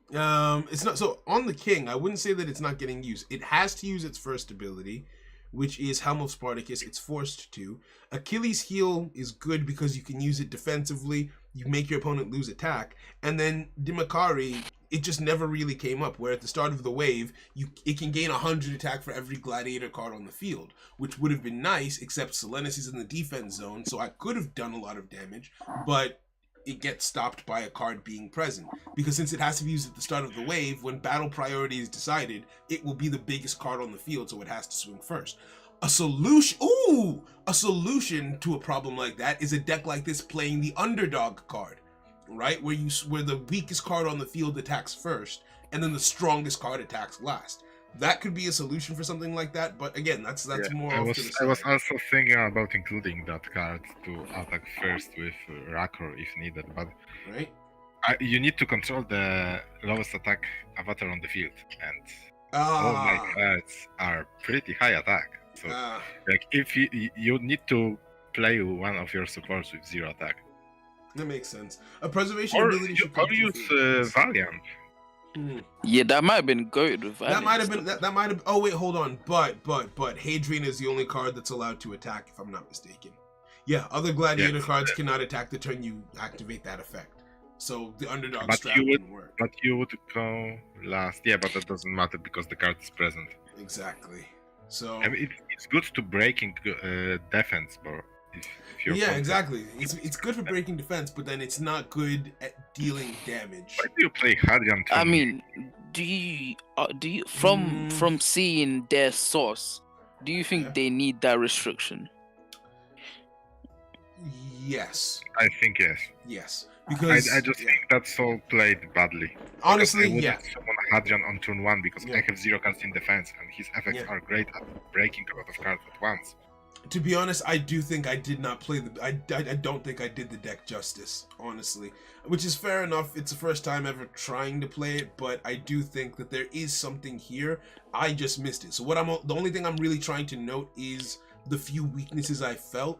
It's not so on the king. I wouldn't say that it's not getting used. It has to use its first ability, which is Helm of Spartacus. It's forced to. Achilles heel is good because you can use it defensively. You make your opponent lose attack, and then Dimakari, it just never really came up. Where at the start of the wave, it can gain 100 attack for every gladiator card on the field, which would have been nice. Except Selenis is in the defense zone, so I could have done a lot of damage, but it gets stopped by a card being present. Because since it has to be used at the start of the wave, when battle priority is decided, it will be the biggest card on the field, so it has to swing first. A solution to a problem like that is a deck like this playing the underdog card, right? Where the weakest card on the field attacks first, and then the strongest card attacks last. That could be a solution for something like that, but again, that's more I off was to the I was side, also thinking about including that card to attack first with Rakor if needed, but right? you need to control the lowest attack avatar on the field, and all my cards are pretty high attack. So like if you need to play one of your supports with 0 attack, that makes sense. A preservation or ability should come use Valiant. Yeah, that might have been good with That Valiant might have been stuff. that might have. Oh wait, hold on. But Hadrian is the only card that's allowed to attack, if I'm not mistaken. Yeah, other gladiator cards cannot attack the turn you activate that effect. So the underdog strap wouldn't work. But you would go last. Yeah, but that doesn't matter because the card is present. Exactly. So I mean, it's good to breaking defense, bro. If you're exactly. It's good for breaking defense, but then it's not good at dealing damage. Why do you play Hadrian? I mean, do you from seeing their source, do you think they need that restriction? Yes. I think yes. Yes. Because I just think that's all played badly. Honestly, I wouldn't summon Hadrian on turn 1 because I have 0 cards in defense and his effects are great at breaking a lot of cards at once. To be honest, I do think I did not play I don't think I did the deck justice, honestly. Which is fair enough. It's the first time ever trying to play it, but I do think that there is something here. I just missed it. So the only thing I'm really trying to note is the few weaknesses I felt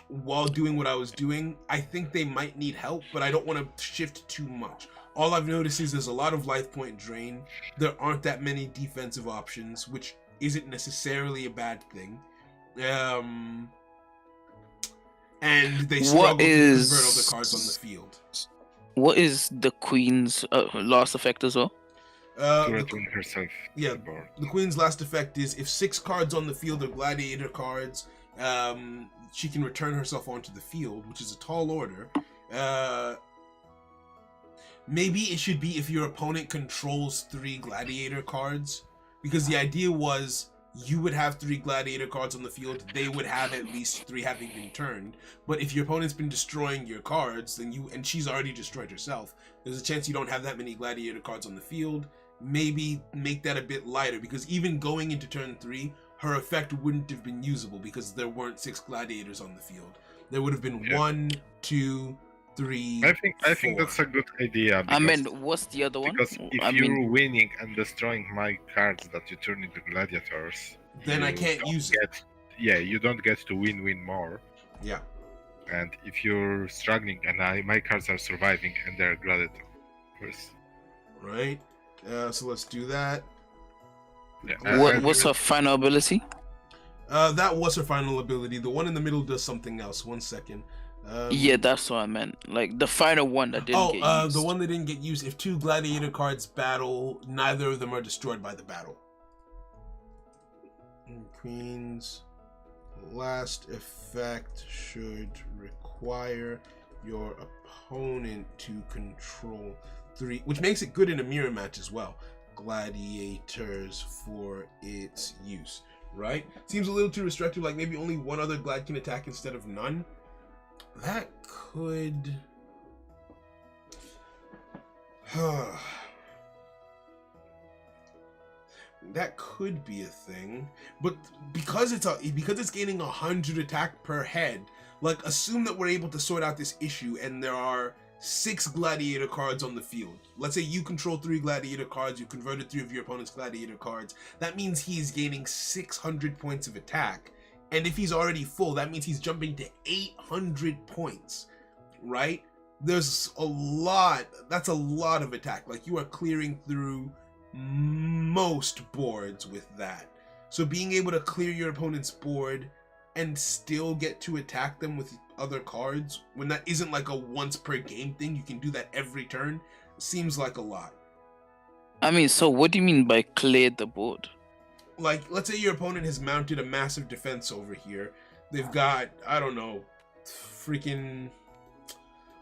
while doing what I was doing. I think they might need help, but I don't want to shift too much. All I've noticed is there's a lot of life point drain. There aren't that many defensive options, which isn't necessarily a bad thing. And they struggle to convert all the cards on the field. What is the Queen's last effect as well? To return herself to the board. The Queen's last effect is if 6 cards on the field are gladiator cards, she can return herself onto the field, which is a tall order. Maybe it should be if your opponent controls 3 gladiator cards, because the idea was you would have 3 gladiator cards on the field, they would have at least 3 having been turned. But if your opponent's been destroying your cards, then and she's already destroyed herself, there's a chance you don't have that many gladiator cards on the field. Maybe make that a bit lighter, because even going into turn 3, her effect wouldn't have been usable because there weren't 6 gladiators on the field. There would have been 1, 2, 3. I think that's a good idea. I mean, what's the other one? Because if you're winning and destroying my cards that you turn into gladiators, then I can't use it. Yeah, you don't get to win more. Yeah. And if you're struggling and my cards are surviving and they're gladiators. Right. So let's do that. Yeah, what's her final ability? That was her final ability. The one in the middle does something else. 1 second. Yeah, that's what I meant. Like the final one that didn't get used. The one that didn't get used. If 2 gladiator cards battle, neither of them are destroyed by the battle. Queen's last effect should require your opponent to control 3, which makes it good in a mirror match as well. Gladiators for its use, right? Seems a little too restrictive, like maybe only 1 other glad can attack instead of none. That could that could be a thing, but because it's gaining 100 attack per head, like assume that we're able to sort out this issue and there are 6 gladiator cards on the field. Let's say you control 3 gladiator cards, you converted 3 of your opponent's gladiator cards. That means he's gaining 600 points of attack. And if he's already full, that means he's jumping to 800 points, right? There's a lot, that's a lot of attack. Like you are clearing through most boards with that. So being able to clear your opponent's board and still get to attack them with other cards, when that isn't like a once per game thing, you can do that every turn, seems like a lot. I mean, so what do you mean by clear the board? Like, let's say your opponent has mounted a massive defense over here. They've got, I don't know, freaking...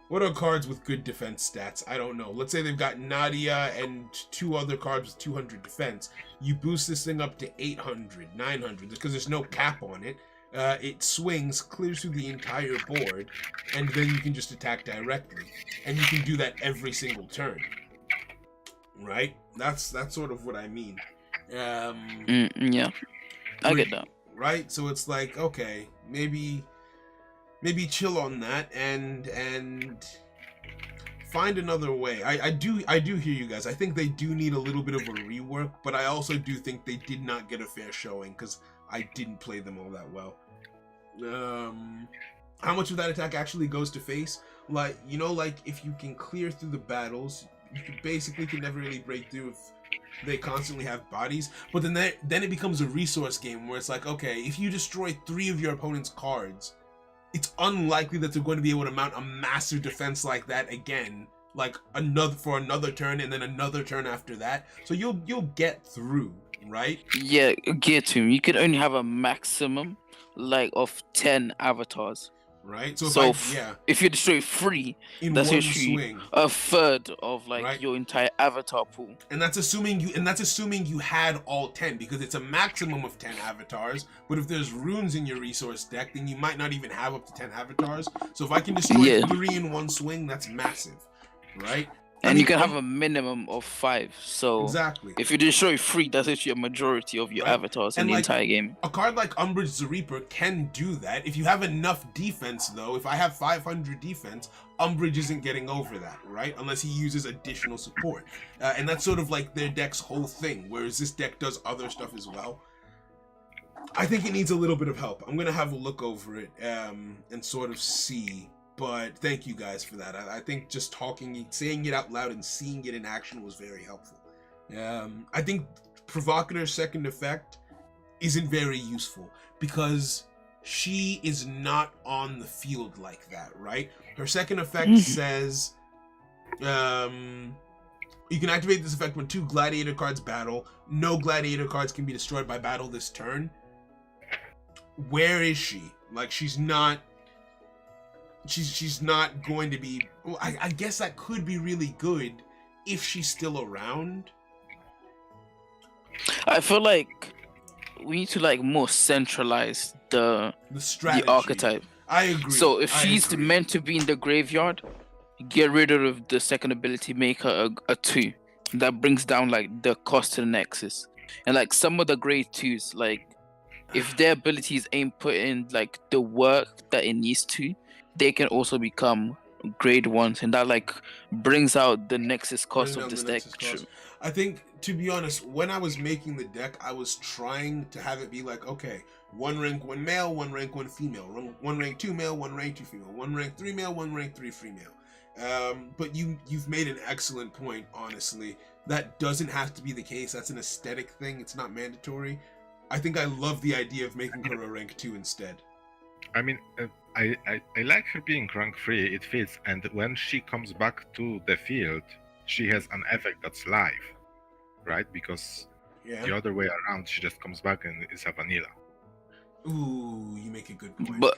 What are cards with good defense stats? I don't know. Let's say they've got Nadia and 2 other cards with 200 defense. You boost this thing up to 800, 900, because there's no cap on it. It swings, clears through the entire board, and then you can just attack directly. And you can do that every single turn. Right? That's sort of what I mean. Yeah, I get that. Right? So it's like, okay, maybe chill on that and find another way. I do hear you guys. I think they do need a little bit of a rework, but I also do think they did not get a fair showing because I didn't play them all that well. How much of that attack actually goes to face? Like, you know, like if you can clear through the battles, you can never really break through if they constantly have bodies. But then it becomes a resource game where it's like, okay, if you destroy 3 of your opponent's cards, it's unlikely that they're going to be able to mount a massive defense like that again, like another turn and then another turn after that. So you'll get through, right? Yeah, get to him. You can only have a maximum like of 10 avatars. Right. So if you destroy 3, in that's one actually swing, a third of like Right. your entire avatar pool. and that's assuming you had all 10, because it's a maximum of 10 avatars. But if there's runes in your resource deck, then you might not even have up to 10 avatars. So if I can destroy Yeah. 3 in one swing, that's massive, right? And you can have a minimum of 5. So exactly. if you destroy 3, that's actually a majority of your Right. avatars in And the like, entire game. A card like Umbridge the Reaper can do that. If you have enough defense, though, if I have 500 defense, Umbridge isn't getting over that, right? Unless he uses additional support. And that's sort of like their deck's whole thing, whereas this deck does other stuff as well. I think it needs a little bit of help. I'm going to have a look over it and sort of see. But thank you guys for that. I think just saying it out loud and seeing it in action was very helpful. I think Provocator's second effect isn't very useful because she is not on the field like that, right? Her second effect says, you can activate this effect when 2 gladiator cards battle. No gladiator cards can be destroyed by battle this turn. Where is she? Like, she's not going to be. Well, I guess that could be really good if she's still around. I feel like we need to like more centralize the strategy. the archetype. I agree. So if I she's agree. meant to be in the graveyard, get rid of the second ability, make her a 2. That brings down like the cost to the Nexus. And like some of the grade 2s, like if their abilities ain't put in like the work that it needs to, they can also become grade 1s, and that like brings out the Nexus cost Bring of down this the deck. Nexus cost. I think, to be honest, when I was making the deck, I was trying to have it be like, okay, 1 rank 1 male, 1 rank 1 female, 1 rank 2 male, 1 rank 2 female, 1 rank 3 male, 1 rank 3 female. But you've made an excellent point, honestly. That doesn't have to be the case. That's an aesthetic thing. It's not mandatory. I think I love the idea of making her a rank 2 instead. I mean, I like her being rank 3, it fits, and when she comes back to the field, she has an effect that's live, right? Because the other way around, she just comes back and is a vanilla. Ooh, you make a good point. But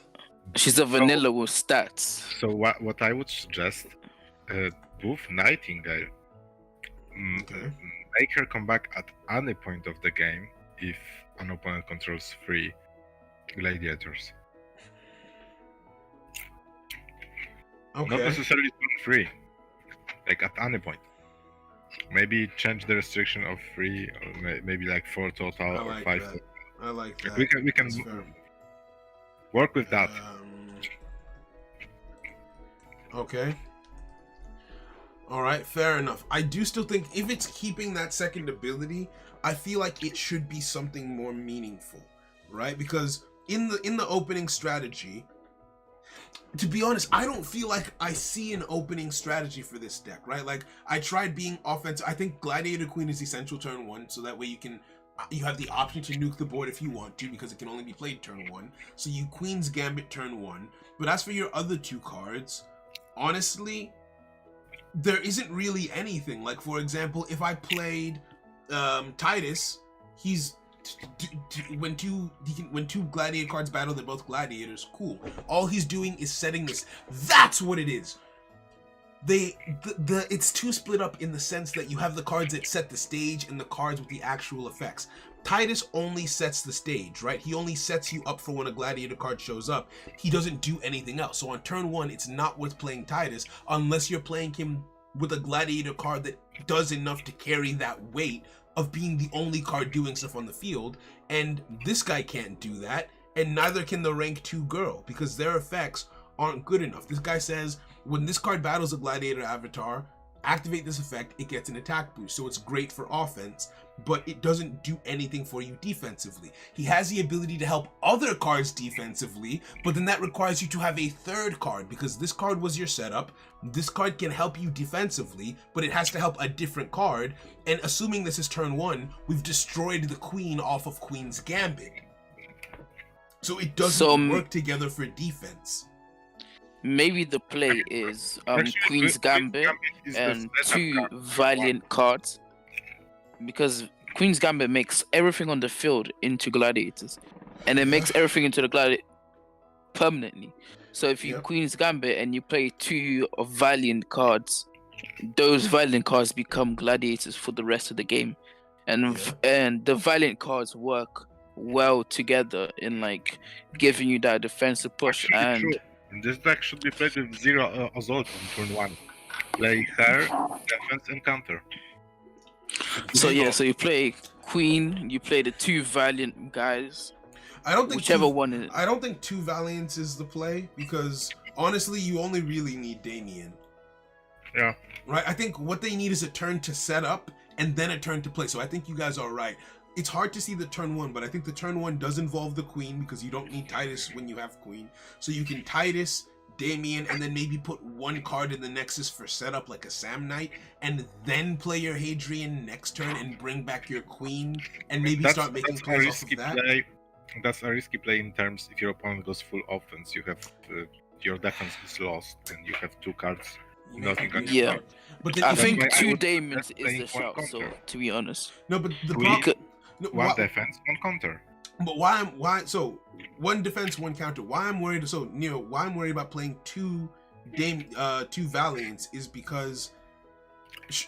she's a vanilla with stats. So what I would suggest, buff Nightingale, Okay. make her come back at any point of the game if an opponent controls 3 gladiators. Not Okay. necessarily turn 3, like at any point. Maybe change the restriction of 3, or maybe like 4 total, I or like 5 that. total. I like that. We can That's fair. work with that. Okay. All right, fair enough. I do still think if it's keeping that second ability, I feel like it should be something more meaningful, right? Because in the opening strategy, to be honest, I don't feel like I see an opening strategy for this deck, right? Like, I tried being offensive. I think Gladiator Queen is essential turn 1, so that way you have the option to nuke the board if you want to, because it can only be played turn 1. So you Queen's Gambit turn 1. But as for your other 2 cards, honestly, there isn't really anything. Like, for example, if I played Titus, he's when two gladiator cards battle, they're both gladiators. Cool. All he's doing is setting this. That's what it is. It's too split up in the sense that you have the cards that set the stage and the cards with the actual effects. Titus only sets the stage, right? He only sets you up for when a gladiator card shows up. He doesn't do anything else. So on turn 1, it's not worth playing Titus unless you're playing him with a gladiator card that does enough to carry that weight of being the only card doing stuff on the field, and this guy can't do that, and neither can the rank 2 girl, because their effects aren't good enough. This guy says, when this card battles a gladiator avatar, activate this effect, it gets an attack boost, so it's great for offense, but it doesn't do anything for you defensively. He has the ability to help other cards defensively, but then that requires you to have a third card, because this card was your setup. This card can help you defensively, but it has to help a different card, and assuming this is turn 1, we've destroyed the queen off of Queen's Gambit. So it doesn't work together for defense. Maybe the play is Actually, Queen's Gambit is the and setup 2 card. Valiant cards, because Queen's Gambit makes everything on the field into gladiators, and it makes everything into the gladiator permanently. So if you Queen's Gambit and you play 2 of Valiant cards, those Valiant cards become gladiators for the rest of the game, and the Valiant cards work well together in like giving you that defensive push. Actually, And true. This deck should be played with 0 Assault on turn 1. Play her, defense, and counter. so you play Queen, you play the 2 Valiant guys, I don't think whichever one is. I don't think 2 Valiants is the play, because honestly, you only really need Damien. Yeah. Right? I think what they need is a turn to set up and then a turn to play. So I think you guys are right. It's hard to see the turn 1, but I think the turn 1 does involve the Queen, because you don't need Titus when you have Queen. So you can Titus, Damien, and then maybe put 1 card in the Nexus for setup, like a Sam Knight, and then play your Hadrian next turn and bring back your Queen, and maybe start making plays off of that. That's a risky play in terms if your opponent goes full offense. You have your defense is lost, and you have 2 cards. Nothing can Yeah. But then I if think you- why I 2 would Daemons suggest is playing the one shout. So counter. to be honest, no, but the We problem. could- No, one defense, 1 counter. But why so 1 defense, 1 counter. Why I'm worried why I'm worried about playing 2 Valiants is because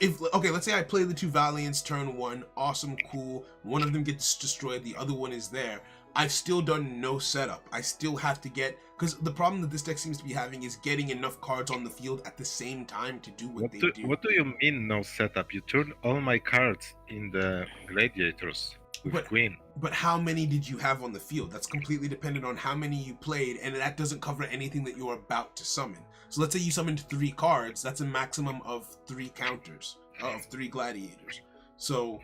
let's say I play the 2 Valiants turn 1, awesome, cool, one of them gets destroyed, the other one is there. I've still done no setup. I still have to get, because the problem that this deck seems to be having is getting enough cards on the field at the same time to do what they do. What do you mean no setup? You turn all my cards in the gladiators with But- Queen. But how many did you have on the field? That's completely dependent on how many you played, and that doesn't cover anything that you're about to summon. So let's say you summoned 3 cards, that's a maximum of 3 counters, of 3 gladiators. So,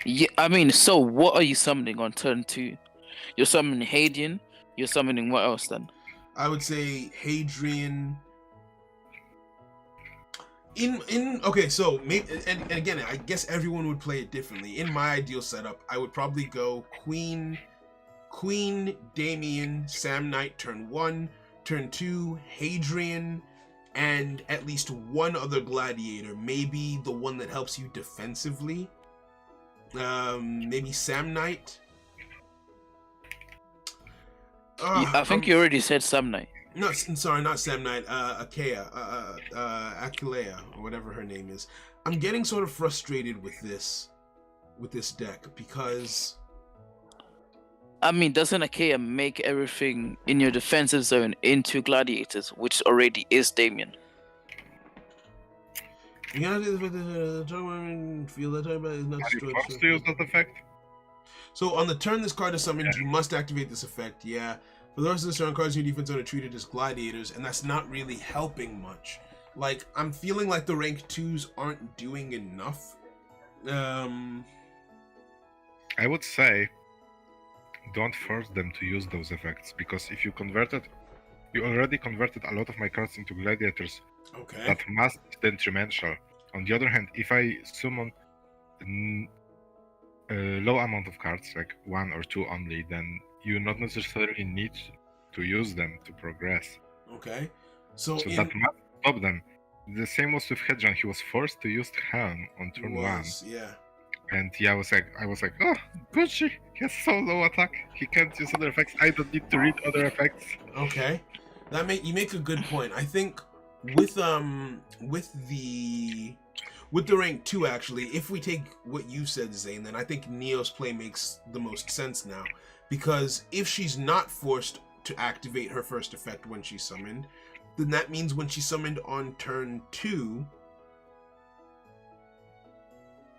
yeah. I mean, so what are you summoning on turn 2? You're summoning Hadrian. You're summoning what else then? I would say Hadrian. Okay, so maybe, and again, I guess everyone would play it differently. In my ideal setup, I would probably go Queen, Damien, Sam Knight turn 1, turn 2, Hadrian, and at least 1 other gladiator. Maybe the one that helps you defensively. Maybe Sam Knight. I think you already said Sam Knight. No, sorry, not Sam Knight. Achaea, Achillea, or whatever her name is. I'm getting sort of frustrated with this deck because I mean, doesn't Achaea make everything in your defensive zone into gladiators, which already is Damien? you gotta do this with the turn feel that turn is not Are you destroyed. forced to use that effect? So on the turn this card is summoned, you must activate this effect. Yeah. For the rest of the turn, cards in your defense zone are treated as gladiators, and that's not really helping much. Like, I'm feeling like the rank 2s aren't doing enough. I would say don't force them to use those effects, because if you already converted a lot of my cards into gladiators. Okay. That must be detrimental. On the other hand, if I summon a low amount of cards, like 1 or 2 only, then you not necessarily need to use them to progress. Okay. So That must stop them. The same was with Hadrian. He was forced to use Helm on turn 1. Yeah. And I was like, oh, Gucci, he has so low attack. He can't use other effects. I don't need to read other effects. Okay. You make a good point. I think with the rank 2, actually, if we take what you said, Zane, then I think Neo's play makes the most sense now. Because if she's not forced to activate her first effect when she's summoned, then that means when she's summoned on turn 2,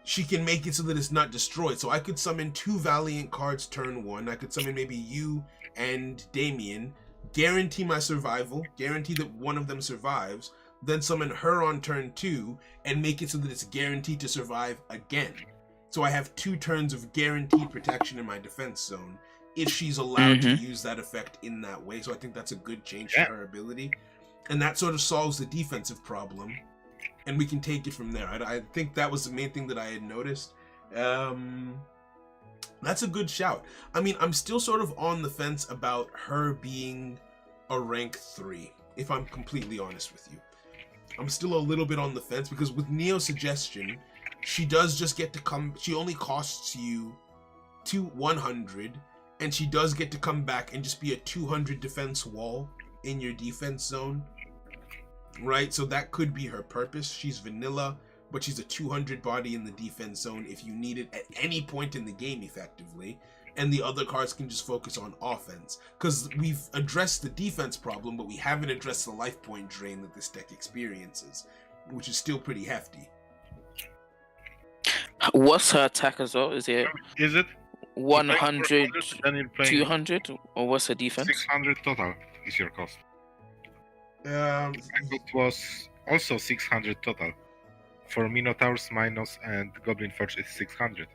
she can make it so that it's not destroyed. So I could summon 2 Valiant cards turn 1. I could summon maybe you and Damien, guarantee my survival, guarantee that one of them survives, then summon her on turn 2 and make it so that it's guaranteed to survive again. So I have 2 turns of guaranteed protection in my defense zone if she's allowed to use that effect in that way. So I think that's a good change to her ability. And that sort of solves the defensive problem. And we can take it from there. I think that was the main thing that I had noticed. That's a good shout. I mean, I'm still sort of on the fence about her being a rank 3, if I'm completely honest with you. I'm still a little bit on the fence because with Neo Suggestion, she does just get to come, she only costs you 100, and she does get to come back and just be a 200 defense wall in your defense zone. Right, so that could be her purpose. She's vanilla, but she's a 200 body in the defense zone if you need it at any point in the game effectively, and the other cards can just focus on offense. Because we've addressed the defense problem, but we haven't addressed the life point drain that this deck experiences, which is still pretty hefty. What's her attack as well? Is it 100, then you're playing 200, or what's her defense? 600 total is your cost. It was also 600 total. For Minotaurs, Minos, and Goblin Forge is 600.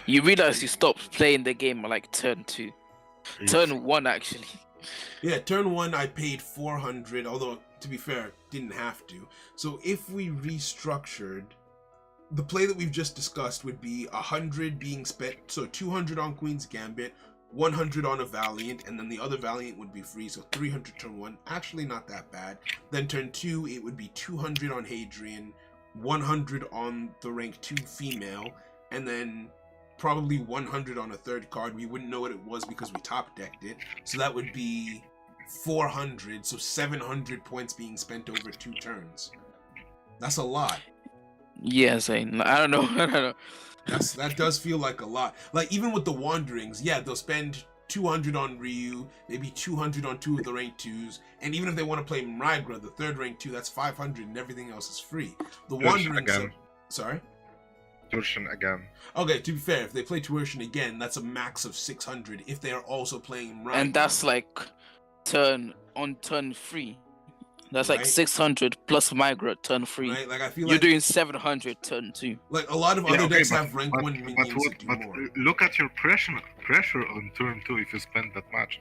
You realize you stopped playing the game like turn 2. Turn 1, actually. Yeah, turn 1 I paid 400, although, to be fair, didn't have to. So if we restructured, the play that we've just discussed would be 100 being spent, so 200 on Queen's Gambit, 100 on a Valiant, and then the other Valiant would be free, so 300 turn 1, actually not that bad. Then turn 2, it would be 200 on Hadrian, 100 on the rank 2 female, and then probably 100 on a third card. We wouldn't know what it was because we top decked it, so that would be 400, so 700 points being spent over 2 turns. That's a lot. Yeah, Zane. I don't know. That does feel like a lot. Like, even with the Wanderings, yeah, they'll spend 200 on Ryu, maybe 200 on 2 of the rank 2s, and even if they want to play Mrigra, the third rank 2, that's 500 and everything else is free. The Wanderings... Sorry? Turshan again. Okay, to be fair, if they play Tuition again, that's a max of 600 if they are also playing Mrigra. And that's like turn 3. That's like 600 plus Migra turn 3. Right? Like, I feel you're like doing 700 turn 2. Like, a lot of other decks have rank 1 minions that do but more. Look at your pressure on turn 2 if you spend that much.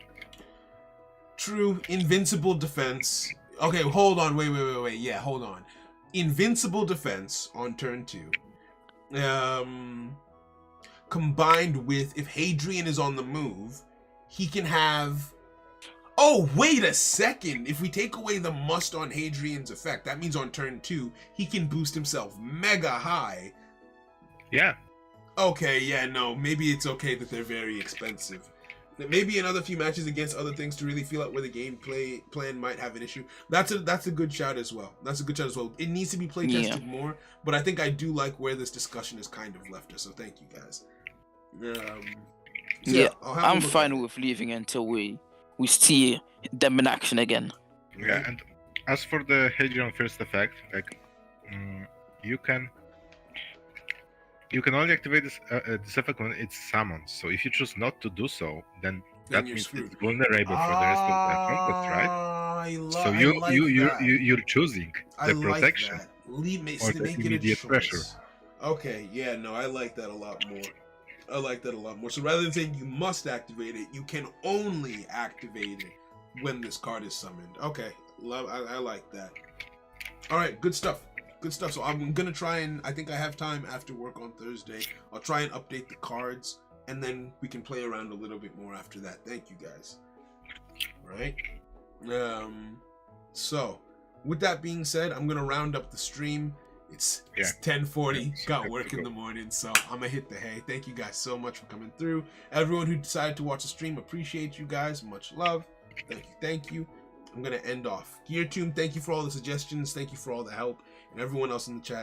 True. Invincible defense. Okay, hold on. Wait. Yeah, hold on. Invincible defense on turn 2. Combined with, if Hadrian is on the move, he can have... Oh, wait a second! If we take away the must on Hadrian's effect, that means on turn 2, he can boost himself mega high. Yeah. Okay, yeah, no, maybe it's okay that they're very expensive. Maybe another few matches against other things to really feel out where the gameplay plan might have an issue. That's a good shout as well. It needs to be play tested more, but I think I do like where this discussion has kind of left us, so thank you guys. I'm fine with leaving until we see them in action again. Yeah, and as for the Hadrian first effect, like you can only activate this effect when it's summoned. So if you choose not to do so, then that means screwed. it's vulnerable for the rest of the combat, right? You're choosing the protection or the immediate pressure. Okay, yeah, no, I like that a lot more. So rather than saying you must activate it, you can only activate it when this card is summoned. Okay, I like that. All right, good stuff. So I'm gonna try and, I think I have time after work on Thursday. I'll try and update the cards, and then we can play around a little bit more after that. Thank you guys. Right? So with that being said, I'm gonna round up the stream. It's 10:40. Got work in the morning, so I'm gonna hit the hay. Thank you guys so much for coming through. Everyone who decided to watch the stream, appreciate you guys. Much love. Thank you. I'm gonna end off. GearTune, thank you for all the suggestions. Thank you for all the help, and everyone else in the chat.